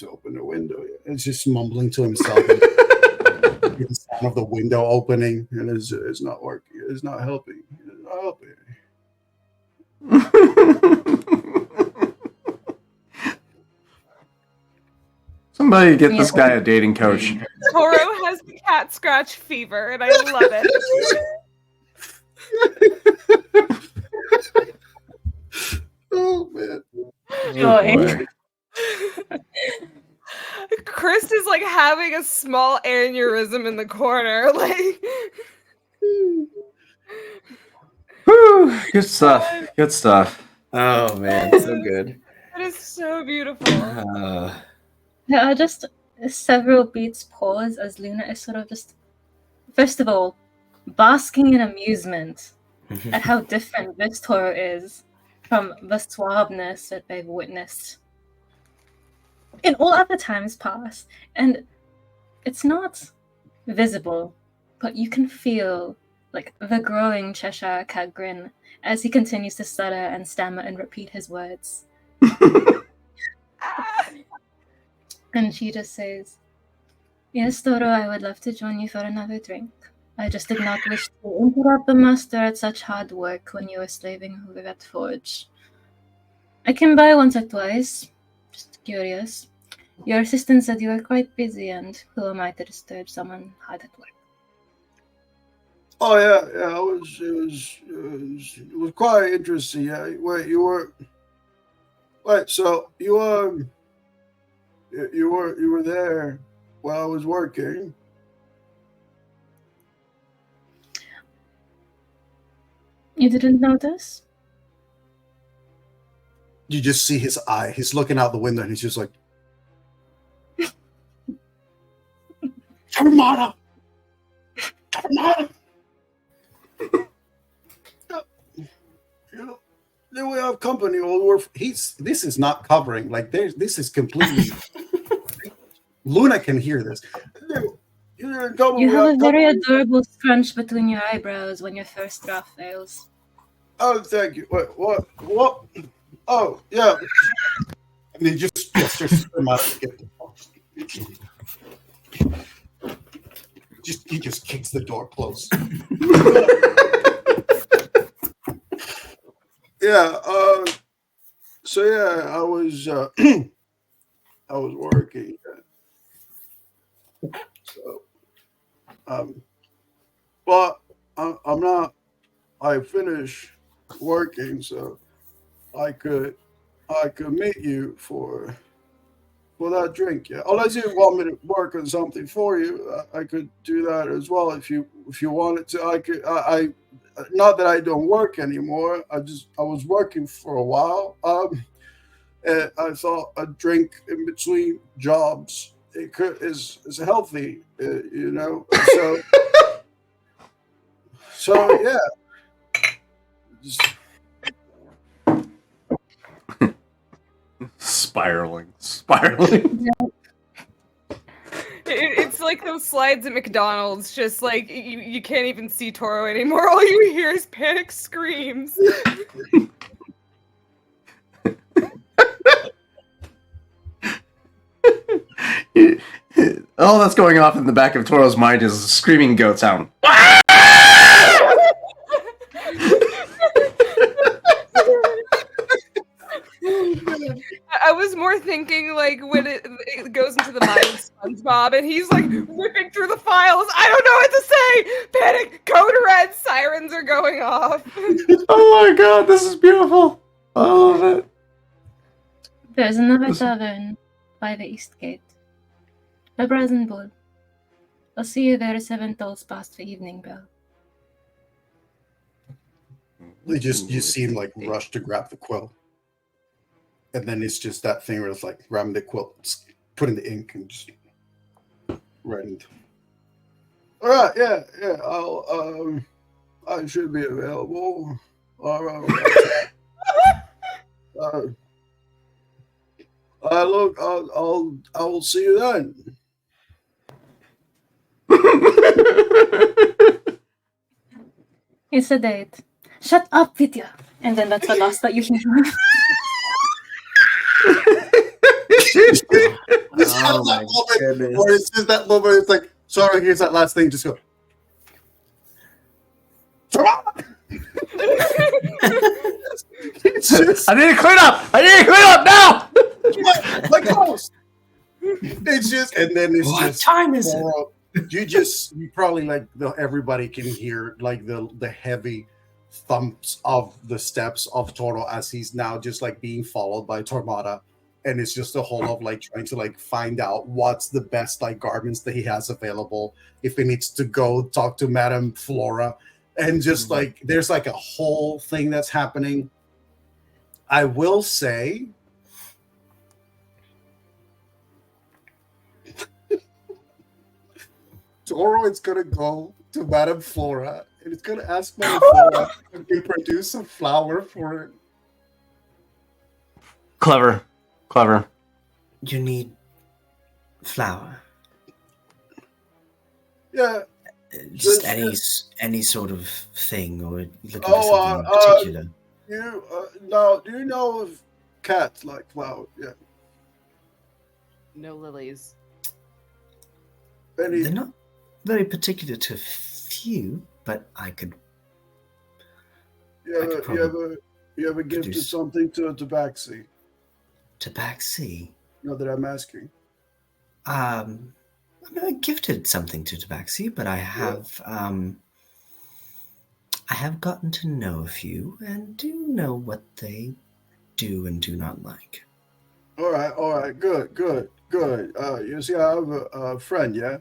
Speaker 5: open the window. It's just mumbling to himself. The sound of the window opening, and it's not working. It's not helping. It's not helping.
Speaker 3: Somebody get this guy a dating coach.
Speaker 4: Toro has cat scratch fever, and I love it.
Speaker 5: Oh man!
Speaker 7: Joy.
Speaker 4: Chris is like having a small aneurysm in the corner, like.
Speaker 3: Whew, good stuff. Good stuff.
Speaker 1: Oh man, so good.
Speaker 4: That is so beautiful.
Speaker 7: There are just several beats pause as Luna is sort of just, first of all, basking in amusement at how different this Toro is from the suaveness that they've witnessed in all other times past. And it's not visible, but you can feel like the growing Cheshire Cat grin as he continues to stutter and stammer and repeat his words. And she just says, Yes, Toro, I would love to join you for another drink. I just did not wish to interrupt the master at such hard work when you were slaving over that forge. I came by once or twice, just curious. Your assistant said you were quite busy, and who am I to disturb someone hard at work?
Speaker 5: Oh yeah. It was quite interesting. Yeah. Wait, you were. Wait, so you were there while I was working.
Speaker 7: You didn't notice?
Speaker 5: You just see his eye. He's looking out the window and he's just like, Termata! Then we have company. This is not covering. Like this is completely. Luna can hear this.
Speaker 7: You have a very adorable scrunch between your eyebrows when your first draft fails.
Speaker 5: Oh, thank you. What? Oh, yeah. And he just gestures him out to get the box. He just kicks the door closed. Yeah. So yeah, I was working. So, but I'm not. I finished working, so I could meet you for that drink. Yeah, unless you want me to work on something for you, I could do that as well if you wanted to. I could. I not that I don't work anymore. I was working for a while. And I thought a drink in between jobs is healthy, you know. So yeah.
Speaker 3: Spiraling.
Speaker 4: It's It's like those slides at McDonald's, just like you can't even see Toro anymore. All you hear is panic screams.
Speaker 3: All that's going off in the back of Toro's mind is a screaming goat sound.
Speaker 4: I was more thinking like when it goes into the mind of SpongeBob and he's like ripping through the files. I don't know what to say. Panic, code red, sirens are going off.
Speaker 3: Oh my god, this is beautiful. I love it.
Speaker 7: There's another tavern by the east gate. The Brazen Bull. I'll see you there 7 tolls past the evening bell.
Speaker 5: You see him like rush to grab the quill. And then it's just that thing where it's like grabbing the quilt, putting the ink, and just writing. All right, yeah. I should be available. All right. Look, I'll see you then.
Speaker 7: It's a date. Shut up, Vidya. And then that's the last that you hear.
Speaker 5: Oh my goodness. Or it's just that moment, it's like, sorry, here's that last thing, just go. It's just,
Speaker 3: I need to clean up! Now!
Speaker 5: my house. It's just, and then it's
Speaker 1: What
Speaker 5: just.
Speaker 1: time is it?
Speaker 5: You probably like everybody can hear like the heavy thumps of the steps of Toro as he's now just like being followed by Tormata. And it's just a whole of like trying to like find out what's the best like garments that he has available, if he needs to go talk to Madame Flora, and just like there's like a whole thing that's happening. I will say Toro is gonna go to Madame Flora and it's gonna ask Madame Flora if he produce a flower for it.
Speaker 3: Clever.
Speaker 1: You need flour.
Speaker 5: Yeah.
Speaker 1: Just any sort of thing, or looking for something in particular.
Speaker 5: Do you know if cats like flower? Yeah.
Speaker 4: No lilies.
Speaker 5: Any,
Speaker 1: They're not very particular to a few, but I could.
Speaker 5: you ever gifted
Speaker 1: produce-
Speaker 5: something to a tabaxi?
Speaker 1: Tabaxi.
Speaker 5: You know that I'm asking.
Speaker 1: I've never gifted something to Tabaxi, but I have. I have gotten to know a few and do know what they do and do not like.
Speaker 5: All right, good. You see, I have a friend, yeah?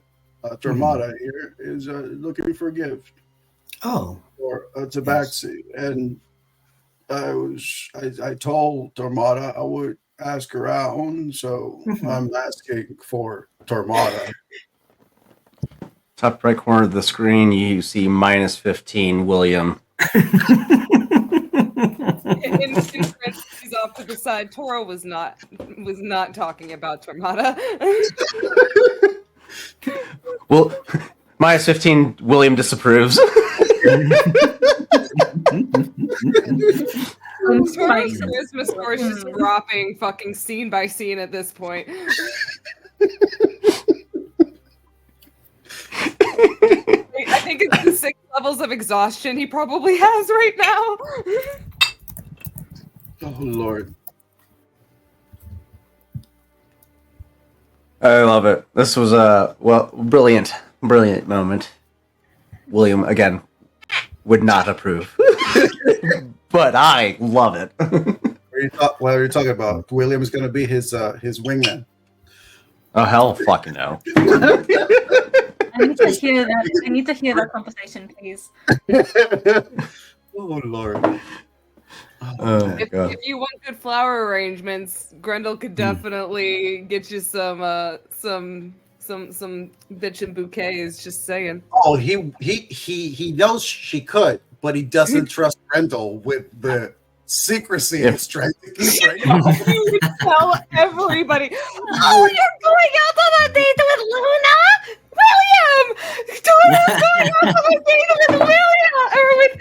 Speaker 5: Termata here is looking for a gift
Speaker 1: Oh,
Speaker 5: for a tabaxi. And I told Termata I would ask around, so I'm asking for Termata.
Speaker 3: Top right corner of the screen, you see -15 William.
Speaker 4: In parentheses off to the side, Toro was not talking about Tormata.
Speaker 3: Well, -15 William disapproves.
Speaker 4: Toro's charisma score is just dropping fucking scene by scene at this point. I think it's the 6 levels of exhaustion he probably has right now.
Speaker 5: Oh, Lord.
Speaker 3: I love it. This was a brilliant moment. William again would not approve, but I love it.
Speaker 5: What are you talking about? William's going to be his wingman.
Speaker 3: Oh hell, fucking no!
Speaker 7: I need to hear that. I need to hear that conversation, please.
Speaker 5: Oh, Lord.
Speaker 3: Oh my god!
Speaker 4: If you want good flower arrangements, Grendel could definitely get you some bitchin' bouquets. Just saying.
Speaker 5: Oh, he knows she could, but he doesn't trust Grendel with the secrecy he's trying to keep right now.
Speaker 4: You would tell everybody.
Speaker 6: Oh, you're going out on a date with Luna?
Speaker 4: William! Toro's going on a date with William!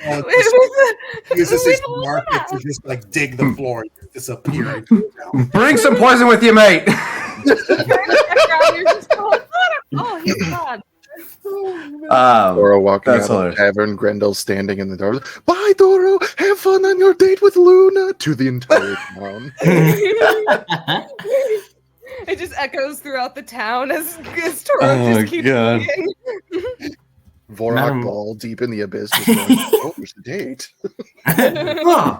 Speaker 4: Or with
Speaker 5: Uses his
Speaker 4: Luna.
Speaker 5: market to just like dig the floor and disappear.
Speaker 3: Bring some poison with you, mate.
Speaker 4: You're just going, oh, he's gone.
Speaker 2: Doro walking out
Speaker 3: that's
Speaker 2: of the
Speaker 3: hilarious.
Speaker 2: tavern, Grendel standing in the door. Bye, Doro. Have fun on your date with Luna. To the entire town.
Speaker 4: It just echoes throughout the town as Toro
Speaker 3: Oh,
Speaker 4: just keeps
Speaker 3: God.
Speaker 4: eating.
Speaker 2: Vorak
Speaker 1: Madam-
Speaker 2: ball deep in the abyss. Just going, oh, there's the date.
Speaker 1: Oh,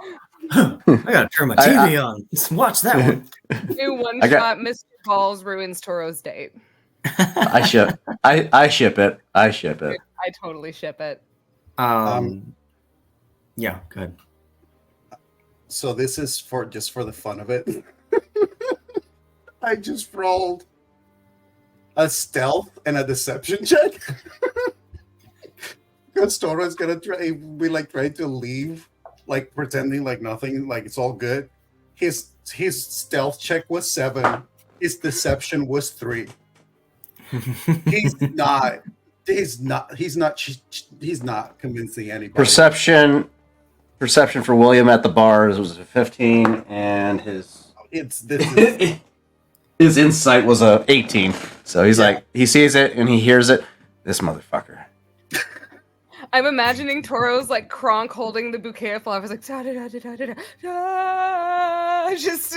Speaker 1: I gotta turn my TV on. Let's watch that one.
Speaker 4: New one
Speaker 3: I got-
Speaker 4: shot, Mr. Balls ruins Toro's date.
Speaker 3: I ship. I ship it. I ship it.
Speaker 4: I totally ship it.
Speaker 1: Yeah, good.
Speaker 5: So this is for just for the fun of it. I just rolled a stealth and a deception check. Because Toro's gonna try to leave, like pretending like nothing, like it's all good. His stealth check was 7. His deception was 3. He's not convincing anybody.
Speaker 3: Perception for William at the bars was a 15, and his his insight was a 18. So he's like, he sees it and he hears it. This motherfucker.
Speaker 4: I'm imagining Toro's like Kronk holding the bouquet of flowers, like da da da da da da da. Just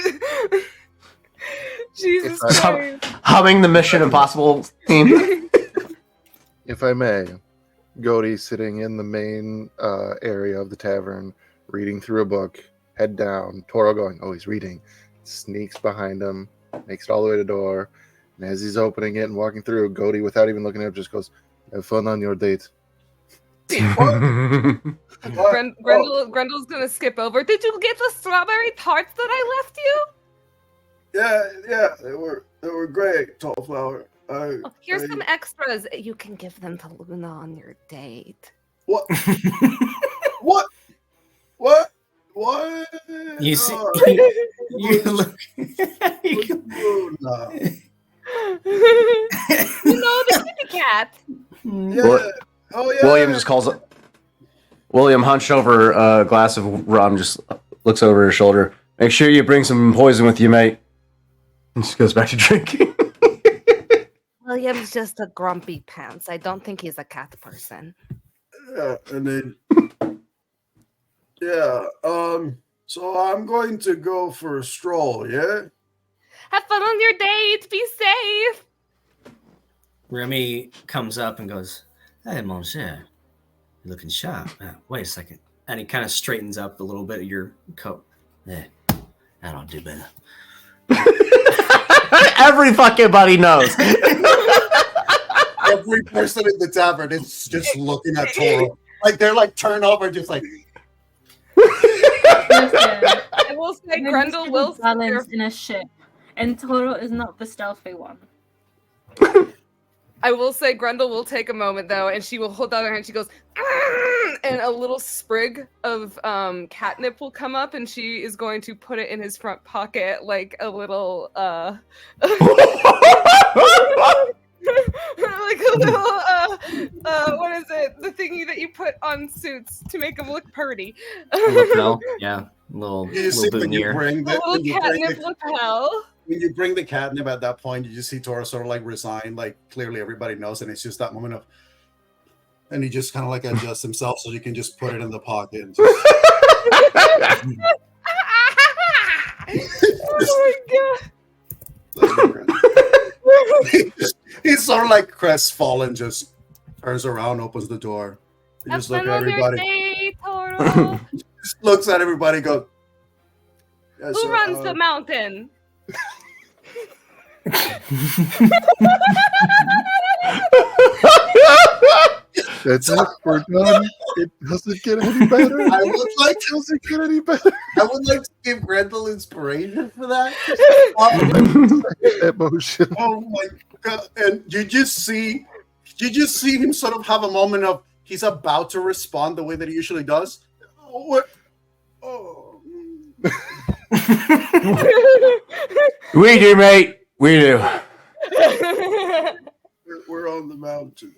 Speaker 4: Jesus
Speaker 2: If I-
Speaker 4: Christ.
Speaker 3: Humming the Mission Impossible theme.
Speaker 2: If I may, Godi sitting in the main area of the tavern, reading through a book, head down. Toro going, oh, he's reading. Sneaks behind him, makes it all the way to the door. And as he's opening it and walking through, Godi, without even looking up, just goes, have fun on your date.
Speaker 4: Grendel's gonna skip over. Did you get the strawberry tarts that I left you?
Speaker 5: Yeah, they were great, tall flower.
Speaker 4: Oh, here's some extras. You can give them to Luna on your date.
Speaker 5: What? What?
Speaker 1: You see,
Speaker 5: Oh,
Speaker 1: you look.
Speaker 5: no.
Speaker 4: You know the kitty cat.
Speaker 5: Yeah. Oh yeah.
Speaker 3: William just calls it. William hunched over a glass of rum, just looks over his shoulder. Make sure you bring some poison with you, mate. And just goes back to drinking.
Speaker 6: William's just a grumpy pants. I don't think he's a cat person.
Speaker 5: Yeah, and then yeah. So I'm going to go for a stroll. Yeah.
Speaker 4: Have fun on your date. Be safe.
Speaker 1: Remy comes up and goes, "Hey, Monsieur, you're looking sharp. Wait a second." And he kind of straightens up a little bit of your coat. Yeah, that'll do better.
Speaker 3: Every fucking buddy knows.
Speaker 5: Every person in the tavern is just looking at Toro. Like they're like turned over, just like
Speaker 7: Listen,
Speaker 4: I will say Grendel will sit there.
Speaker 7: balance in a ship, and Toro is not the stealthy one.
Speaker 4: I will say Grendel will take a moment though, and she will hold out her hand. She goes, and a little sprig of catnip will come up, and she is going to put it in his front pocket like a little like a little what is it? The thingy that you put on suits to make them look pretty.
Speaker 1: Lapel, yeah, little
Speaker 5: you see when you
Speaker 1: boutonniere.
Speaker 5: bring
Speaker 4: A
Speaker 5: the
Speaker 4: little
Speaker 5: when you bring
Speaker 4: catnip
Speaker 5: the,
Speaker 4: lapel.
Speaker 5: when you bring the catnip at that point, you just see Toro sort of like resign, like clearly everybody knows, and it's just that moment of, and he just kind of like adjusts himself so you can just put it in the pocket. And just,
Speaker 4: Oh my god.
Speaker 5: he's sort of like crestfallen, just turns around, opens the door, and
Speaker 4: Have
Speaker 5: just look
Speaker 4: fun
Speaker 5: at
Speaker 4: on your
Speaker 5: everybody.
Speaker 4: date, Toro.
Speaker 5: Just looks at everybody, goes. "Yeah,
Speaker 4: Who
Speaker 5: so,
Speaker 4: runs the mountain?
Speaker 2: That's it. We're done. It doesn't get any better.
Speaker 5: I would like
Speaker 2: It doesn't get any better.
Speaker 5: I would like to give Grendel inspiration for that.
Speaker 2: Emotion.
Speaker 5: Oh my god! And you just see him sort of have a moment of he's about to respond the way that he usually does. Oh, what? Oh.
Speaker 3: We do, mate. We do.
Speaker 5: We're You're on the mountain.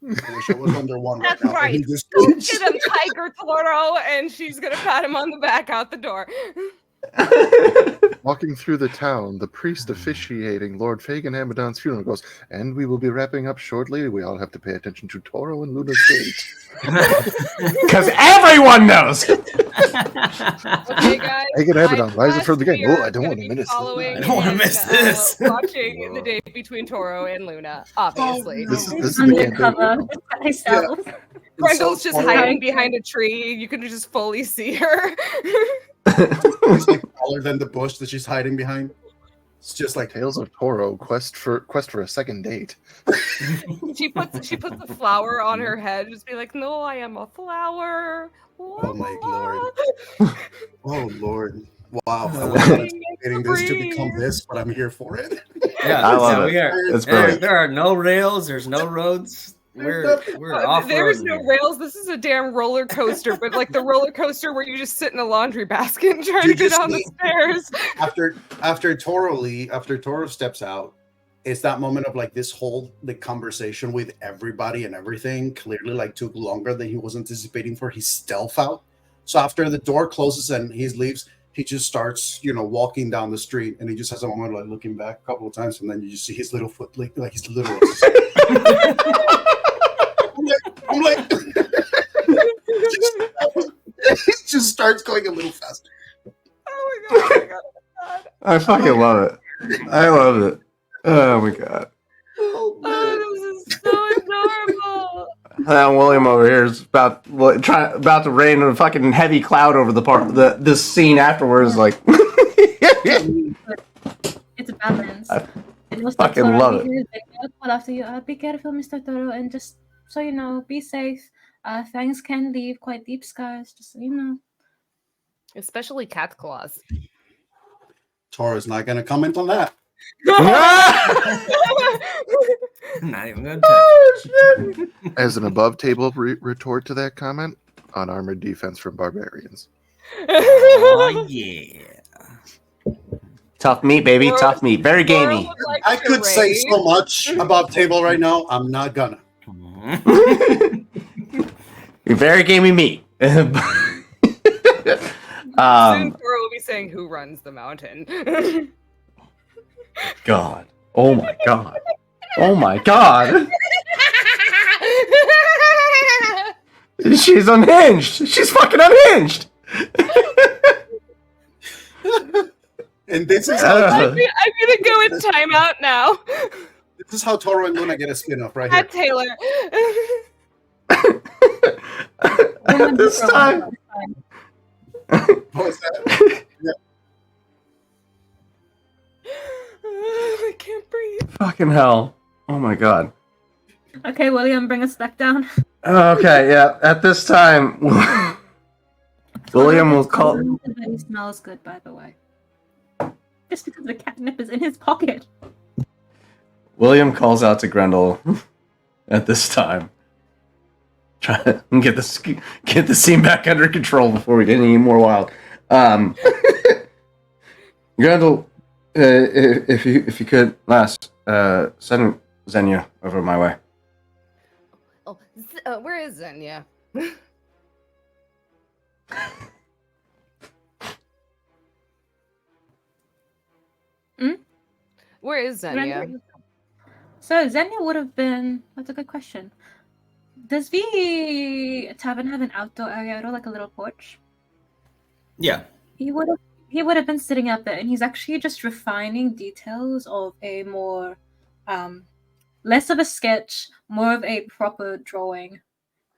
Speaker 5: I wish I was under one right
Speaker 6: That's
Speaker 5: now.
Speaker 6: right.
Speaker 5: He just
Speaker 4: Go get him, Tiger Toro, and she's gonna pat him on the back out the door.
Speaker 2: Walking through the town, the priest officiating Lord Fagin Amadon's funeral goes, and we will be wrapping up shortly. We all have to pay attention to Toro and Luna's gate.
Speaker 3: Because everyone knows.
Speaker 4: Okay, guys.
Speaker 2: Fagin Amadon rises from the
Speaker 4: we
Speaker 2: gate. Oh,
Speaker 4: are
Speaker 2: I don't
Speaker 4: gonna
Speaker 2: want to
Speaker 4: be
Speaker 2: miss this.
Speaker 4: following
Speaker 1: I don't wanna
Speaker 4: and,
Speaker 1: miss this.
Speaker 4: Watching the date between Toro and Luna, obviously.
Speaker 5: no.
Speaker 2: This is
Speaker 7: It's
Speaker 2: the campaign.
Speaker 7: undercover. It's by myself.
Speaker 4: Grendel's just
Speaker 5: Toro-
Speaker 4: hiding behind a tree. You can just fully see her.
Speaker 5: She's like taller than the bush that she's hiding behind. It's just like
Speaker 2: Tales of Toro quest for a second date.
Speaker 4: she puts the flower on her head, just be like, "No, I am a flower."
Speaker 5: Oh my lord. Oh lord. Wow. I
Speaker 1: Oh,
Speaker 5: was not
Speaker 4: man.
Speaker 5: anticipating this to become this, but I'm here for it.
Speaker 1: Yeah,
Speaker 3: I love it.
Speaker 1: we are.
Speaker 3: It's
Speaker 1: There,
Speaker 3: brilliant.
Speaker 1: there are no rails. There's no roads. We're off
Speaker 4: There's
Speaker 1: road.
Speaker 4: no rails. This is a damn roller coaster, but like the roller coaster where you just sit in a laundry basket and try
Speaker 5: You
Speaker 4: to go
Speaker 5: just
Speaker 4: down the
Speaker 5: need-
Speaker 4: stairs.
Speaker 5: After Toro steps out, it's that moment of like this whole the conversation with everybody and everything clearly like took longer than he was anticipating for his stealth out. So after the door closes and he leaves, he just starts, walking down the street, and he just has a moment like looking back a couple of times, and then you just see his little foot, like his little. I'm like, it just starts going a little faster.
Speaker 4: Oh my god! Oh my god! Oh my god.
Speaker 3: I fucking love it. I love it. Oh my god.
Speaker 4: Oh, this is so adorable.
Speaker 3: And William over here is about to rain a fucking heavy cloud over this scene afterwards. Like,
Speaker 7: It's a balance.
Speaker 3: I
Speaker 7: And Mr.
Speaker 3: fucking
Speaker 7: Toro,
Speaker 3: love
Speaker 7: if
Speaker 3: it.
Speaker 7: you hear the call after you, be careful, Mr. Toro, and just so you know, be safe. Fangs can leave quite deep scars, just so you know.
Speaker 4: Especially cat claws.
Speaker 5: Toro's not going to comment on that.
Speaker 1: Not even gonna touch.
Speaker 2: As an above table retort to that comment, unarmored defense from barbarians.
Speaker 1: Oh yeah.
Speaker 3: Tough meat, baby.
Speaker 4: Laura-
Speaker 3: Tough meat. Very
Speaker 4: Laura
Speaker 3: gamey.
Speaker 4: would like
Speaker 5: I
Speaker 4: to
Speaker 5: could say
Speaker 4: raise-
Speaker 5: so much about table right now. I'm not gonna.
Speaker 3: You're very gamey meat.
Speaker 4: Soon
Speaker 3: um,
Speaker 4: Toro will be saying, "Who runs the mountain?"
Speaker 3: God. Oh my God. Oh my God. She's unhinged. She's fucking unhinged.
Speaker 5: And this is
Speaker 3: Uh.
Speaker 5: how
Speaker 4: I'm gonna go in timeout now.
Speaker 5: Toro and Luna get a spin-off right
Speaker 4: At
Speaker 5: here.
Speaker 4: Taylor.
Speaker 3: At this time.
Speaker 5: What was that?
Speaker 4: I can't breathe.
Speaker 3: Fucking hell. Oh my God.
Speaker 7: Okay, William, bring us back down.
Speaker 3: Okay, yeah. At this time, William will call.
Speaker 7: That he smells good, by the way. Just because the catnip is in his pocket.
Speaker 3: William calls out to Grendel at this time. Try to get the scene back under control before we get any more wild. Grendel, if you could, send Xenia over my way.
Speaker 4: Oh, where is Xenia? Where is Xenia?
Speaker 7: So Xenia would have been. That's a good question. Does the tavern have an outdoor area at all, like a little porch?
Speaker 1: Yeah.
Speaker 7: He would have been sitting out there, and he's actually just refining details of a more, less of a sketch, more of a proper drawing.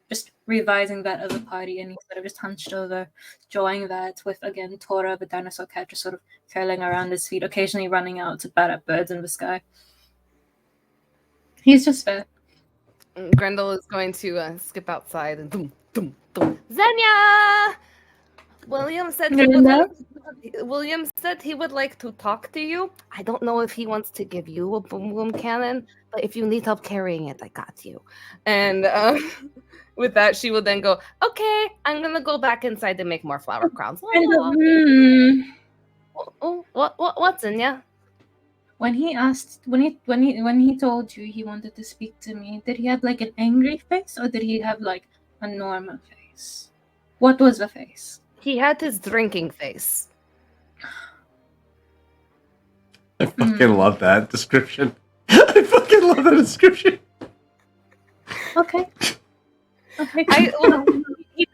Speaker 7: Just revising that as a party, and he's sort of just hunched over, drawing that with again Tora, the dinosaur cat, just sort of curling around his feet, occasionally running out to bat at birds in the sky. He's just fair.
Speaker 4: Grendel is going to skip outside and boom, boom, boom. Xenia! William said he would like to talk to you. I don't know if he wants to give you a boom boom cannon, but if you need help carrying it, I got you. And with that, she will then go, "Okay, I'm gonna go back inside to make more flower crowns."
Speaker 7: And,
Speaker 4: Oh, what's in ya?
Speaker 7: when he told you he wanted to speak to me, did he have like an angry face or did he have like a normal face? What was the face?
Speaker 6: He had his drinking face.
Speaker 3: I fucking love that description. I fucking love that description.
Speaker 7: Okay. Okay.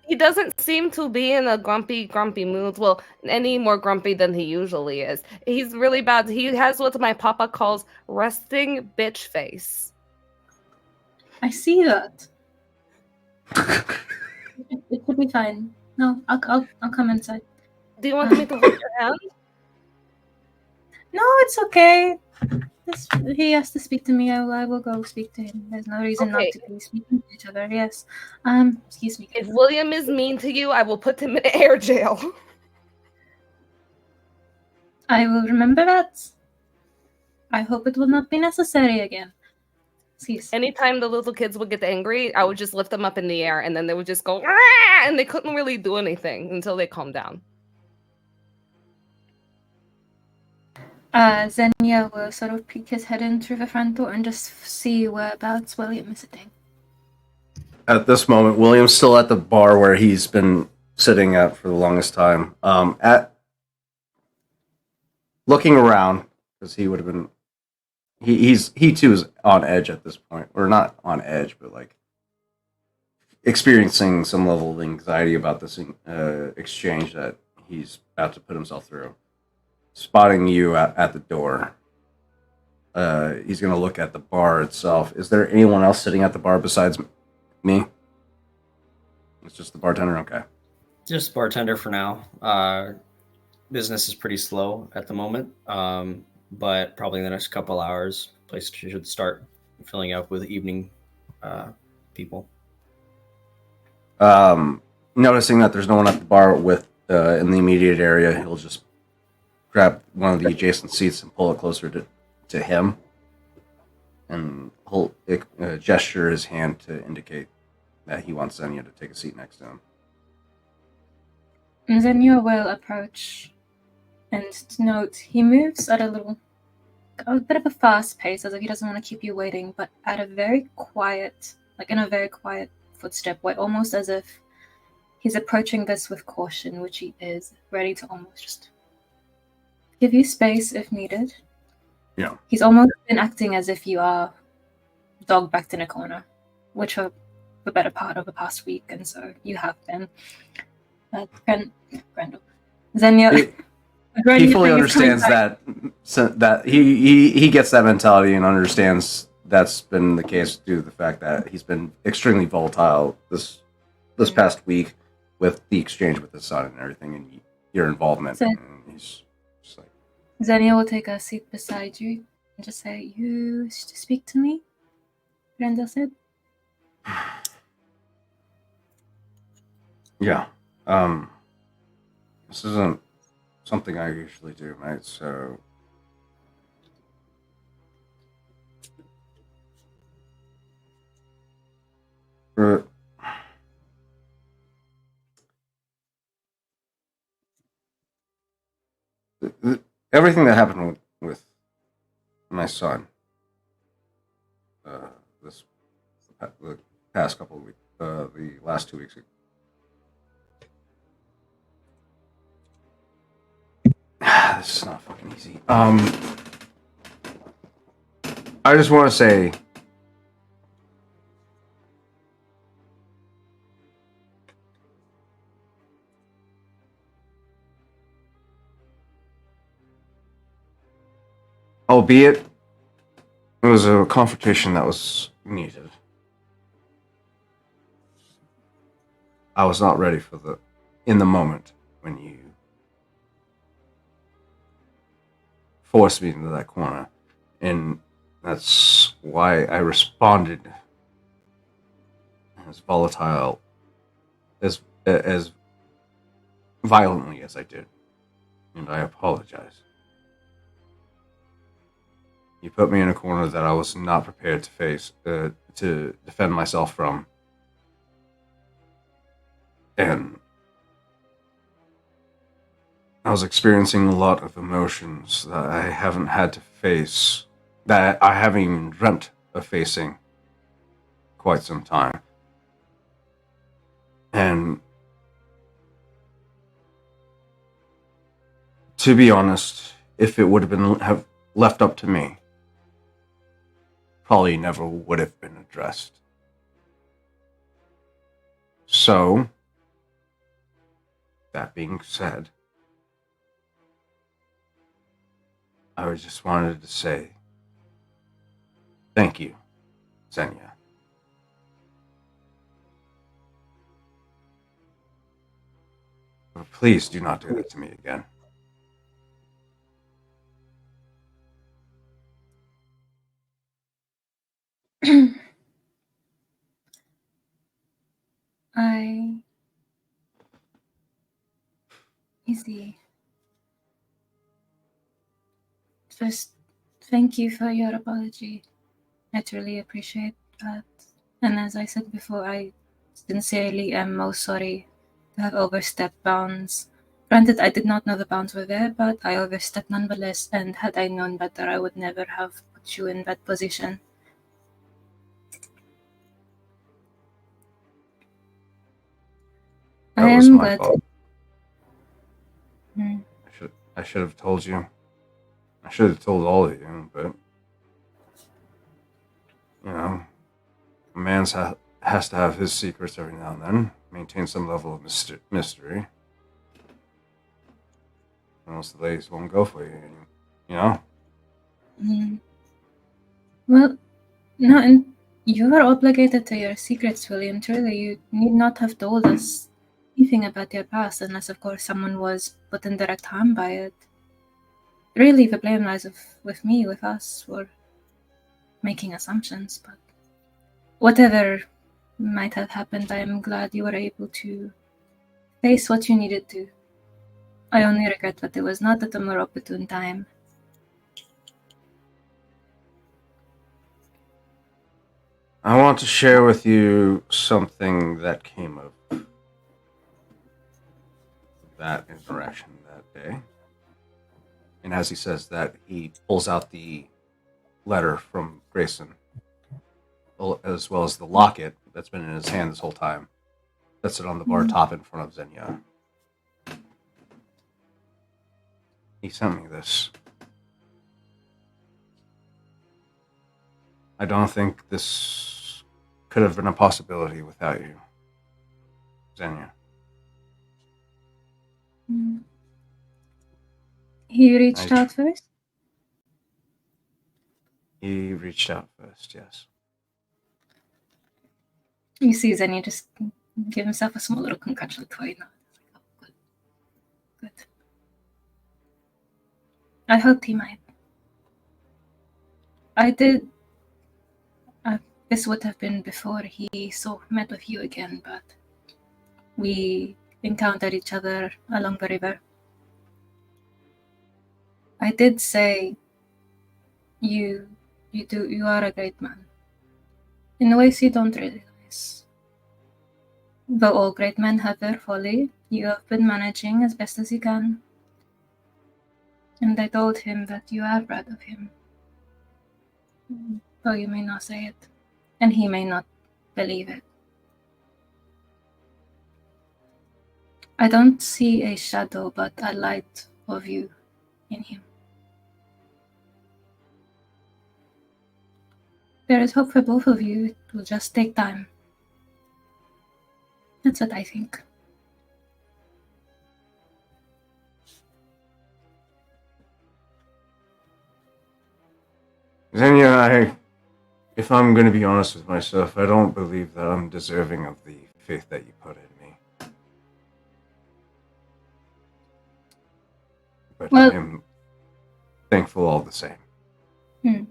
Speaker 6: He doesn't seem to be in a grumpy mood. Well, any more grumpy than he usually is. He's really bad. He has what my papa calls resting bitch face.
Speaker 7: I see that. It could be fine. No, I'll come inside.
Speaker 6: Do you want me to hold your hand?
Speaker 7: No, it's okay. He has to speak to me. I will go speak to him. There's no reason not
Speaker 6: Okay.
Speaker 7: to be speaking to each other. Yes. Excuse me.
Speaker 6: If William is mean to you, I will put him in air jail.
Speaker 7: I will remember that. I hope it will not be necessary again. Excuse.
Speaker 6: Anytime the little kids would get angry, I would just lift them up in the air, and then they would just go, "Rah!" And they couldn't really do anything until they calmed down.
Speaker 7: Xenia will sort of peek his head in through the front door and just see whereabouts William is sitting.
Speaker 3: At this moment, William's still at the bar where he's been sitting at for the longest time. Looking around, because he would have been, he too is on edge at this point, or not on edge, but like experiencing some level of anxiety about this exchange that he's about to put himself through. Spotting you at the door, he's going to look at the bar itself. Is there anyone else sitting at the bar besides me? It's just the bartender? Okay.
Speaker 1: Just bartender for now. Business is pretty slow at the moment, but probably in the next couple hours, place should start filling up with evening people.
Speaker 3: Noticing that there's no one at the bar with in the immediate area, he'll just grab one of the adjacent seats and pull it closer to him, and he'll gesture his hand to indicate that he wants Xenia to take a seat next to him.
Speaker 7: Xenia will approach, and to note, he moves at a bit of a fast pace, as if he doesn't want to keep you waiting, but at a very quiet, in a very quiet footstep way, almost as if he's approaching this with caution, which he is, ready to almost just give you space if needed.
Speaker 3: Yeah.
Speaker 7: He's almost been acting as if you are dog backed in a corner, which for the better part of the past week, and so you have been. Grendel. Xenia.
Speaker 3: He fully understands that he gets that mentality and understands that's been the case due to the fact that he's been extremely volatile this past week with the exchange with his son and everything, and your involvement. And he's just like,
Speaker 7: Xenia will take a seat beside you and just say, "You wish to speak to me?" Grendel said.
Speaker 3: Yeah. This isn't something I usually do, mate, so... Everything that happened with my son the past couple of weeks, the last 2 weeks ago, this is not fucking easy. I just want to say, albeit it was a confrontation that was needed, I was not ready for in the moment when you forced me into that corner, and that's why I responded as volatile, as violently as I did, and I apologize. You put me in a corner that I was not prepared to face, to defend myself from, and
Speaker 8: I was experiencing a lot of emotions that I haven't had to face, that I haven't even dreamt of facing quite some time. And to be honest, if it would have left up to me, probably never would have been addressed. So, that being said, I just wanted to say thank you, Xenia. But please do not do that to me again.
Speaker 7: Easy. First, thank you for your apology. I truly appreciate that. And as I said before, I sincerely am most sorry to have overstepped bounds. Granted, I did not know the bounds were there, but I overstepped nonetheless, and had I known better, I would never have put you in that position.
Speaker 8: That
Speaker 7: I
Speaker 8: was
Speaker 7: am
Speaker 8: my
Speaker 7: glad.
Speaker 8: fault.
Speaker 7: Hmm.
Speaker 8: I should have told you. I should have told all of you, but you know, a man has to have his secrets every now and then. Maintain some level of mystery. Or else the ladies won't go for you. You know.
Speaker 7: Hmm. Well, no, and you are obligated to your secrets, William. Truly, you need not have told us anything about your past, unless, of course, someone was put in direct harm by it. Really, the blame lies with me, with us, for making assumptions. But whatever might have happened, I am glad you were able to face what you needed to. I only regret that it was not at a more opportune time.
Speaker 8: I want to share with you something that came of that interaction that day. And as he says that, he pulls out the letter from Grayson, as well as the locket that's been in his hand this whole time. That's it on the bar top in front of Xenia. He sent me this. I don't think this could have been a possibility without you, Xenia.
Speaker 7: He reached out first?
Speaker 8: He reached out first, yes.
Speaker 7: You see Xenia just give himself a small little congratulatory nod. Oh, good. Good. I hoped he might. I did. This would have been before he met with you again, but we encountered each other along the river. I did say, you are a great man. In ways you don't realize. Though all great men have their folly, you have been managing as best as you can. And I told him that you are proud of him. Though you may not say it, and he may not believe it. I don't see a shadow, but a light of you in him. There is hope for both of you. It will just take time. That's what I think.
Speaker 8: Xenia, if I'm going to be honest with myself, I don't believe that I'm deserving of the faith that you put in me. But
Speaker 7: well,
Speaker 8: I am thankful all the same.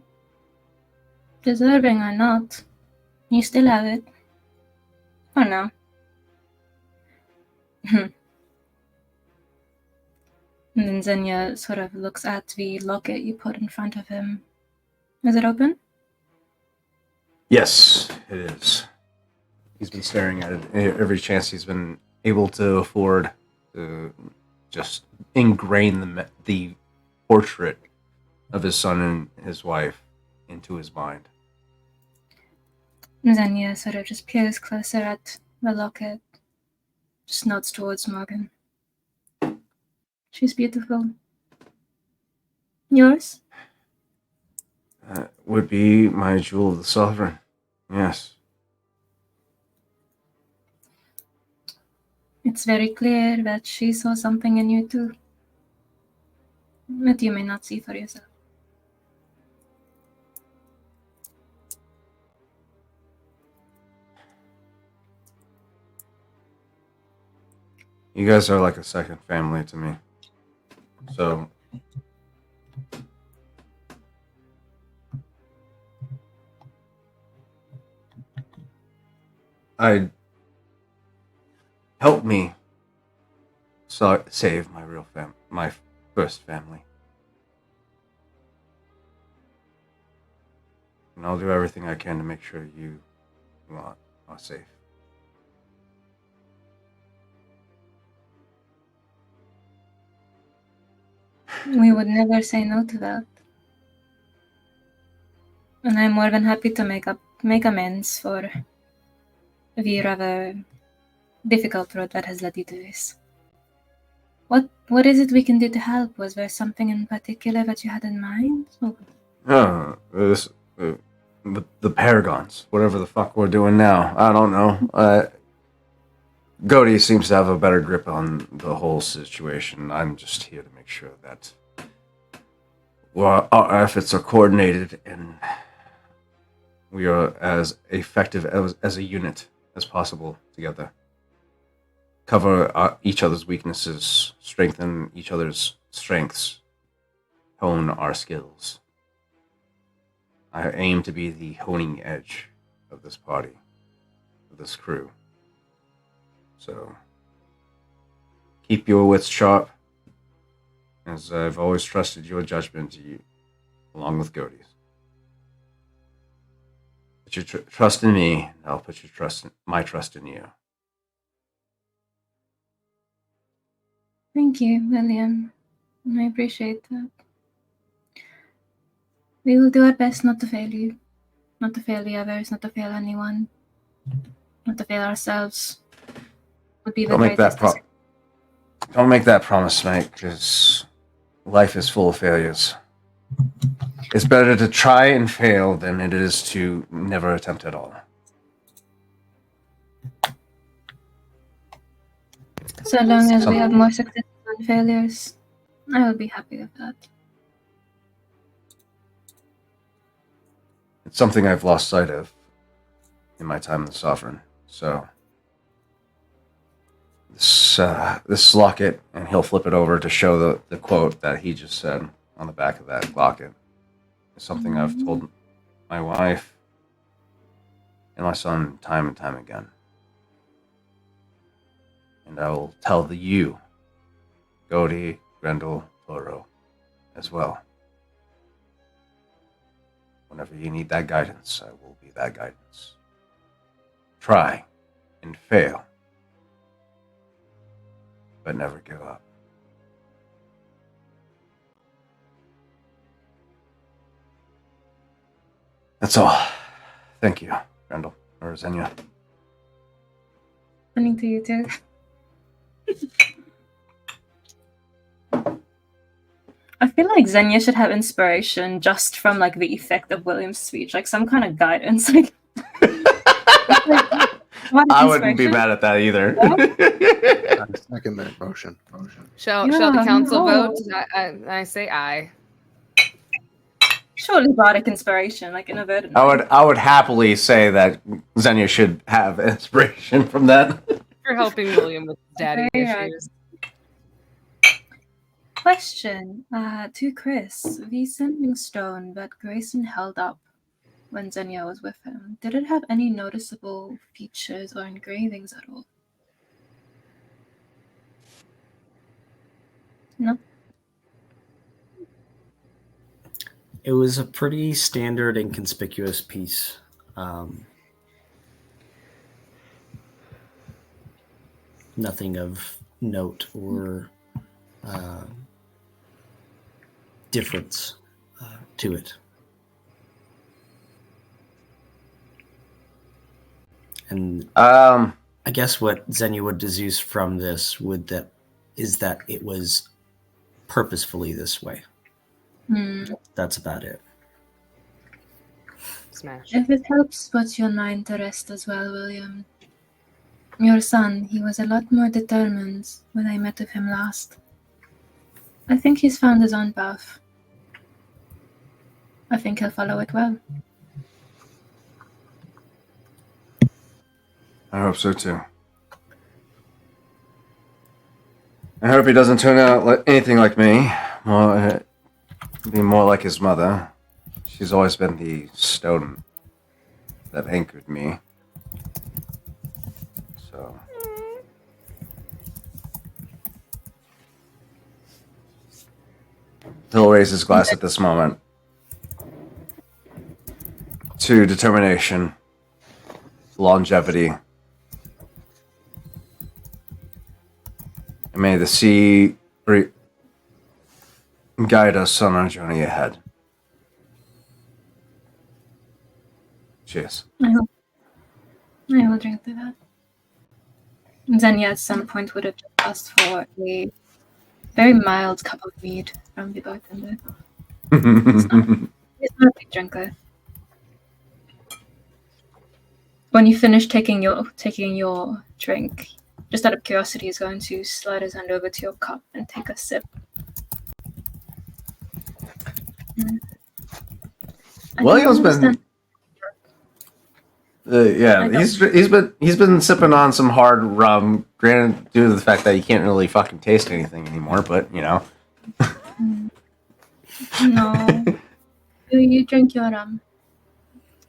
Speaker 7: Deserving or not, you still have it. For now. And then Xenia sort of looks at the locket you put in front of him. Is it open?
Speaker 8: Yes, it is. He's been staring at it every chance he's been able to afford to just ingrain the portrait of his son and his wife into his mind.
Speaker 7: Xenia sort of just peers closer at the locket, just nods towards Morgan. She's beautiful. Yours?
Speaker 8: That would be my jewel of the sovereign. Yes.
Speaker 7: It's very clear that she saw something in you too, that you may not see for yourself.
Speaker 8: You guys are like a second family to me. So I help me save my first family. And I'll do everything I can to make sure you are safe.
Speaker 7: We would never say no to that. And I'm more than happy to make amends for the rather difficult road that has led you to this. What is it we can do to help? Was there something in particular that you had in mind?
Speaker 8: The Paragons, whatever the fuck we're doing now. I don't know. Gody seems to have a better grip on the whole situation. I'm just here to make sure that our efforts are coordinated and we are as effective as a unit as possible together. Cover each other's weaknesses, strengthen each other's strengths, hone our skills. I aim to be the honing edge of this party, of this crew. So, keep your wits sharp, as I've always trusted your judgment, along with Gody's. Put your trust in me, and I'll put my trust in you.
Speaker 7: Thank you, William. I appreciate that. We will do our best not to fail you, not to fail the others, not to fail anyone, not to fail ourselves. Would be the
Speaker 8: Don't make
Speaker 7: greatest.
Speaker 8: Don't make that promise, mate, because life is full of failures. It's better to try and fail than it is to never attempt at all.
Speaker 7: So long as we have more successes than failures, I will be happy with that.
Speaker 8: It's something I've lost sight of in my time in the Sovereign. So this locket, and he'll flip it over to show the quote that he just said on the back of that locket. It's something I've told my wife and my son time and time again. And I will tell you, Gody, Grendel, Toro, as well. Whenever you need that guidance, I will be that guidance. Try and fail, but never give up. That's all. Thank you, Grendel, or Xenia.
Speaker 7: Running to you too. I feel like Xenia should have inspiration just from like the effect of William's speech, like some kind of guidance. Like,
Speaker 8: I wouldn't be mad at that either.
Speaker 2: I second that motion.
Speaker 6: Shall the council
Speaker 7: no.
Speaker 6: vote? I say aye.
Speaker 7: Surely bardic inspiration, like inadvertent.
Speaker 8: I would happily say that Xenia should have inspiration from that.
Speaker 6: For helping William with daddy
Speaker 7: Very
Speaker 6: issues.
Speaker 7: Question to Chris. The sending stone that Grayson held up when Xenia was with him, did it have any noticeable features or engravings at all? No?
Speaker 1: It was a pretty standard and conspicuous piece. Nothing of note or difference to it. And I guess what Xenia would deduce from this is that it was purposefully this way. That's about it.
Speaker 4: Smash.
Speaker 7: If it helps put your mind to rest as well, William. Your son, he was a lot more determined when I met with him last. I think he's found his own path. I think he'll follow it well.
Speaker 8: I hope so too. I hope he doesn't turn out anything like me. Be more like his mother. She's always been the stone that anchored me. So. He'll raise his glass at this moment. To determination, longevity, and may the sea guide us on our journey ahead. Cheers.
Speaker 7: I will drink to that. Xenia at some point would have just asked for a very mild cup of mead from the bartender. He's not a big drinker. When you finish taking your drink, just out of curiosity, he's going to slide his hand over to your cup and take a sip.
Speaker 8: William's been, he's been sipping on some hard rum. Granted, due to the fact that you can't really fucking taste anything anymore, but you know.
Speaker 7: No, you drink your rum.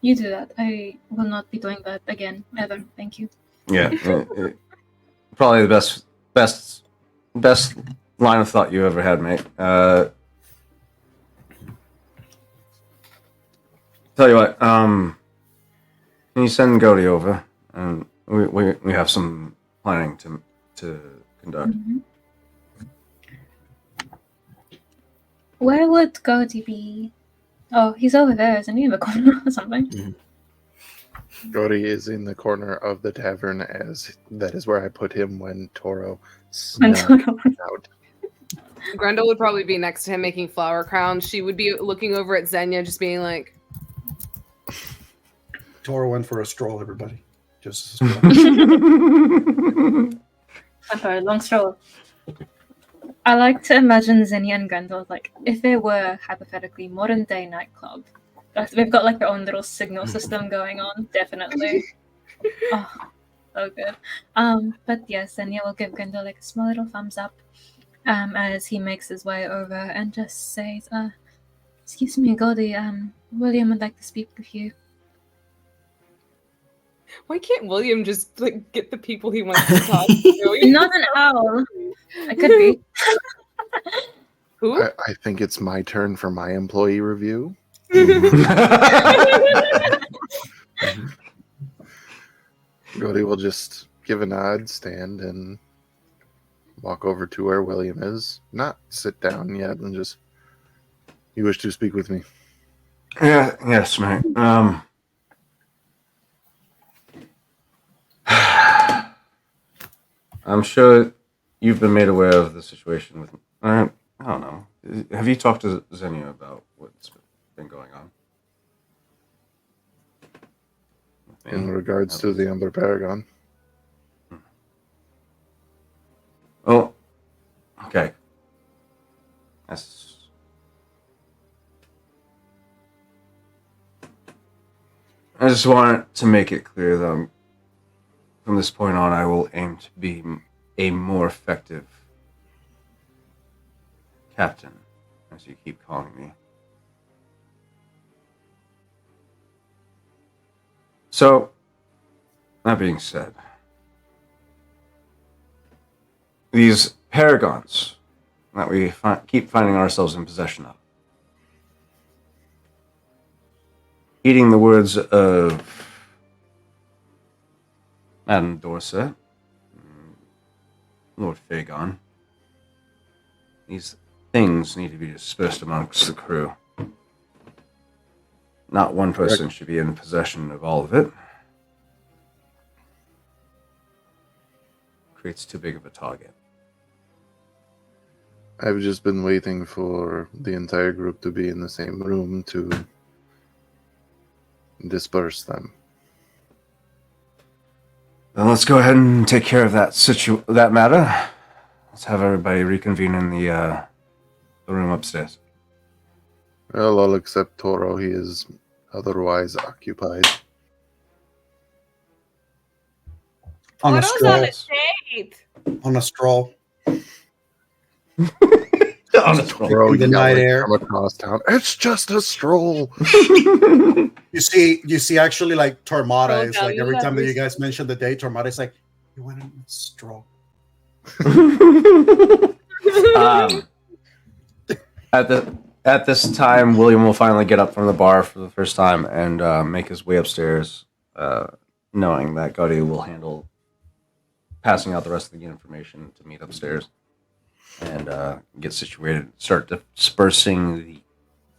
Speaker 7: You do that. I will not be doing that again ever. Thank you.
Speaker 8: Yeah, probably the best line of thought you ever had, mate. Tell you what, can you send Cody over? And we have some planning to conduct.
Speaker 7: Mm-hmm. Where would Cody be? Oh, he's over there, isn't he, in the corner or something?
Speaker 1: Mm-hmm.
Speaker 2: Cody is in the corner of the tavern, as that is where I put him when Toro snuck out.
Speaker 4: Grendel would probably be next to him making flower crowns. She would be looking over at Xenia, just being like,
Speaker 5: Toro went for a stroll, everybody. Just a stroll.
Speaker 7: I'm sorry, long stroll. I like to imagine Xenia and Grendel, like, if they were, hypothetically, modern-day nightclub. They've got, like, their own little signal system going on, definitely. Oh, so good. But yes, Xenia will give Grendel, like, a small little thumbs up as he makes his way over and just says, excuse me, Goldie, William would like to speak with you.
Speaker 4: why can't William just like get the people he wants to talk to?
Speaker 7: Not an owl. I could be.
Speaker 4: Who?
Speaker 2: I think it's my turn for my employee review. Cody will just give a nod, stand, and walk over to where William is. Not sit down yet, and just, you wish to speak with me?
Speaker 8: Yes, mate. I'm sure you've been made aware of the situation with. I don't know. Have you talked to Xenia about what's been going on?
Speaker 2: In regards to the Ember Paragon.
Speaker 8: Oh, okay. That's. I just want to make it clear that from this point on, I will aim to be a more effective captain, as you keep calling me. So, that being said, these paragons that we keep finding ourselves in possession of, heeding the words of Madame Dorset, Lord Fagon, these things need to be dispersed amongst the crew. Not one person should be in possession of all of it. Creates too big of a target.
Speaker 2: I've just been waiting for the entire group to be in the same room to disperse them.
Speaker 8: Then let's go ahead and take care of that matter. Let's have everybody reconvene in the room upstairs.
Speaker 2: Well, all except Toro. He is otherwise occupied.
Speaker 5: On a
Speaker 6: Toro's
Speaker 5: stroll.
Speaker 6: on a date.
Speaker 5: On a stroll.
Speaker 2: Toro
Speaker 5: In the night
Speaker 2: yelling
Speaker 5: air.
Speaker 2: from across town. It's just a stroll.
Speaker 5: You see actually like Tormata
Speaker 6: Scroll
Speaker 5: is
Speaker 6: down,
Speaker 5: like
Speaker 6: you
Speaker 5: every time that you
Speaker 6: lovers.
Speaker 5: guys mention the date, Tormata is like, you went on a stroll.
Speaker 8: At this time, William will finally get up from the bar for the first time and make his way upstairs, knowing that Gaudi will handle passing out the rest of the information to meet upstairs and get situated, start dispersing the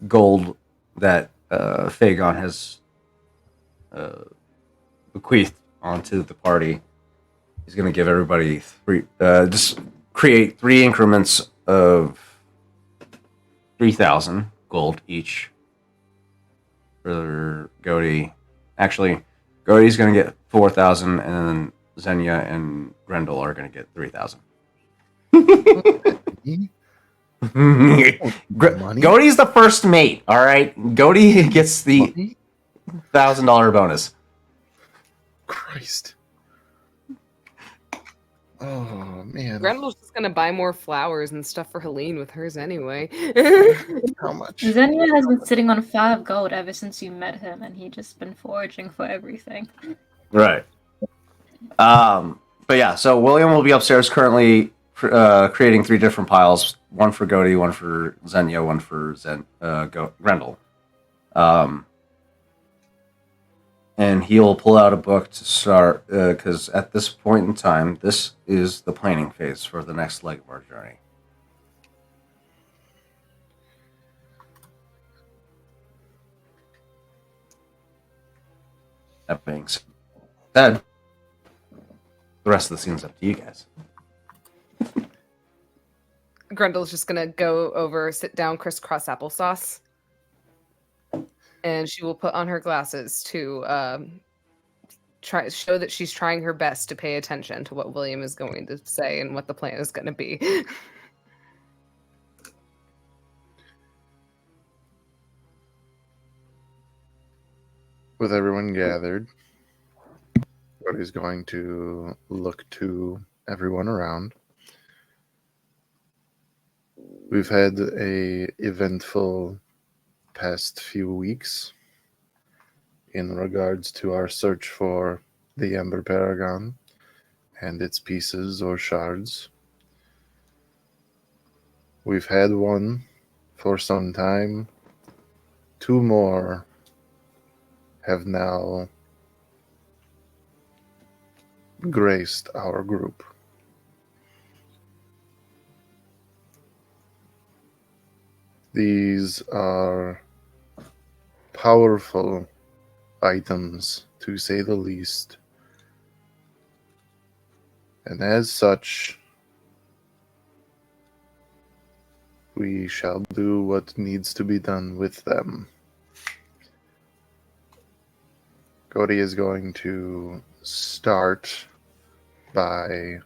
Speaker 8: gold that Phagon has bequeathed onto the party. He's going to give everybody just create 3 increments of 3,000 gold each for Gaudi. Actually, Gaudi's going to get 4,000, and then Xenia and Grendel are going to get 3,000.
Speaker 2: Money?
Speaker 8: Gaudi's the first mate, all right? Gaudi gets the $1,000 bonus.
Speaker 2: Christ. Oh, man.
Speaker 4: Grendel's just gonna buy more flowers and stuff for Helene with hers anyway.
Speaker 2: How much?
Speaker 7: Xenia has been sitting on 5 gold ever since you met him, and he just been foraging for everything.
Speaker 8: Right. But yeah, so William will be upstairs currently creating 3 different piles. One for Gaudi, one for Xenia, one for Grendel. And he'll pull out a book to start, because at this point in time, this is the planning phase for the next leg of our journey. That being said, the rest of the scene's up to you guys.
Speaker 4: Grendel's just gonna go over, sit down, crisscross applesauce, and she will put on her glasses to show that she's trying her best to pay attention to what William is going to say and what the plan is going to be.
Speaker 2: With everyone gathered, Cody's going to look to everyone around. We've had a eventful past few weeks in regards to our search for the Ember Paragon and its pieces or shards. We've had one for some time. 2 more have now graced our group. These are powerful items, to say the least. And as such, we shall do what needs to be done with them. Cody is going to start by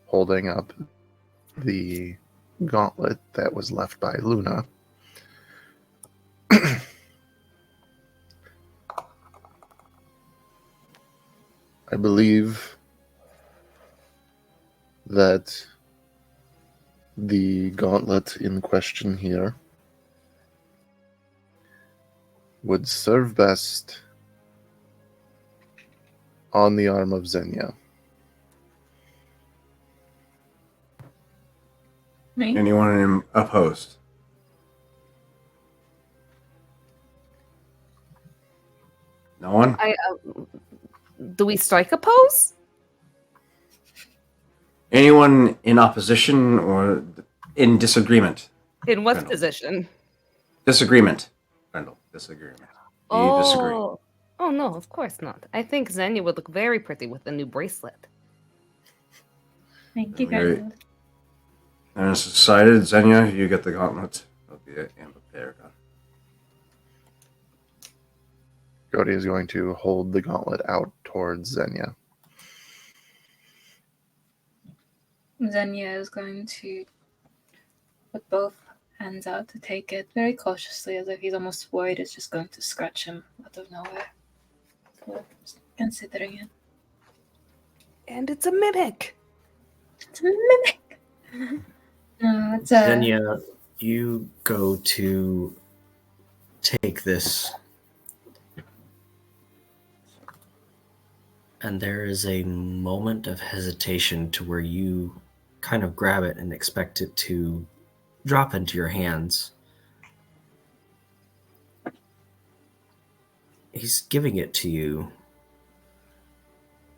Speaker 2: holding up the gauntlet that was left by Luna. I believe that the gauntlet in question here would serve best on the arm of Xenia.
Speaker 7: Me?
Speaker 8: Anyone opposed? No one?
Speaker 4: Do we strike a pose?
Speaker 8: Anyone in opposition or in disagreement.
Speaker 6: In what
Speaker 8: Grendel.
Speaker 6: position?
Speaker 8: Disagreement. Grendel, disagreement. Do you disagree?
Speaker 6: Oh no, of course not. I think Xenia would look very pretty with the new bracelet.
Speaker 7: Thank you,
Speaker 8: Okay.
Speaker 7: Grendel.
Speaker 8: And it's decided, Xenia, you get the gauntlet of the Amber Paragon.
Speaker 2: Cody is going to hold the gauntlet out towards Xenia.
Speaker 7: Xenia is going to put both hands out to take it very cautiously, as if he's almost worried it's just going to scratch him out of nowhere. So, just considering it.
Speaker 6: And it's a mimic.
Speaker 7: It's a mimic! No, it's a...
Speaker 1: Xenia, you go to take this, and there is a moment of hesitation to where you kind of grab it and expect it to drop into your hands. He's giving it to you,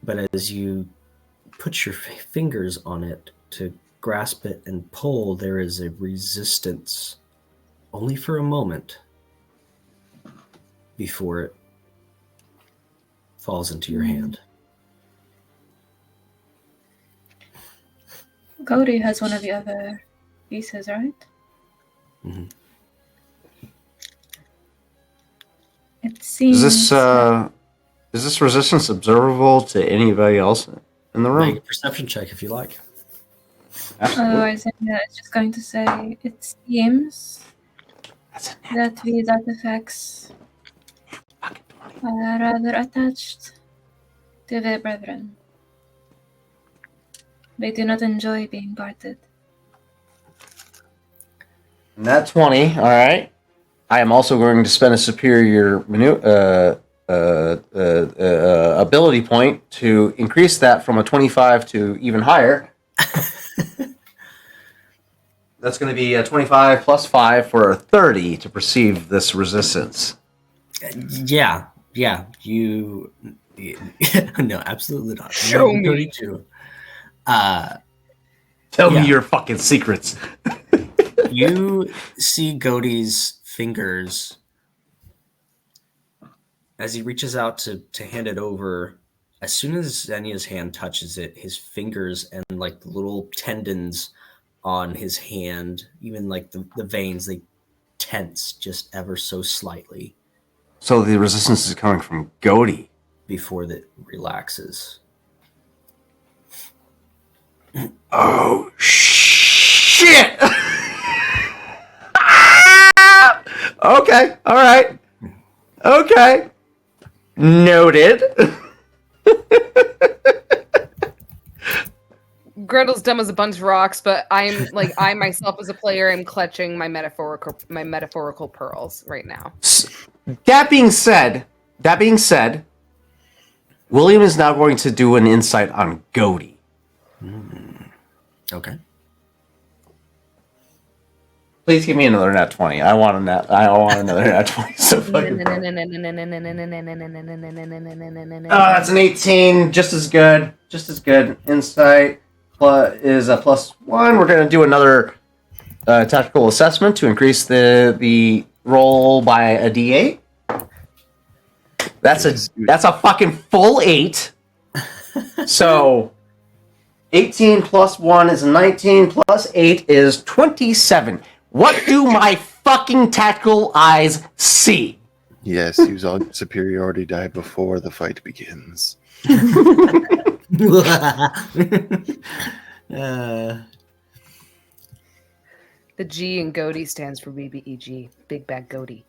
Speaker 1: but as you put your fingers on it to grasp it and pull, there is a resistance, only for a moment, before it falls into your hand.
Speaker 7: Cody has one of the other pieces, right?
Speaker 1: Mm-hmm.
Speaker 7: It seems...
Speaker 8: Is this resistance observable to anybody else in the room?
Speaker 1: Make a perception check if you like.
Speaker 7: Otherwise, Xenia is just going to say, it seems
Speaker 8: That's a
Speaker 7: that these artifacts are rather attached to their brethren. They do not enjoy being parted.
Speaker 8: Nat 20, all right. I am also going to spend a superior ability point to increase that from a 25 to even higher. That's going to be a 25 plus 5 for a 30 to perceive this resistance.
Speaker 1: Yeah, you... no, absolutely not.
Speaker 6: Show me.
Speaker 1: 32.
Speaker 8: Tell
Speaker 1: Yeah.
Speaker 8: me your fucking secrets.
Speaker 1: You see Godey's fingers as he reaches out to hand it over. As soon as Xenia's hand touches it, his fingers and like the little tendons on his hand, even like the veins, they tense just ever so slightly
Speaker 8: So the resistance is coming from Godey.
Speaker 1: before that relaxes.
Speaker 8: Oh, shit! Okay, all right. Okay. Noted.
Speaker 6: Grendel's dumb as a bunch of rocks, but I'm like I myself as a player am clutching my metaphorical pearls right now.
Speaker 8: That being said, William is now going to do an insight on Godey.
Speaker 1: Okay.
Speaker 8: Please give me another nat 20. I want another nat 20. So fucking... Oh, that's an 18. Just as good. Insight is a +1. We're going to do another tactical assessment to increase the roll by a d8. That's a fucking full 8. So 18 plus 1 is 19 plus 8 is 27. What do my fucking tactical eyes see?
Speaker 2: Yes, use all superiority die before the fight begins.
Speaker 6: The G in Godey stands for BBEG, Big Bad Godey.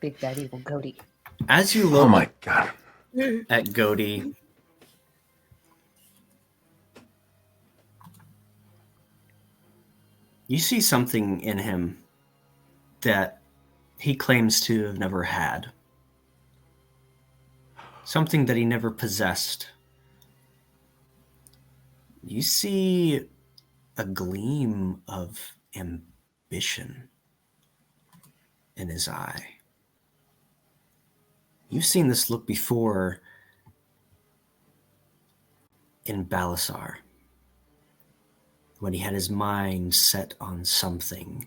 Speaker 6: Big Bad Evil Godey.
Speaker 1: As you
Speaker 8: Oh
Speaker 1: look
Speaker 8: my god.
Speaker 1: at Godey, you see something in him that he claims to have never had. Something that he never possessed. You see a gleam of ambition in his eye. You've seen this look before in Balasar. when he had his mind set on something,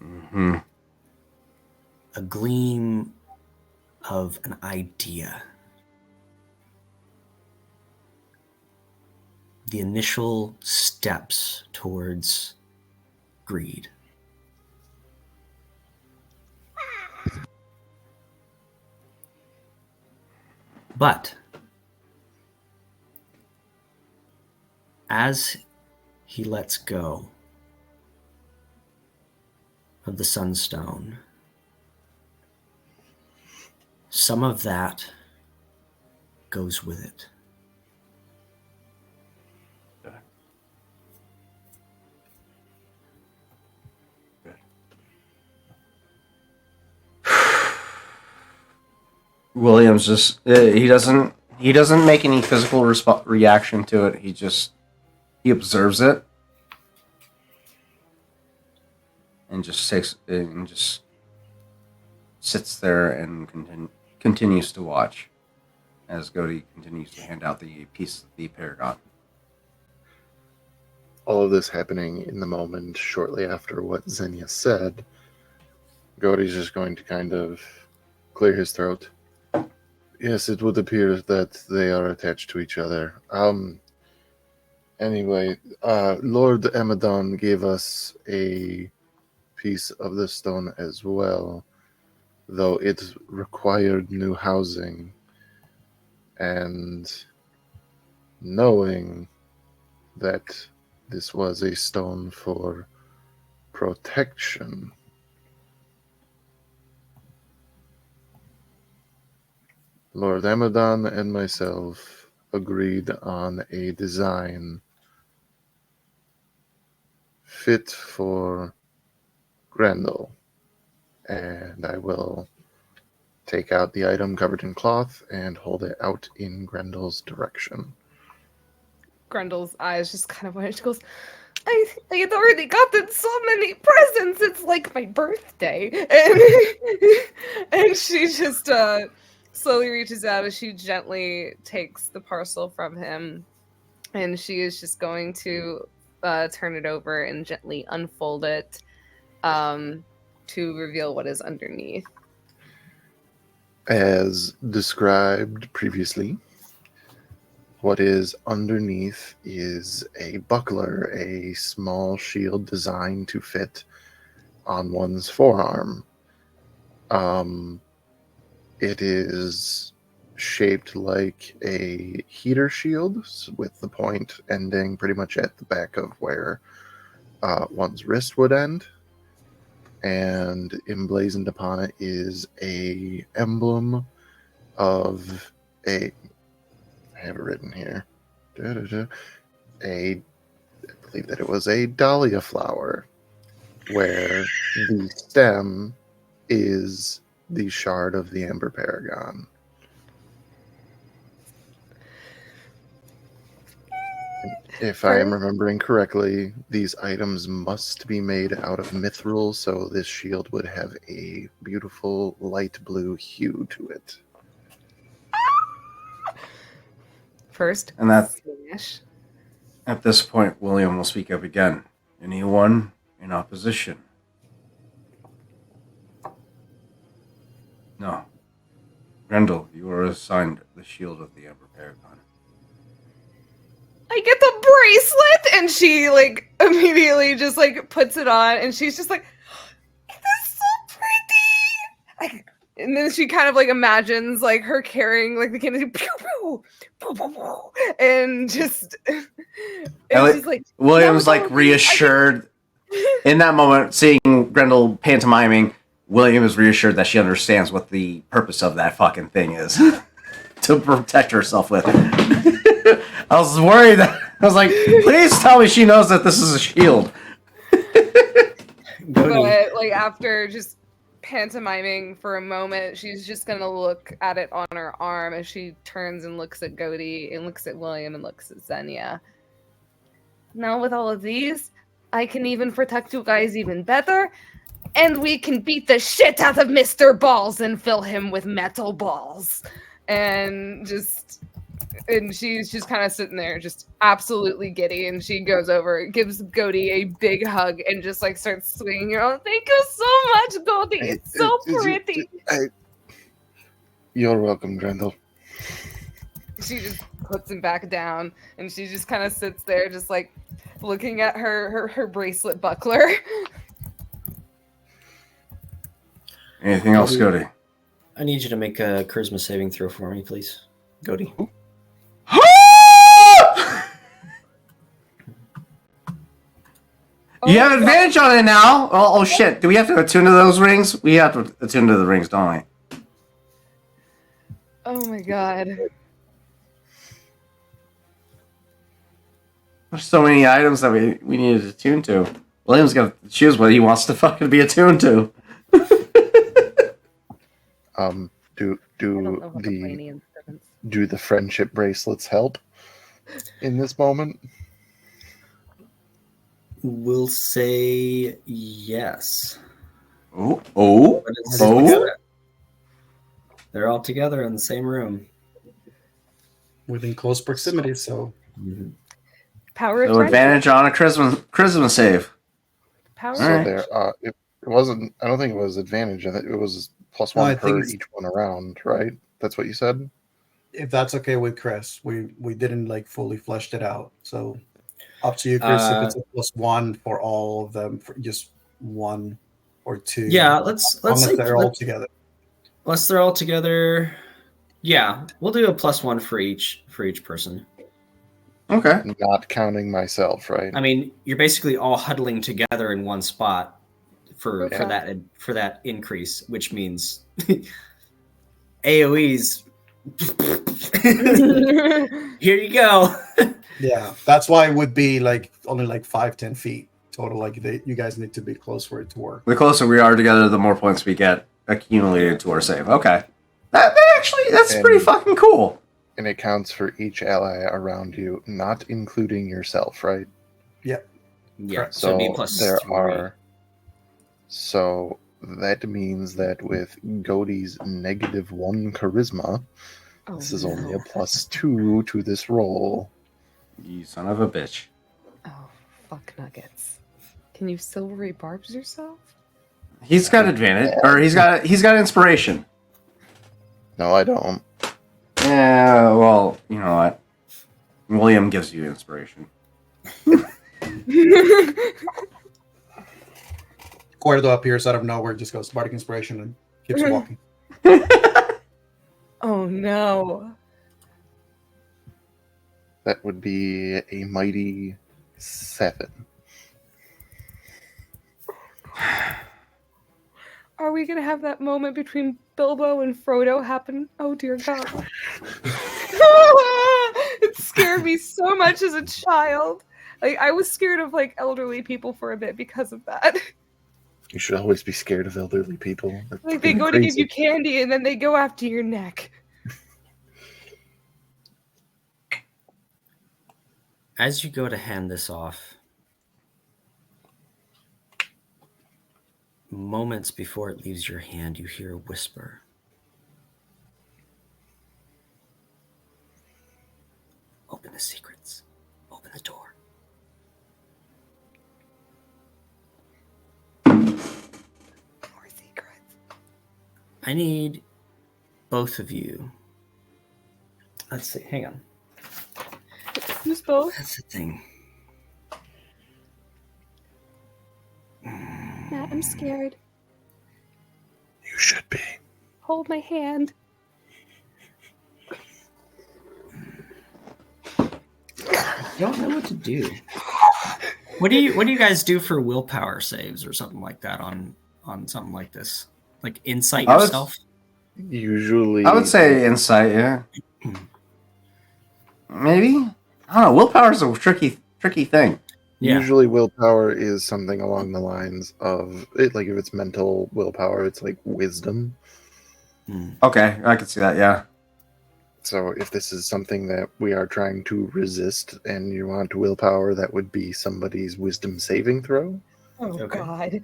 Speaker 8: Mm-hmm.
Speaker 1: a gleam of an idea. The initial steps towards greed. But as he lets go of the Sunstone, some of that goes with it.
Speaker 3: Williams just he doesn't make any physical reaction to it. He observes it and just sits there and continues to watch as Godi continues to hand out the piece of the Paragon.
Speaker 2: All of this happening in the moment shortly after what Xenia said, Godi's just going to kind of clear his throat. Yes, it would appear that they are attached to each other. Anyway, Lord Amadon gave us a piece of the stone as well, though it required new housing. And knowing that this was a stone for protection, Lord Amadon and myself agreed on a design fit for Grendel, and I will take out the item covered in cloth and hold it out in Grendel's direction.
Speaker 6: Grendel's eyes just kind of went. She goes, I had already gotten so many presents. It's like my birthday. And she just slowly reaches out as she gently takes the parcel from him. And she is just going to turn it over and gently unfold it to reveal what is underneath.
Speaker 2: As described previously, what is underneath is a buckler, a small shield designed to fit on one's forearm. It is shaped like a heater shield with the point ending pretty much at the back of where one's wrist would end. And emblazoned upon it is a emblem of I have it written here. I believe that it was a dahlia flower, where the stem is the shard of the Amber Paragon. If I am remembering correctly, these items must be made out of mithril, so this shield would have a beautiful light blue hue to it.
Speaker 6: First,
Speaker 3: And that
Speaker 6: Smash.
Speaker 3: at this point, William will speak up again. Anyone in opposition? No. Grendel, you are assigned the shield of the Amber Paragon.
Speaker 6: I get the bracelet, and she like immediately just like puts it on, and she's just like, "It is so pretty." And then she kind of like imagines like her carrying like the candy, pew, pew, pew, pew, pew, and just it's just like
Speaker 3: William's
Speaker 6: no,
Speaker 3: like reassured in that moment, seeing Grendel pantomiming. William is reassured that she understands what the purpose of that fucking thing is to protect herself with. I was worried that I was like, please tell me she knows that this is a shield.
Speaker 6: But like after just pantomiming for a moment, she's just gonna look at it on her arm as she turns and looks at Godi and looks at William and looks at Xenia. Now with all of these, I can even protect you guys even better, and we can beat the shit out of Mr. Balls and fill him with metal balls. And just
Speaker 4: And she's just kind of sitting there, just absolutely giddy. And she goes over, gives Goldie a big hug, and just like starts swinging her on. Thank you so much, Goldie. It's so pretty.
Speaker 2: You're welcome, Grendel.
Speaker 4: She just puts him back down, and she just kind of sits there, just like looking at her bracelet buckler.
Speaker 3: Anything else, Cody?
Speaker 1: I need you to make a charisma saving throw for me, please. Goldie.
Speaker 3: You have advantage on it now. Oh shit! Do we have to attune to those rings? We have to attune to the rings, don't we?
Speaker 4: Oh my god.
Speaker 3: There's so many items that we need to attune to. William's gonna choose what he wants to fucking be attuned to.
Speaker 2: Do the friendship bracelets help in this moment?
Speaker 1: We'll say yes.
Speaker 3: Oh.
Speaker 1: They're all together in the same room.
Speaker 5: Within close proximity, so
Speaker 4: Power of
Speaker 3: So advantage on a charisma save.
Speaker 4: Power.
Speaker 2: So
Speaker 3: Alright.
Speaker 2: there, it wasn't. I don't think it was advantage. I think it was plus
Speaker 5: No,
Speaker 2: one
Speaker 5: I think
Speaker 2: per
Speaker 5: it's-
Speaker 2: each one around. Right? That's what you said.
Speaker 5: if that's okay with Chris, we didn't like fully fleshed it out. So up to you, Chris. If it's a plus one for all of them, for just one or two.
Speaker 1: Yeah, let's
Speaker 5: unless
Speaker 1: say
Speaker 5: they're all together.
Speaker 1: Unless they're all together. Yeah, we'll do a plus one for each person.
Speaker 3: Okay.
Speaker 2: Not counting myself, right?
Speaker 1: I mean, you're basically all huddling together in one spot for that increase, which means AoE's. Here you go.
Speaker 5: Yeah, that's why it would be like only like 5-10 feet total. Like you guys need to be close for it to work.
Speaker 3: The closer we are together, the more points we get accumulated to our save. Okay. That's pretty fucking cool.
Speaker 2: And it counts for each ally around you, not including yourself, right?
Speaker 1: Yeah,
Speaker 5: Correct.
Speaker 1: so it'd be plus
Speaker 2: there
Speaker 1: 3.
Speaker 2: are. So that means that with Godie's -1 charisma, this is only a +2 to this roll.
Speaker 3: You son of a bitch.
Speaker 4: Oh, fuck nuggets. Can you silvery barbs yourself?
Speaker 3: He's got advantage, or he's got inspiration.
Speaker 2: No, I don't.
Speaker 3: Yeah, well, you know what? William gives you inspiration.
Speaker 5: Cuerdo appears out of nowhere, just goes bardic inspiration and keeps walking.
Speaker 4: Oh no.
Speaker 2: That would be a mighty 7.
Speaker 4: Are we gonna have that moment between Bilbo and Frodo happen? Oh dear God. It scared me so much as a child. Like I was scared of like elderly people for a bit because of that.
Speaker 2: You should always be scared of elderly people. They're
Speaker 4: Like they
Speaker 2: fucking
Speaker 4: go to give
Speaker 2: crazy.
Speaker 4: you candy and then they go after your neck.
Speaker 1: As you go to hand this off, moments before it leaves your hand, you hear a whisper. Open the secrets. Open the door.
Speaker 4: More secrets.
Speaker 1: I need both of you. Let's see. Hang on.
Speaker 4: Who's both?
Speaker 1: That's the thing.
Speaker 4: Matt, I'm scared.
Speaker 2: You should be.
Speaker 4: Hold my hand.
Speaker 1: I don't know what to do. What do you guys do for willpower saves or something like that on something like this? Like insight
Speaker 3: I would-
Speaker 1: yourself?
Speaker 2: Usually,
Speaker 3: I would say insight, yeah. Maybe? I don't know. Willpower's a tricky thing.
Speaker 1: Yeah.
Speaker 2: Usually willpower is something along the lines of it. Like if it's mental willpower, it's like wisdom.
Speaker 3: Okay, I can see that, yeah.
Speaker 2: So if this is something that we are trying to resist and you want willpower, that would be somebody's wisdom saving throw.
Speaker 4: Oh
Speaker 1: Okay.
Speaker 4: God.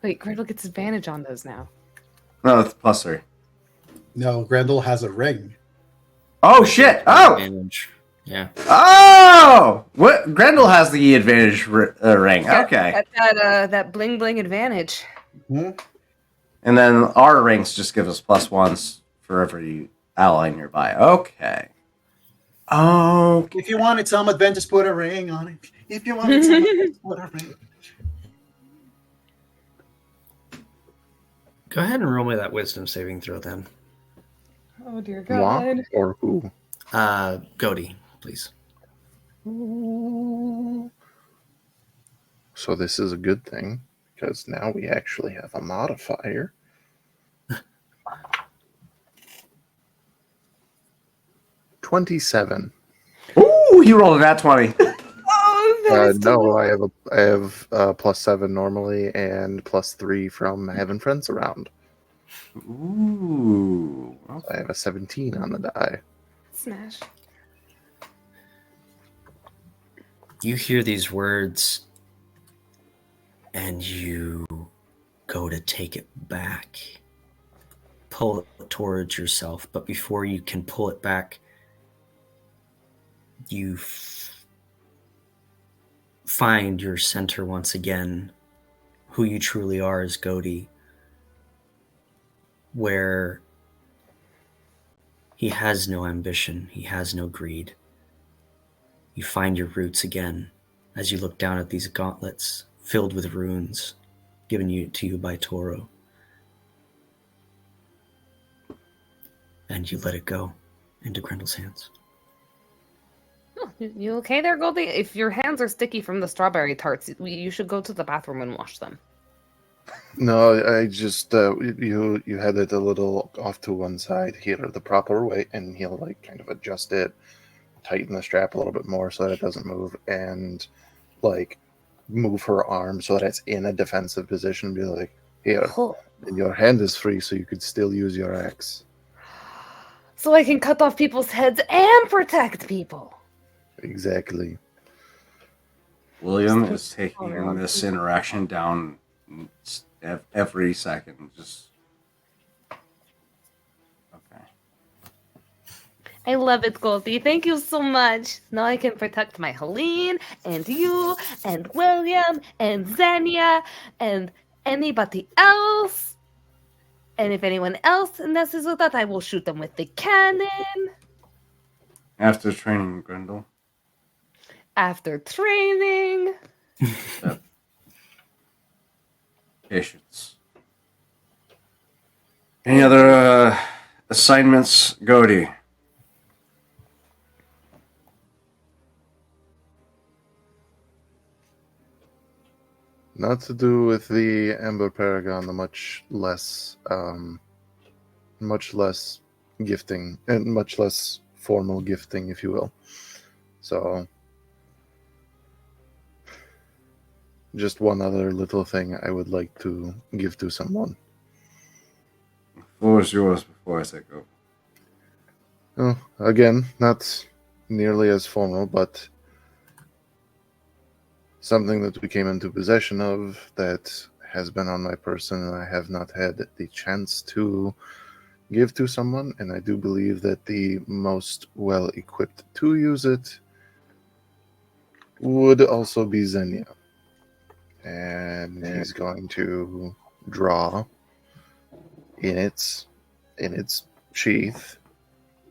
Speaker 4: Wait, Gretel gets advantage on those now.
Speaker 3: No, it's +3.
Speaker 5: No, Grendel has a ring.
Speaker 3: Oh shit! Oh!
Speaker 1: Advantage. Yeah.
Speaker 3: Oh! What? Grendel has the advantage ring. Okay.
Speaker 4: Got that bling bling advantage.
Speaker 5: Hmm?
Speaker 3: And then our rings just give us +1s for every ally nearby. Okay. Oh.
Speaker 5: If you wanted some advantage, put a ring on it. If you wanted some advantage, put a ring.
Speaker 1: Go ahead and roll me that wisdom saving throw then.
Speaker 4: Oh dear
Speaker 2: Moi
Speaker 4: God.
Speaker 2: or who?
Speaker 1: Cody, please.
Speaker 2: So this is a good thing because now we actually have a modifier. 27.
Speaker 3: Ooh, he rolled a nat 20.
Speaker 4: Oh, that is
Speaker 2: No, I have +7 normally and +3 from having friends around.
Speaker 3: Ooh.
Speaker 2: I have a 17 on the die.
Speaker 4: smash.
Speaker 1: You hear these words and you go to take it back. Pull it towards yourself, but before you can pull it back, you find your center once again, who you truly are as Godi, where he has no ambition, he has no greed. You find your roots again as you look down at these gauntlets filled with runes given to you by Toro. And you let it go into Grendel's hands.
Speaker 4: Oh, you okay there, Goldie? If your hands are sticky from the strawberry tarts, you should go to the bathroom and wash them.
Speaker 2: No, I just you had it a little off to one side here the proper way, and he'll like kind of adjust it, tighten the strap a little bit more so that it doesn't move, and like move her arm so that it's in a defensive position. Be like, here, and your hand is free, so you could still use your axe.
Speaker 4: So I can cut off people's heads and protect people.
Speaker 2: Exactly.
Speaker 8: William is taking this interaction down every second. Just okay.
Speaker 4: I love it, Goldie. Thank you so much. Now I can protect my Helene, and you, and William, and Xenia, and anybody else. And if anyone else messes with that, I will shoot them with the cannon.
Speaker 8: After training, Grendel.
Speaker 4: After training.
Speaker 8: Yep. Patience. Any other assignments, Godi?
Speaker 2: Not to do with the Ember Paragon, the much less gifting and much less formal gifting, if you will. So, just one other little thing I would like to give to someone.
Speaker 8: The floor is yours before I take over.
Speaker 2: Oh, again, not nearly as formal, but something that we came into possession of that has been on my person and I have not had the chance to give to someone, and I do believe that the most well-equipped to use it would also be Xenia. And he's going to draw in its sheath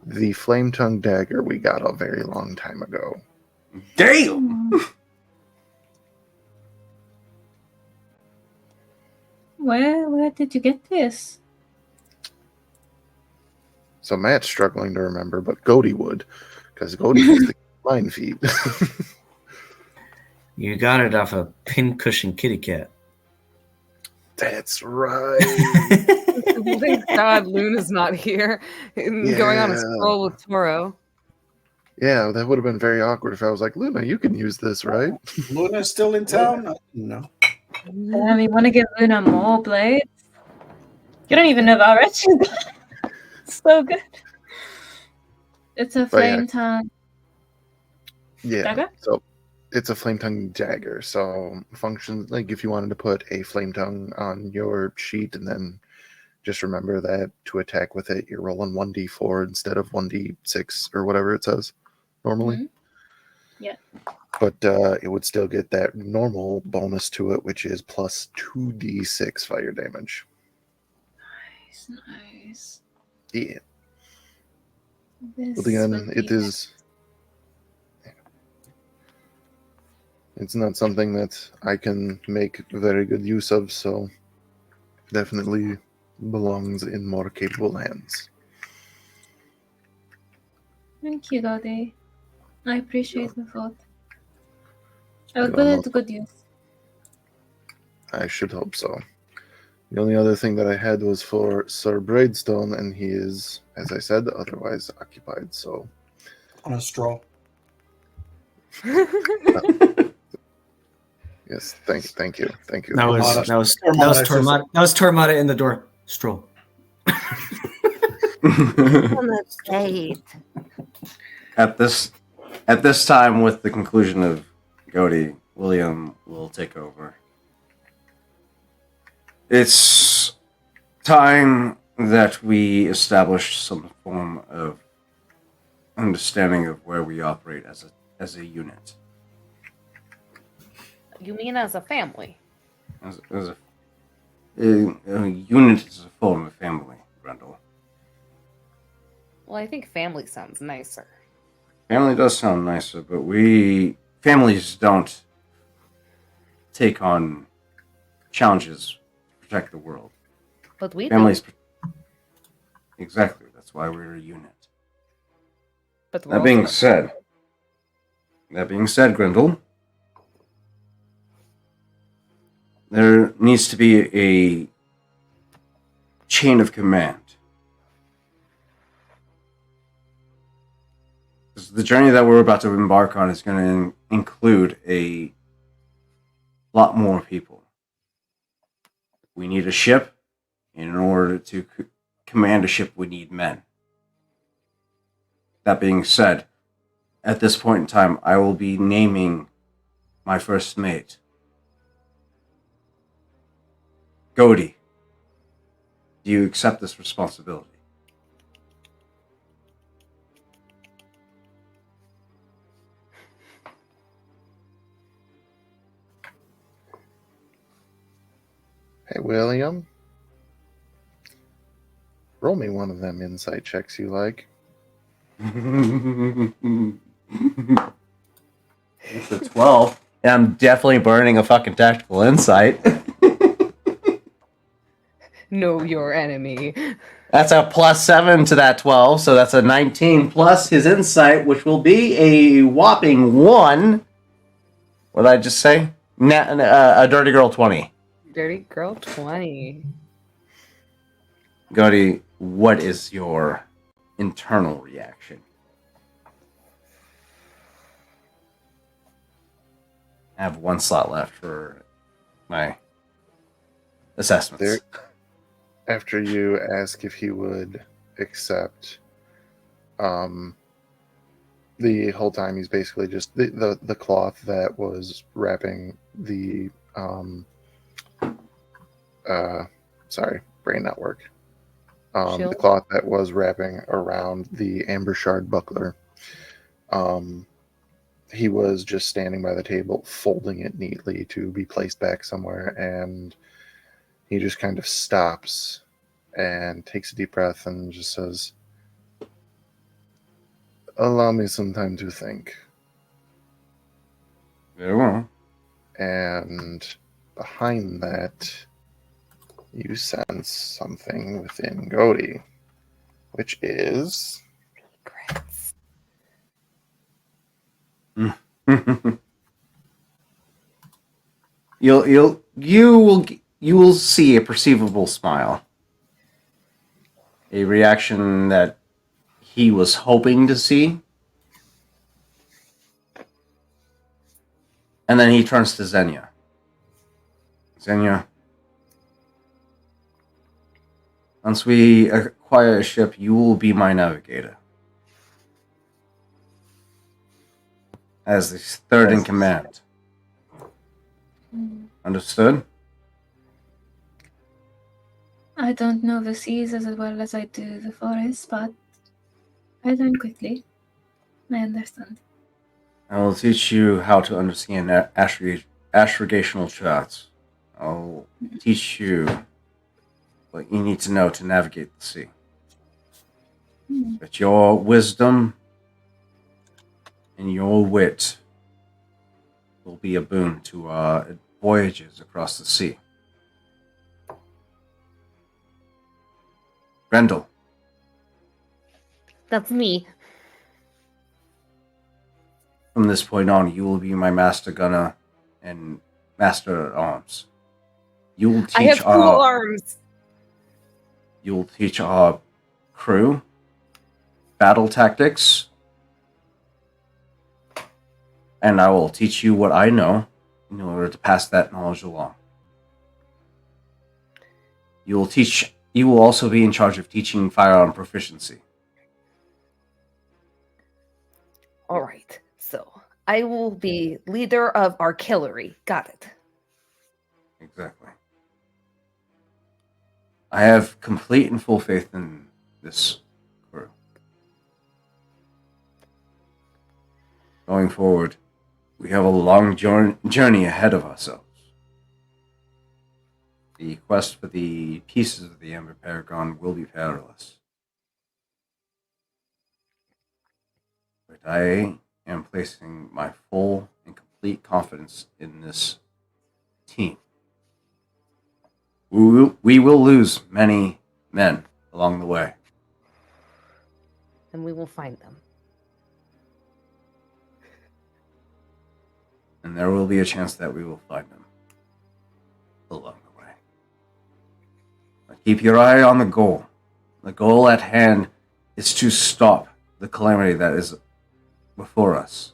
Speaker 2: the flame-tongue dagger we got a very long time ago.
Speaker 8: Damn!
Speaker 7: Where did you get this?
Speaker 2: So Matt's struggling to remember, but Godi would, because Godi has the mind feed.
Speaker 1: You got it off a pincushion kitty cat.
Speaker 2: That's right.
Speaker 4: Thank God Luna's not here. Going on a stroll with Toro.
Speaker 2: Yeah, that would have been very awkward if I was like, Luna, you can use this, right?
Speaker 5: Luna's still in town? No.
Speaker 7: You want to give Luna more blades? You don't even know about Richard. So good. It's a flame tongue.
Speaker 2: Yeah.
Speaker 7: Dagger?
Speaker 2: So it's a flame tongue dagger. So functions like if you wanted to put a flame tongue on your sheet and then just remember that to attack with it, you're rolling 1d4 instead of 1d6 or whatever it says normally.
Speaker 7: Mhm. Yeah.
Speaker 2: But it would still get that normal bonus to it, which is plus 2d6 fire damage.
Speaker 7: Nice.
Speaker 2: Yeah.
Speaker 7: This
Speaker 2: But again,
Speaker 7: would
Speaker 2: it
Speaker 7: be
Speaker 2: is. It's not something that I can make very good use of, so definitely belongs in more capable hands.
Speaker 7: Thank you, Dodi. I appreciate the thought. I will
Speaker 2: You
Speaker 7: put
Speaker 2: are
Speaker 7: it
Speaker 2: most
Speaker 7: to good use.
Speaker 2: I should hope so. The only other thing that I had was for Sir Braidstone, and he is, as I said, otherwise occupied. So
Speaker 5: On a straw.
Speaker 2: yes, thank you.
Speaker 1: That was
Speaker 5: Tormata.
Speaker 1: that was
Speaker 5: Tormata,
Speaker 1: that was
Speaker 5: I should
Speaker 1: Tormata. That was Tormata in the door. Stroll.
Speaker 6: On the state.
Speaker 8: At this time, with the conclusion of Godi, William will take over. It's time that we establish some form of understanding of where we operate as a unit.
Speaker 6: You mean as a family?
Speaker 8: As a unit is a form of family, Grendel.
Speaker 6: Well, I think family sounds nicer.
Speaker 8: Family does sound nicer, but families don't take on challenges to protect the world.
Speaker 6: But we
Speaker 8: Families,
Speaker 6: do.
Speaker 8: exactly. That's why we're a unit.
Speaker 6: But we're
Speaker 8: That being
Speaker 6: also-
Speaker 8: said, Grendel, there needs to be a chain of command. The journey that we're about to embark on is going to include a lot more people. We need a ship. In order to command a ship, we need men. That being said, at this point in time, I will be naming my first mate. Godi, do you accept this responsibility?
Speaker 2: Hey, William, roll me one of them insight checks you like.
Speaker 3: It's a 12. And I'm definitely burning a fucking tactical insight.
Speaker 4: Know your enemy.
Speaker 3: That's a +7 to that 12, so that's a 19 plus his insight, which will be a whopping 1. What did I just say? A dirty girl 20.
Speaker 4: Dirty girl 20.
Speaker 3: Godi, what is your internal reaction? I have 1 slot left for my assessments.
Speaker 2: There, after you ask if he would accept, the whole time he's basically just the cloth that was wrapping the sorry, brain not work. The
Speaker 4: Shield?
Speaker 2: cloth that was wrapping around the amber shard buckler. He was just standing by the table, folding it neatly to be placed back somewhere, and he just kind of stops and takes a deep breath and just says, "Allow me some time to think."
Speaker 8: Very well.
Speaker 2: And behind that, you sense something within Godi, which is
Speaker 6: Regrets.
Speaker 3: You will see a perceivable smile, a reaction that he was hoping to see, and then he turns to Xenia. Xenia, once we acquire a ship, you will be my navigator, as the third in command. Understood?
Speaker 7: I don't know the seas as well as I do the forest, but I learn quickly. I understand.
Speaker 8: I will teach you how to understand astragational charts. I'll teach you what you need to know to navigate the sea.
Speaker 7: Hmm.
Speaker 8: But your wisdom and your wit will be a boon to our voyages across the sea. Grendel,
Speaker 6: That's me.
Speaker 8: from this point on, you will be my master gunner and master at arms. You will
Speaker 6: I have
Speaker 8: teach
Speaker 6: 2 arms.
Speaker 8: you will teach our crew battle tactics, and I will teach you what I know in order to pass that knowledge along. You will also be in charge of teaching firearm proficiency.
Speaker 6: All right. So I will be leader of artillery. Got it.
Speaker 8: Exactly. I have complete and full faith in this crew. Going forward, we have a long journey ahead of ourselves. The quest for the pieces of the Ember Paragon will be perilous. But I am placing my full and complete confidence in this team. We will lose many men along the way.
Speaker 6: And we will find them.
Speaker 8: And there will be a chance that we will find them along the way. But keep your eye on the goal. The goal at hand is to stop the calamity that is before us.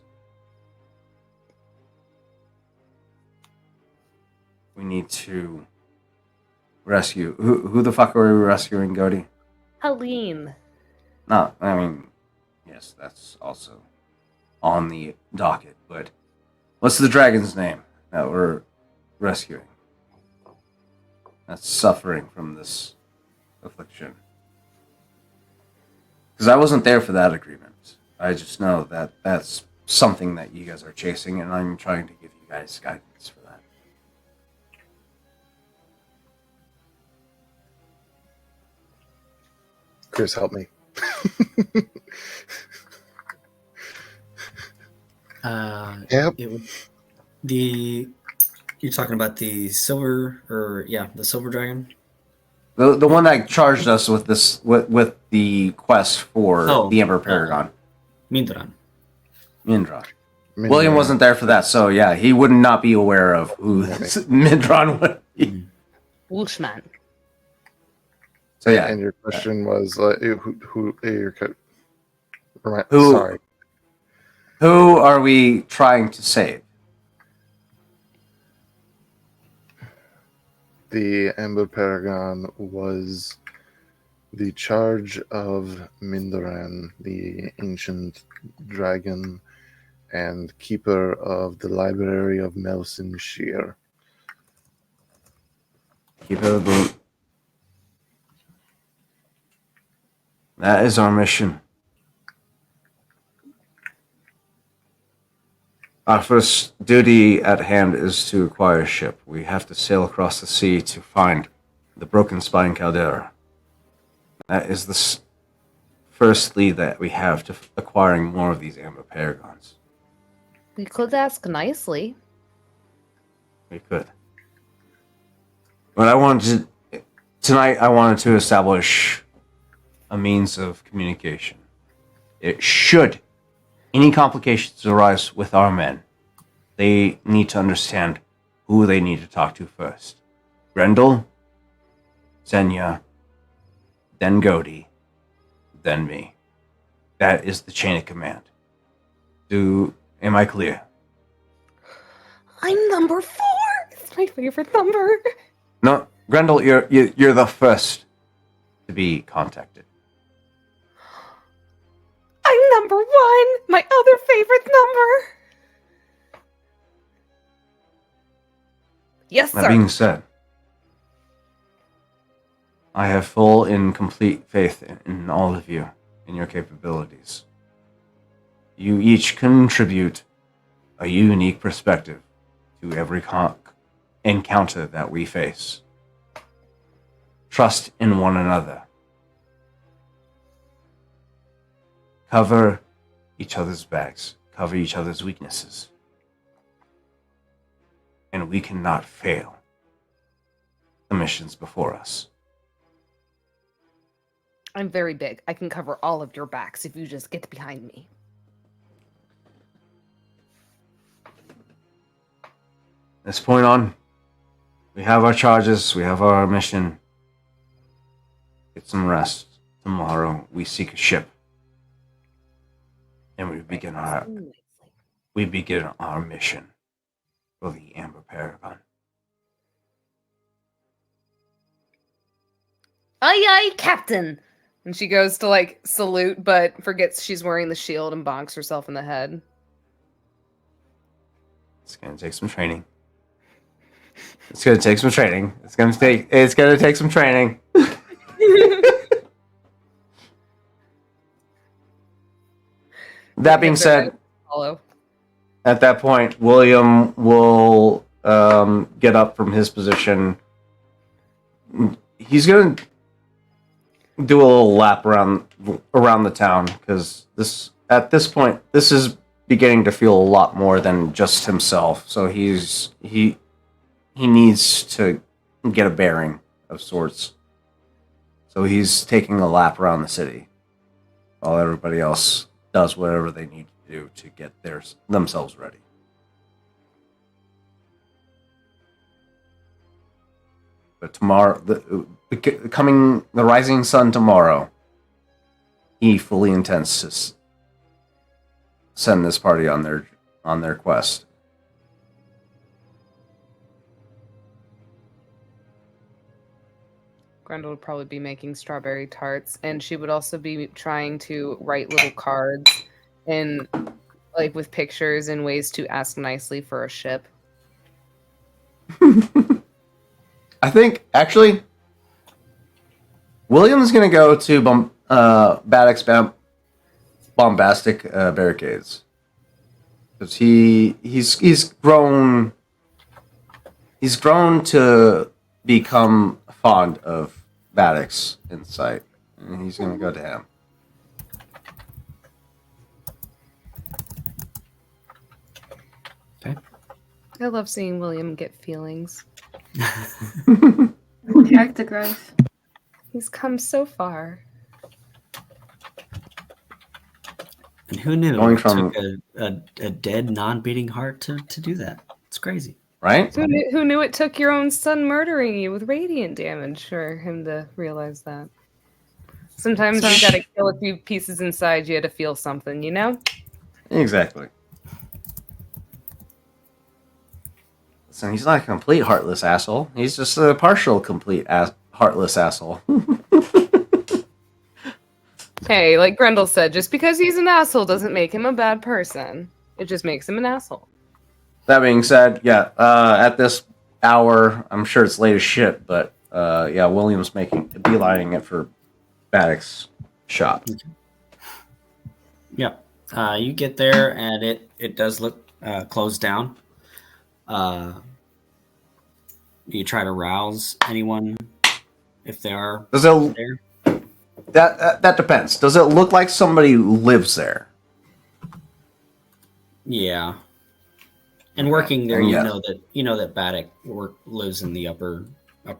Speaker 8: We need to rescue. Who the fuck are we rescuing, Cody?
Speaker 6: Helene.
Speaker 8: No, I mean, yes, that's also on the docket, but what's the dragon's name that we're rescuing? That's suffering from this affliction. Because I wasn't there for that agreement. I just know that that's something that you guys are chasing, and I'm trying to give you guys guidance for that.
Speaker 2: Chris, help me. Yep.
Speaker 1: You're talking about the silver, the silver dragon.
Speaker 8: The one that charged us with this with the quest for the Emperor Paragon.
Speaker 1: Mindran.
Speaker 8: Mindron. William wasn't there for that, so yeah, he would not be aware of who Mindron would be.
Speaker 6: Wushman.
Speaker 8: So yeah.
Speaker 2: And your question was
Speaker 8: who
Speaker 2: sorry.
Speaker 8: Who are we trying to save?
Speaker 2: The Ember Paragon was the charge of Mindoran, the ancient dragon and keeper of the library of Melson Shear.
Speaker 8: Keeper of the... That is our mission. Our first duty at hand is to acquire a ship. We have to sail across the sea to find the Broken Spine Caldera. That is the first lead that we have to acquiring more of these Amber Paragons.
Speaker 6: We could ask nicely.
Speaker 8: We could. But tonight I wanted to establish a means of communication. Should any complications arise with our men, they need to understand who they need to talk to first. Grendel, Xenia, then Godi, then me. That is the chain of command. Am I clear?
Speaker 6: I'm number 4. It's my favorite number.
Speaker 8: No, Grendel, you're the first to be contacted.
Speaker 6: I'm number 1. My other favorite number. Yes, sir.
Speaker 8: That being said, I have full and complete faith in all of you, in your capabilities. You each contribute a unique perspective to every encounter that we face. Trust in one another. Cover each other's backs. Cover each other's weaknesses. And we cannot fail the missions before us.
Speaker 4: I'm very big. I can cover all of your backs if you just get behind me.
Speaker 8: This point on, we have our charges, we have our mission. Get some rest. Tomorrow we seek a ship. And we begin our mission for the Amber Paragon.
Speaker 4: Aye, aye, Captain! And she goes to, like, salute, but forgets she's wearing the shield and bonks herself in the head.
Speaker 8: It's gonna take some training. It's gonna take some training. It's gonna take some training. That being said, at that point, William will get up from his position. He's gonna do a little lap around the town because at this point this is beginning to feel a lot more than just himself. So he needs to get a bearing of sorts. So he's taking a lap around the city while everybody else does whatever they need to do to get themselves ready. But tomorrow, the rising sun tomorrow, he fully intends to send this party on their quest.
Speaker 4: Grendel would probably be making strawberry tarts, and she would also be trying to write little cards and, like, with pictures and ways to ask nicely for a ship.
Speaker 8: I think, actually, William's going to go to Baddock's bombastic barricades. Because he's grown to become fond of Baddock's insight. And he's going to go to him.
Speaker 1: Okay.
Speaker 4: I love seeing William get feelings.
Speaker 7: Character growth.
Speaker 4: He's come so far.
Speaker 1: And who knew
Speaker 8: Going
Speaker 1: it
Speaker 8: from-
Speaker 1: took a dead, non-beating heart to do that? It's crazy.
Speaker 8: Right?
Speaker 4: Who knew it took your own son murdering you with radiant damage for him to realize that? Sometimes you gotta kill a few pieces inside you to feel something, you know?
Speaker 8: Exactly. So he's not a complete heartless asshole. He's just a partial complete heartless asshole.
Speaker 4: Hey, like Grendel said, just because he's an asshole doesn't make him a bad person. It just makes him an asshole.
Speaker 8: That being said, yeah, at this hour, I'm sure it's late as shit, but yeah, William's beelining it for Baddock's shop.
Speaker 1: Yeah. You get there and it does look closed down. You try to rouse anyone if they are there.
Speaker 8: That depends. Does it look like somebody lives there?
Speaker 1: Yeah. And working there,
Speaker 8: Yeah.
Speaker 1: you know that Baddock lives in the upper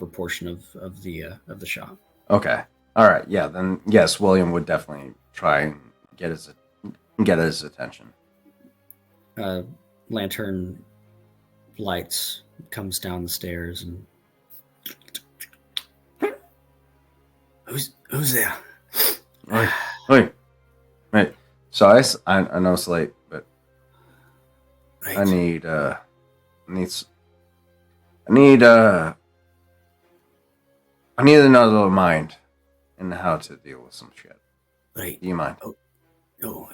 Speaker 1: portion of the shop.
Speaker 8: Okay. All right. Yeah. Then yes, William would definitely try and get his attention.
Speaker 1: Lantern lights, comes down the stairs, and who's there?
Speaker 8: Wait. So I know it's late, but
Speaker 1: Right.
Speaker 8: I need another mind in how to deal with some shit.
Speaker 1: Right.
Speaker 8: Do you mind?
Speaker 1: Oh,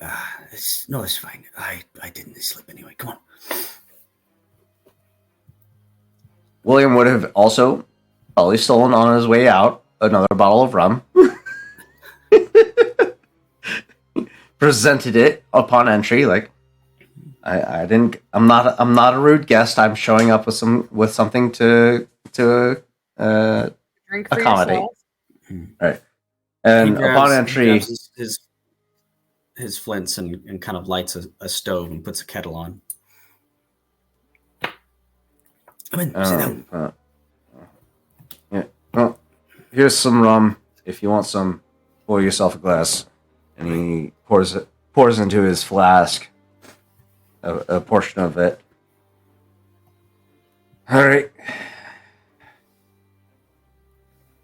Speaker 1: it's fine. I didn't slip anyway. Come on.
Speaker 8: William would have also probably stolen on his way out
Speaker 3: another bottle of rum, presented it upon entry. Like, I didn't. I'm not a rude guest. I'm showing up with something to
Speaker 4: Drink for
Speaker 3: accommodate.
Speaker 4: yourself.
Speaker 3: Right.
Speaker 1: He
Speaker 3: And upon
Speaker 1: grabs
Speaker 3: entry,
Speaker 1: his flints and kind of lights a stove and puts a kettle on. Come in, sit down.
Speaker 3: Yeah. Well, here's some rum. If you want some, pour yourself a glass. And he pours into his flask a portion of it. All right.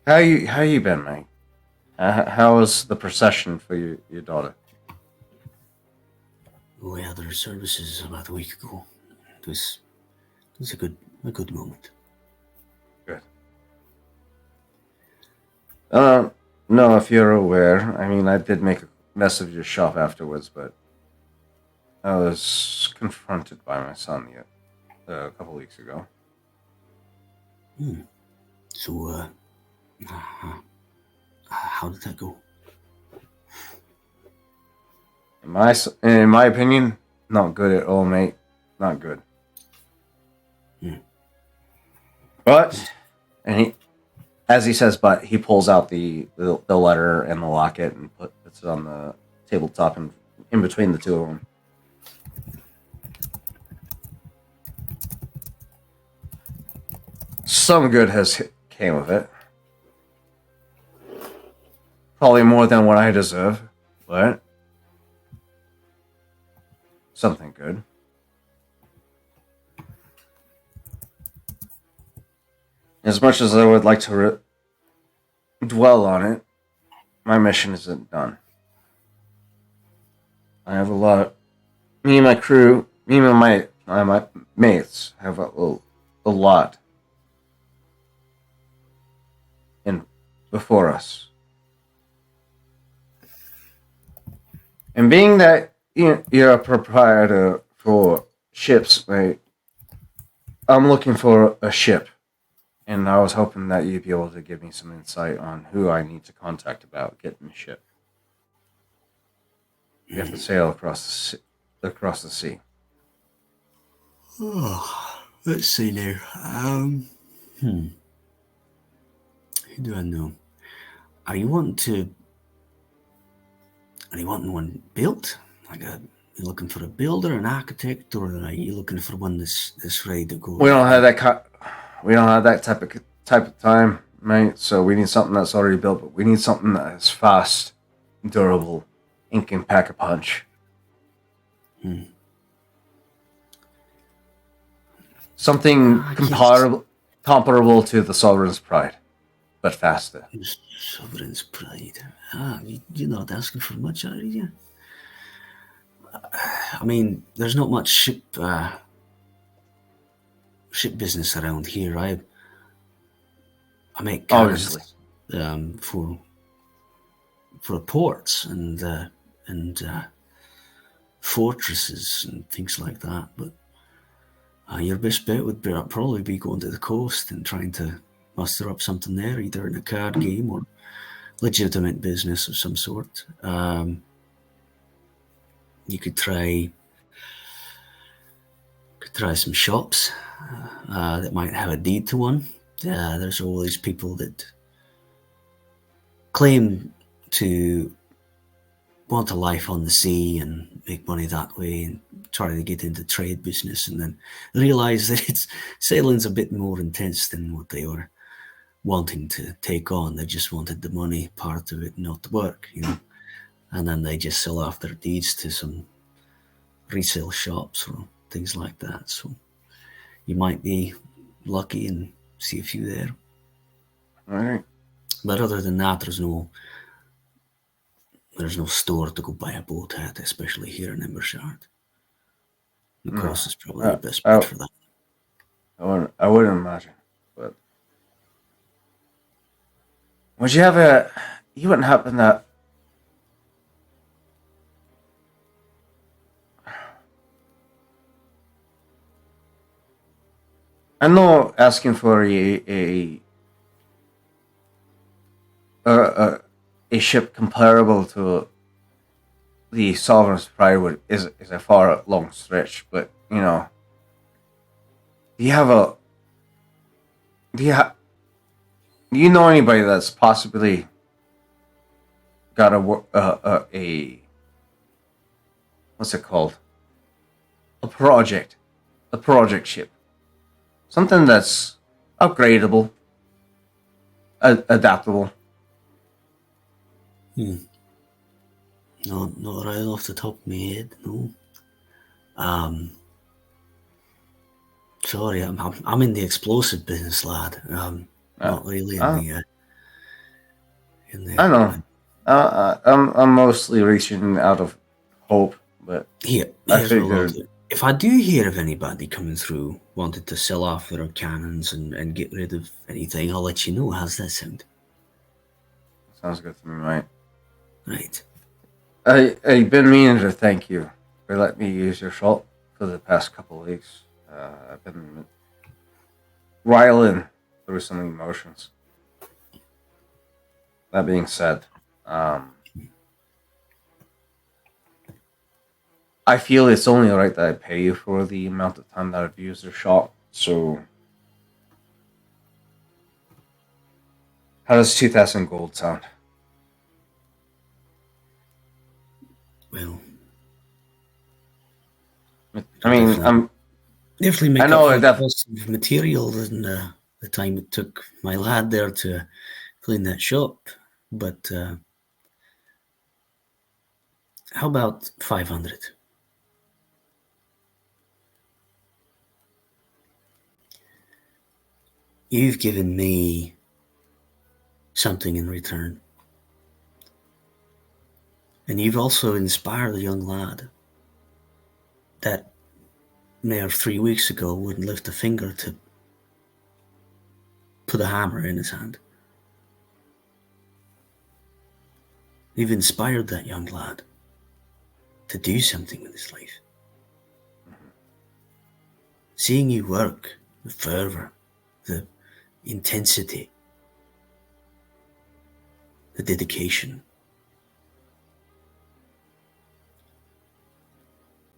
Speaker 3: How you been, mate? How was the procession for your daughter?
Speaker 1: We had our services about a week ago. It was a good moment.
Speaker 3: Good. No, if you're aware, I mean, I did make a mess of your shop afterwards, but I was confronted by my son a couple weeks ago.
Speaker 1: So, how did that go?
Speaker 3: In my opinion, not good at all, mate. Not good. But, as he says, but he pulls out the letter and the locket and puts it on the tabletop in between the two of them. Some good came of it. Probably more than what I deserve, but something good. As much as I would like to dwell on it, my mission isn't done. I have a lot. Me and my crew, me and my mates have a lot before us. And being that you're a proprietor for ships, mate, I'm looking for a ship. And I was hoping that you'd be able to give me some insight on who I need to contact about getting a ship. You have to sail across the sea.
Speaker 1: Oh, let's see now. Who do I know? Are you wanting one built? You looking for a builder, an architect, or are you looking for one that's ready to go?
Speaker 3: We don't have that type of time, mate. So we need something that's already built, but we need something that is fast, durable, and can pack a punch. Something comparable to the Sovereign's Pride, but faster.
Speaker 1: Sovereign's Pride. You're not asking for much, are you? I mean, there's not much ship business around here. I make
Speaker 3: obviously
Speaker 1: for ports and fortresses and things like that. But your best bet would probably be going to the coast and trying to muster up something there, either in a card game or legitimate business of some sort. You could try some shops that might have a deed to one. There's all these people that claim to want a life on the sea and make money that way and try to get into trade business, and then realize that sailing's a bit more intense than what they were wanting to take on. They just wanted the money part of it, not the work, and then they just sell off their deeds to some resale shops or things like that. So you might be lucky and see a few there.
Speaker 3: All right.
Speaker 1: But other than that, there's no store to go buy a boat at, especially here in Embershard. The coast is probably the best bet for that.
Speaker 3: I wouldn't imagine, but would you wouldn't happen that I'm not asking for a a ship comparable to the Sovereign's Pride is a far long stretch, but you know, do you have a do you ha- do you know anybody that's possibly got a what's it called, a project ship, something that's upgradable, adaptable?
Speaker 1: Not right off the top of my head, no. Sorry, I'm in the explosive business, lad. Not really in the.
Speaker 3: I know. I'm mostly reaching out of hope, but
Speaker 1: Here's
Speaker 3: I
Speaker 1: what I'll
Speaker 3: figured
Speaker 1: do. If I do hear of anybody coming through wanting to sell off their cannons and get rid of anything, I'll let you know. How's that sound?
Speaker 3: sounds good to me, mate.
Speaker 1: Right.
Speaker 3: I've been meaning to thank you for letting me use your shop for the past couple of weeks. I've been riling through some emotions. That being said, I feel it's only right that I pay you for the amount of time that I've used your shop. So, how does 2,000 gold sound?
Speaker 1: Well,
Speaker 3: I mean,
Speaker 1: definitely make
Speaker 3: I know
Speaker 1: up for the
Speaker 3: that
Speaker 1: cost of material and the time it took my lad there to clean that shop. But how about 500? You've given me something in return. And you've also inspired a young lad that mere 3 weeks ago wouldn't lift a finger to put a hammer in his hand. You've inspired that young lad to do something with his life. Seeing you work, the fervor, the intensity, the dedication.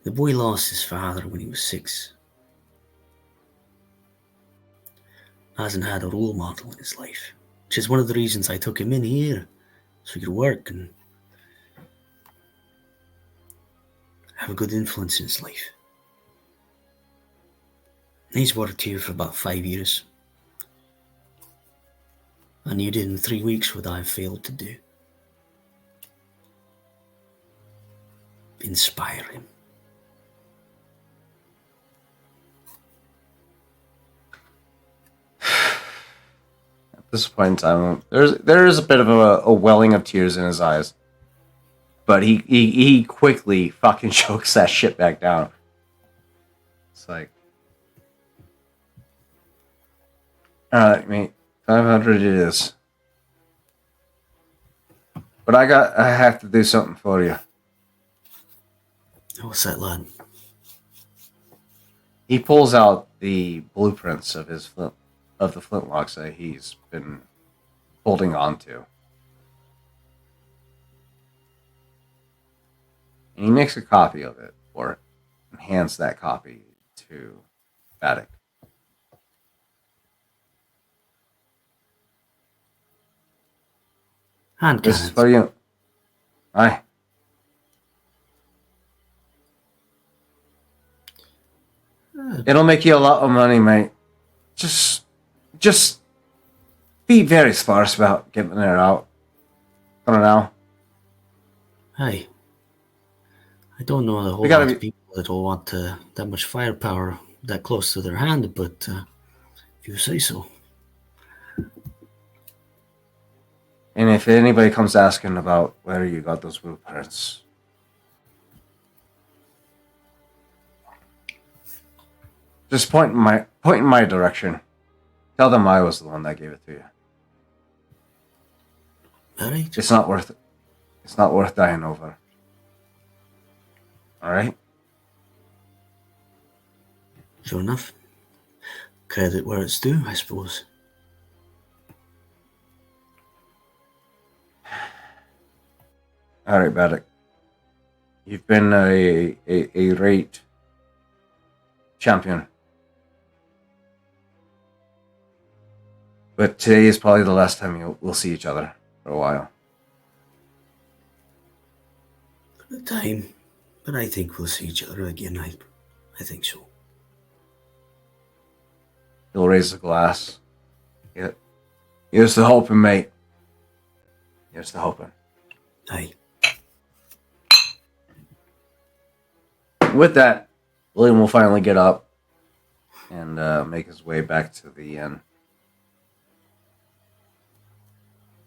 Speaker 1: The boy lost his father when he was 6. Hasn't had a role model in his life, which is one of the reasons I took him in here, so he could work and have a good influence in his life. He's worked here for about 5 years. And you did in 3 weeks what I failed to do. Inspire him.
Speaker 3: at this point in time, there is a bit of a welling of tears in his eyes, but he quickly fucking chokes that shit back down. It's like, all right, mate, 500 it is. But I have to do something for you.
Speaker 1: What's that, lad?
Speaker 3: He pulls out the blueprints of the flintlocks that he's been holding on to. And he makes a copy of it for it and hands that copy to Vardin.
Speaker 1: Hand
Speaker 3: This is
Speaker 1: cannons.
Speaker 3: for you. Aye. It'll make you a lot of money, mate. Just be very sparse about getting it out. I don't know.
Speaker 1: Hey, I don't know a whole
Speaker 3: We gotta
Speaker 1: lot of
Speaker 3: be-
Speaker 1: people that will want that much firepower that close to their hand, but if you say so.
Speaker 3: And if anybody comes asking about where you got those blueprints, just point in my direction. Tell them I was the one that gave it to you.
Speaker 1: All right.
Speaker 3: It's not worth it. It's not worth dying over. All right.
Speaker 1: Sure enough. Credit where it's due, I suppose.
Speaker 8: All right, Baddock. You've been a great champion. But today is probably the last time we'll see each other for a while.
Speaker 1: The time, but I think we'll see each other again. I think so.
Speaker 8: He'll raise the glass. Yeah. Here's to hoping, mate. Here's to hoping.
Speaker 1: Aye.
Speaker 8: With that, William will finally get up and make his way back to the inn.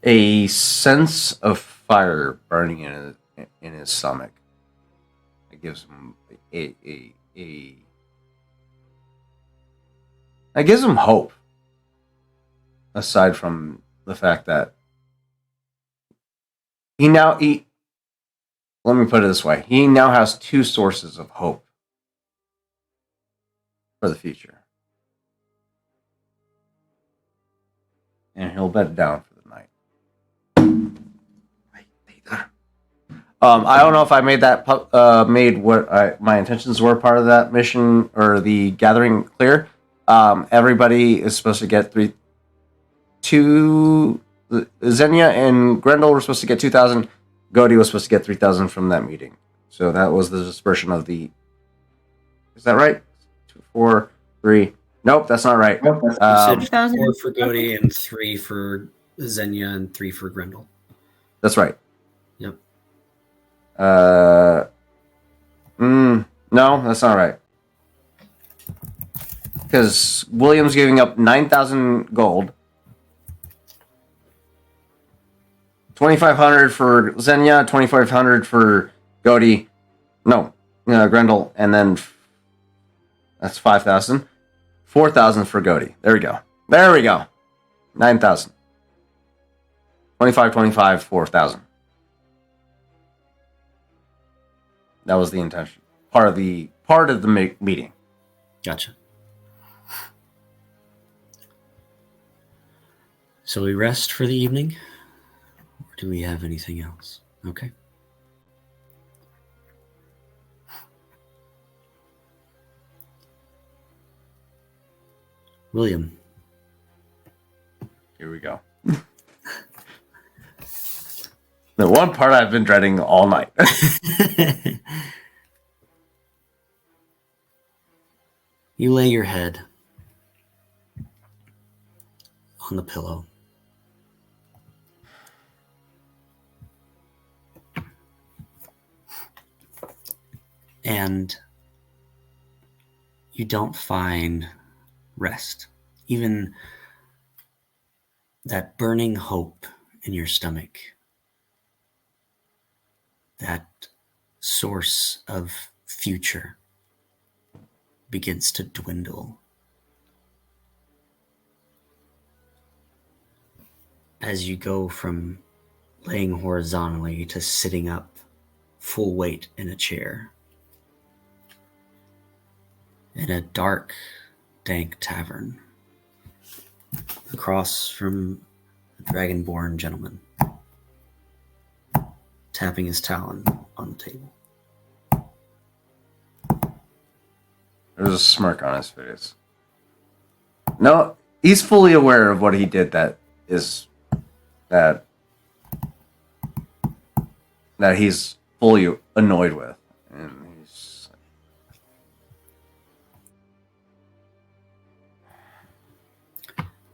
Speaker 8: A sense of fire burning in his stomach. It gives him it gives him hope. Aside from the fact that let me put it this way. He now has two sources of hope for the future. And he'll bed down for the night. I don't know if I made that made what my intentions were part of that mission or the gathering clear. Everybody is supposed to get Xenia and Grendel were supposed to get 2,000. Godi was supposed to get 3,000 from that meeting. So that was the dispersion of the. Is that right? 2, 4, 3. Nope, that's not right.
Speaker 1: You said
Speaker 7: 2,000.
Speaker 1: 4 for Godi and 3 for Xenia and 3 for Grendel.
Speaker 8: That's right.
Speaker 1: Yep.
Speaker 8: No, that's not right. Because William's giving up 9,000 gold, 2,500 for Xenia, 2,500 for Godi. No, Grendel, and then that's 5,000. 4,000 for Godi. There we go. 9,000. 25, 25, 4,000. That was the intention. Part of the meeting.
Speaker 1: Gotcha. So we rest for the evening? Or do we have anything else? Okay. William.
Speaker 8: Here we go. The one part I've been dreading all night.
Speaker 1: You lay your head on the pillow. And you don't find rest. Even that burning hope in your stomach, that source of future begins to dwindle as you go from laying horizontally to sitting up full weight in a chair in a dark, dank tavern across from a dragonborn gentleman tapping his talon on the table.
Speaker 8: There's a smirk on his face. No, he's fully aware of what he did that he's fully annoyed with. And he's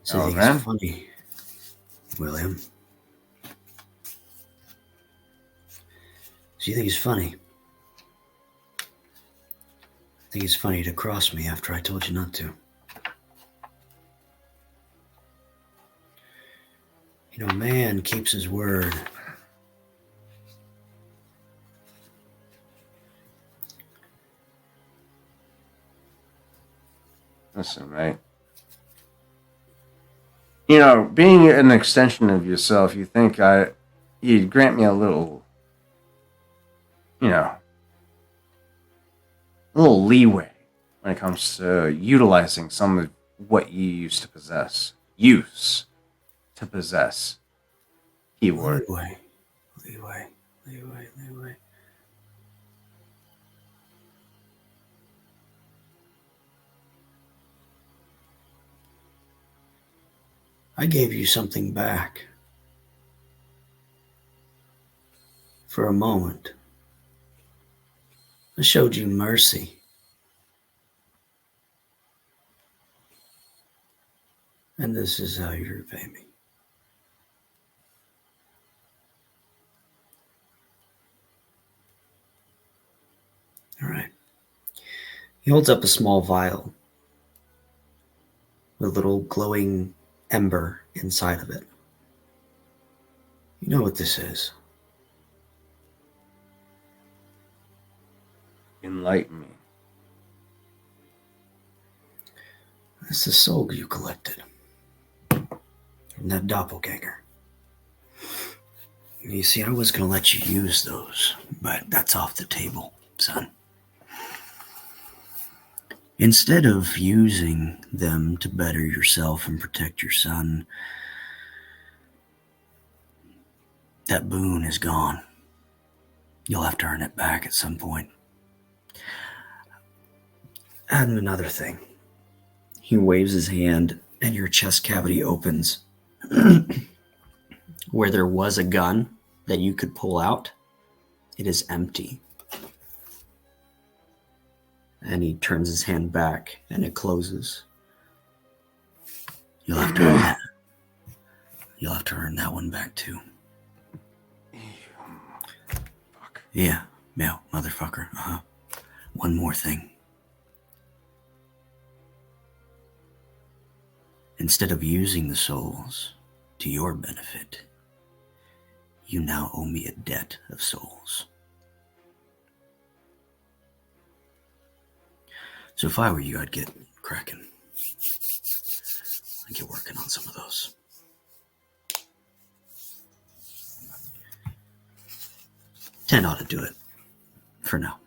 Speaker 1: So
Speaker 8: Oh,
Speaker 1: you think
Speaker 8: man.
Speaker 1: it's funny, William? So you think it's funny? I think it's funny to cross me after I told you not to. You know, man keeps his word.
Speaker 8: Listen, mate. You know, being an extension of yourself, you think you'd grant me a little, a little leeway when it comes to utilizing some of what you used to possess. Use to possess. Keyword.
Speaker 1: Leeway. Leeway. I gave you something back. For a moment. I showed you mercy. And this is how you repay me. All right. He holds up a small vial with a little glowing ember inside of it. You know what this is?
Speaker 8: Enlighten me.
Speaker 1: It's the soul you collected from that doppelganger. You see, I was going to let you use those, but that's off the table, son. Instead of using them to better yourself and protect your son, that boon is gone. You'll have to earn it back at some point. And another thing. He waves his hand and your chest cavity opens. Where there was a gun that you could pull out, it is empty. And he turns his hand back and it closes. You'll have to earn that. You'll have to earn that one back too.
Speaker 8: Fuck.
Speaker 1: Yeah, motherfucker. One more thing. Instead of using the souls to your benefit, you now owe me a debt of souls. So if I were you, I'd get cracking. I'd get working on some of those. 10 ought to do it. For now.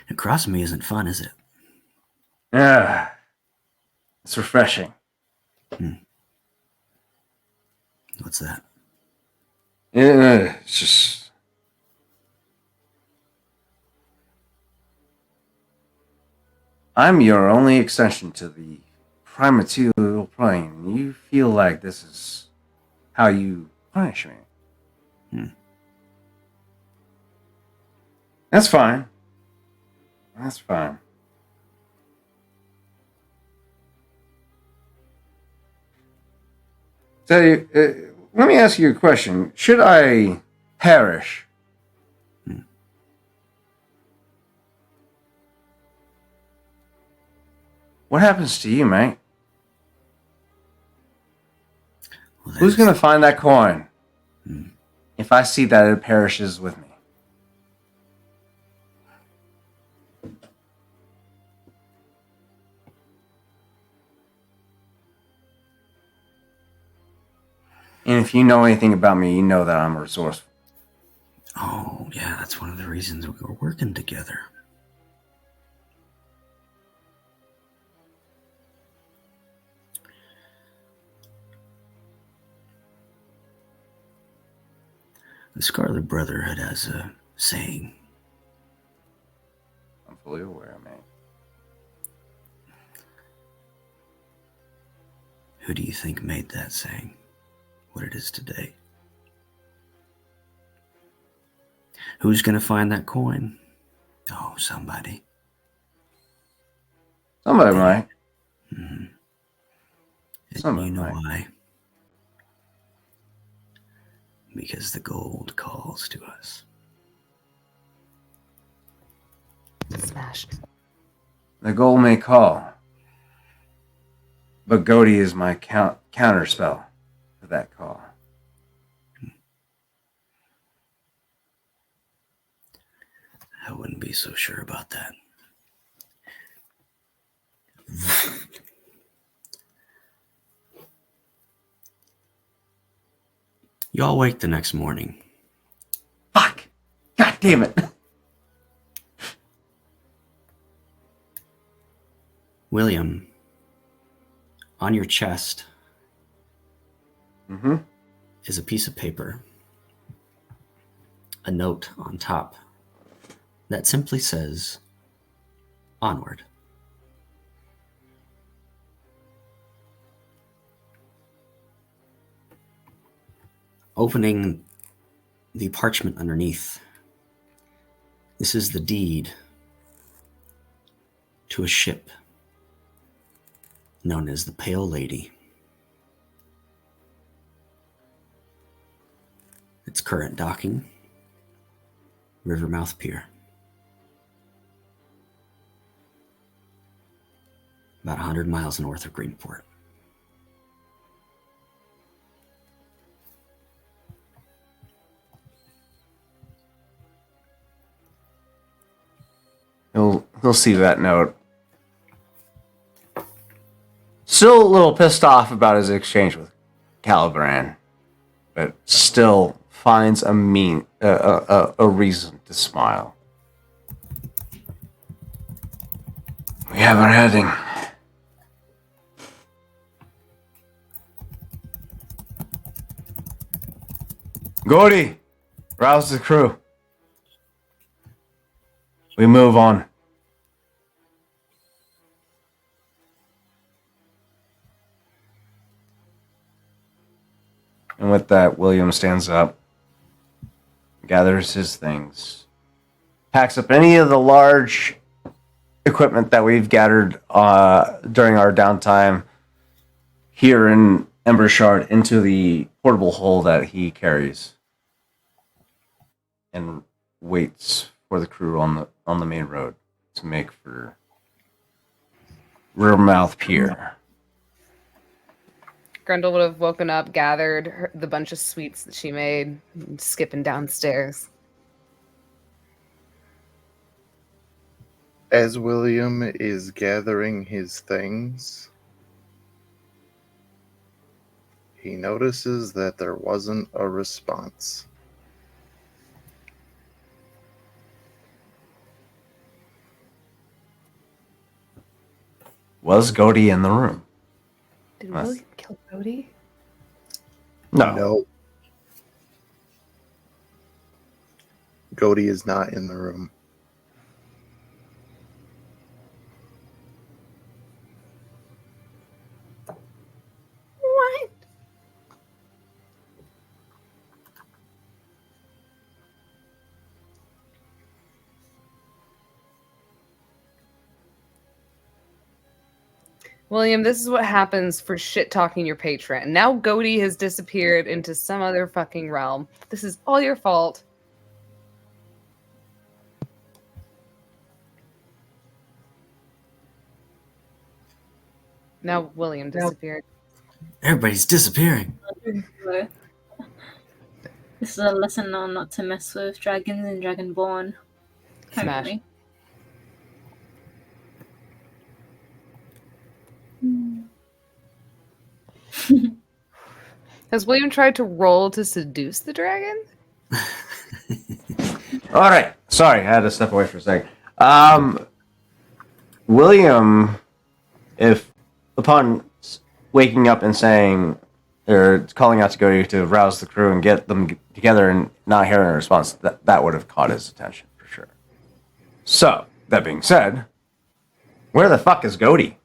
Speaker 1: And crossing me isn't fun, is it?
Speaker 3: Yeah. It's refreshing.
Speaker 1: What's that?
Speaker 3: Yeah, it's just... I'm your only extension to the primaterial plane. You feel like this is how you punish me. That's fine. That's fine. So, let me ask you a question. Should I perish? What happens to you, mate?
Speaker 1: Well,
Speaker 3: Who's going to find that coin if I see that it perishes with me? And if you know anything about me, you know that I'm resourceful.
Speaker 1: Oh, yeah, that's one of the reasons we were working together. The Scarlet Brotherhood has a saying.
Speaker 3: I'm fully aware, mate.
Speaker 1: Who do you think made that saying what it is today? Who's going to find that coin? Oh, somebody.
Speaker 3: Somebody might.
Speaker 1: Mm-hmm.
Speaker 3: Somebody
Speaker 1: You know
Speaker 3: might.
Speaker 1: why? Because the gold calls to us.
Speaker 4: Smash.
Speaker 3: The goal may call, but Godi is my counter spell to that call.
Speaker 1: I wouldn't be so sure about that. Y'all wake the next morning.
Speaker 3: Fuck! God damn it!
Speaker 1: William, on your chest
Speaker 8: Mm-hmm.
Speaker 1: is a piece of paper, a note on top that simply says, "Onward." Opening the parchment underneath, this is the deed to a ship known as the Pale Lady. Its current docking, Rivermouth Pier. About 100 miles north of Greenport.
Speaker 8: He'll see that note. Still a little pissed off about his exchange with Calibran, but still finds a reason to smile. We have our heading. Gordy, rouse the crew. We move on. And with that, William stands up, gathers his things, packs up any of the large equipment that we've gathered during our downtime here in Embershard into the portable hull that he carries, and waits for the crew on the main road to make for Rivermouth Pier.
Speaker 4: Grundle would have woken up, gathered the bunch of sweets that she made, and skipping downstairs.
Speaker 2: As William is gathering his things, he notices that there wasn't a response.
Speaker 8: Was Gordy in the room?
Speaker 4: Did William kill Cody?
Speaker 2: No. Cody is not in the room.
Speaker 4: What? William, this is what happens for shit talking your patron. Now Goaty has disappeared into some other fucking realm. This is all your fault. Now William disappeared.
Speaker 1: Everybody's disappearing.
Speaker 7: This is a lesson on not to mess with dragons and Dragonborn.
Speaker 4: Smash.
Speaker 7: Apparently.
Speaker 4: Has William tried to roll to seduce the dragon?
Speaker 8: All right. Sorry, I had to step away for a second. William, if upon waking up and saying, or calling out to go to rouse the crew and get them together and not hearing a response, that would have caught his attention for sure. So, that being said, where the fuck is Goaty?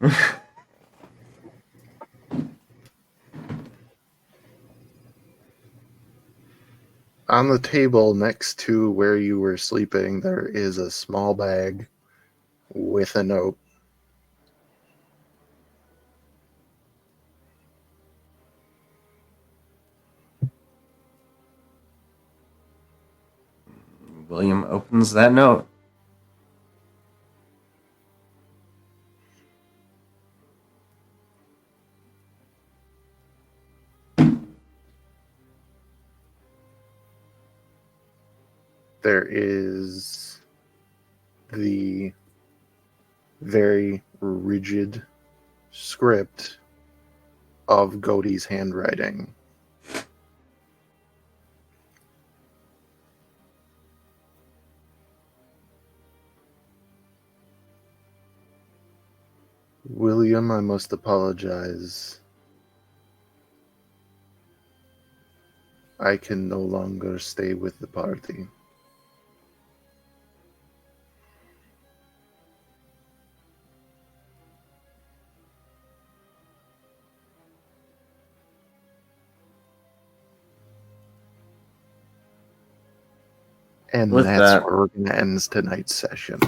Speaker 2: On the table next to where you were sleeping, there is a small bag with a note.
Speaker 8: William opens that note.
Speaker 2: There is the very rigid script of Godey's handwriting. William, I must apologize. I can no longer stay with the party. And
Speaker 3: With
Speaker 2: that's
Speaker 3: that-
Speaker 2: where we're going to end tonight's session.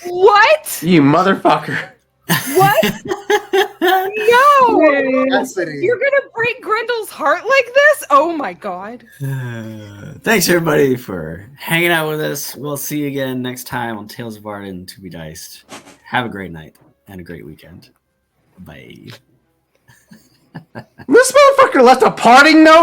Speaker 6: What?
Speaker 3: You motherfucker.
Speaker 6: What? No!
Speaker 2: Cassidy.
Speaker 6: You're gonna break Grendel's heart like this? Oh my god.
Speaker 1: Thanks everybody for hanging out with us. We'll see you again next time on Tales of Vardin to be diced. Have a great night and a great weekend. Bye.
Speaker 3: This motherfucker left a parting note?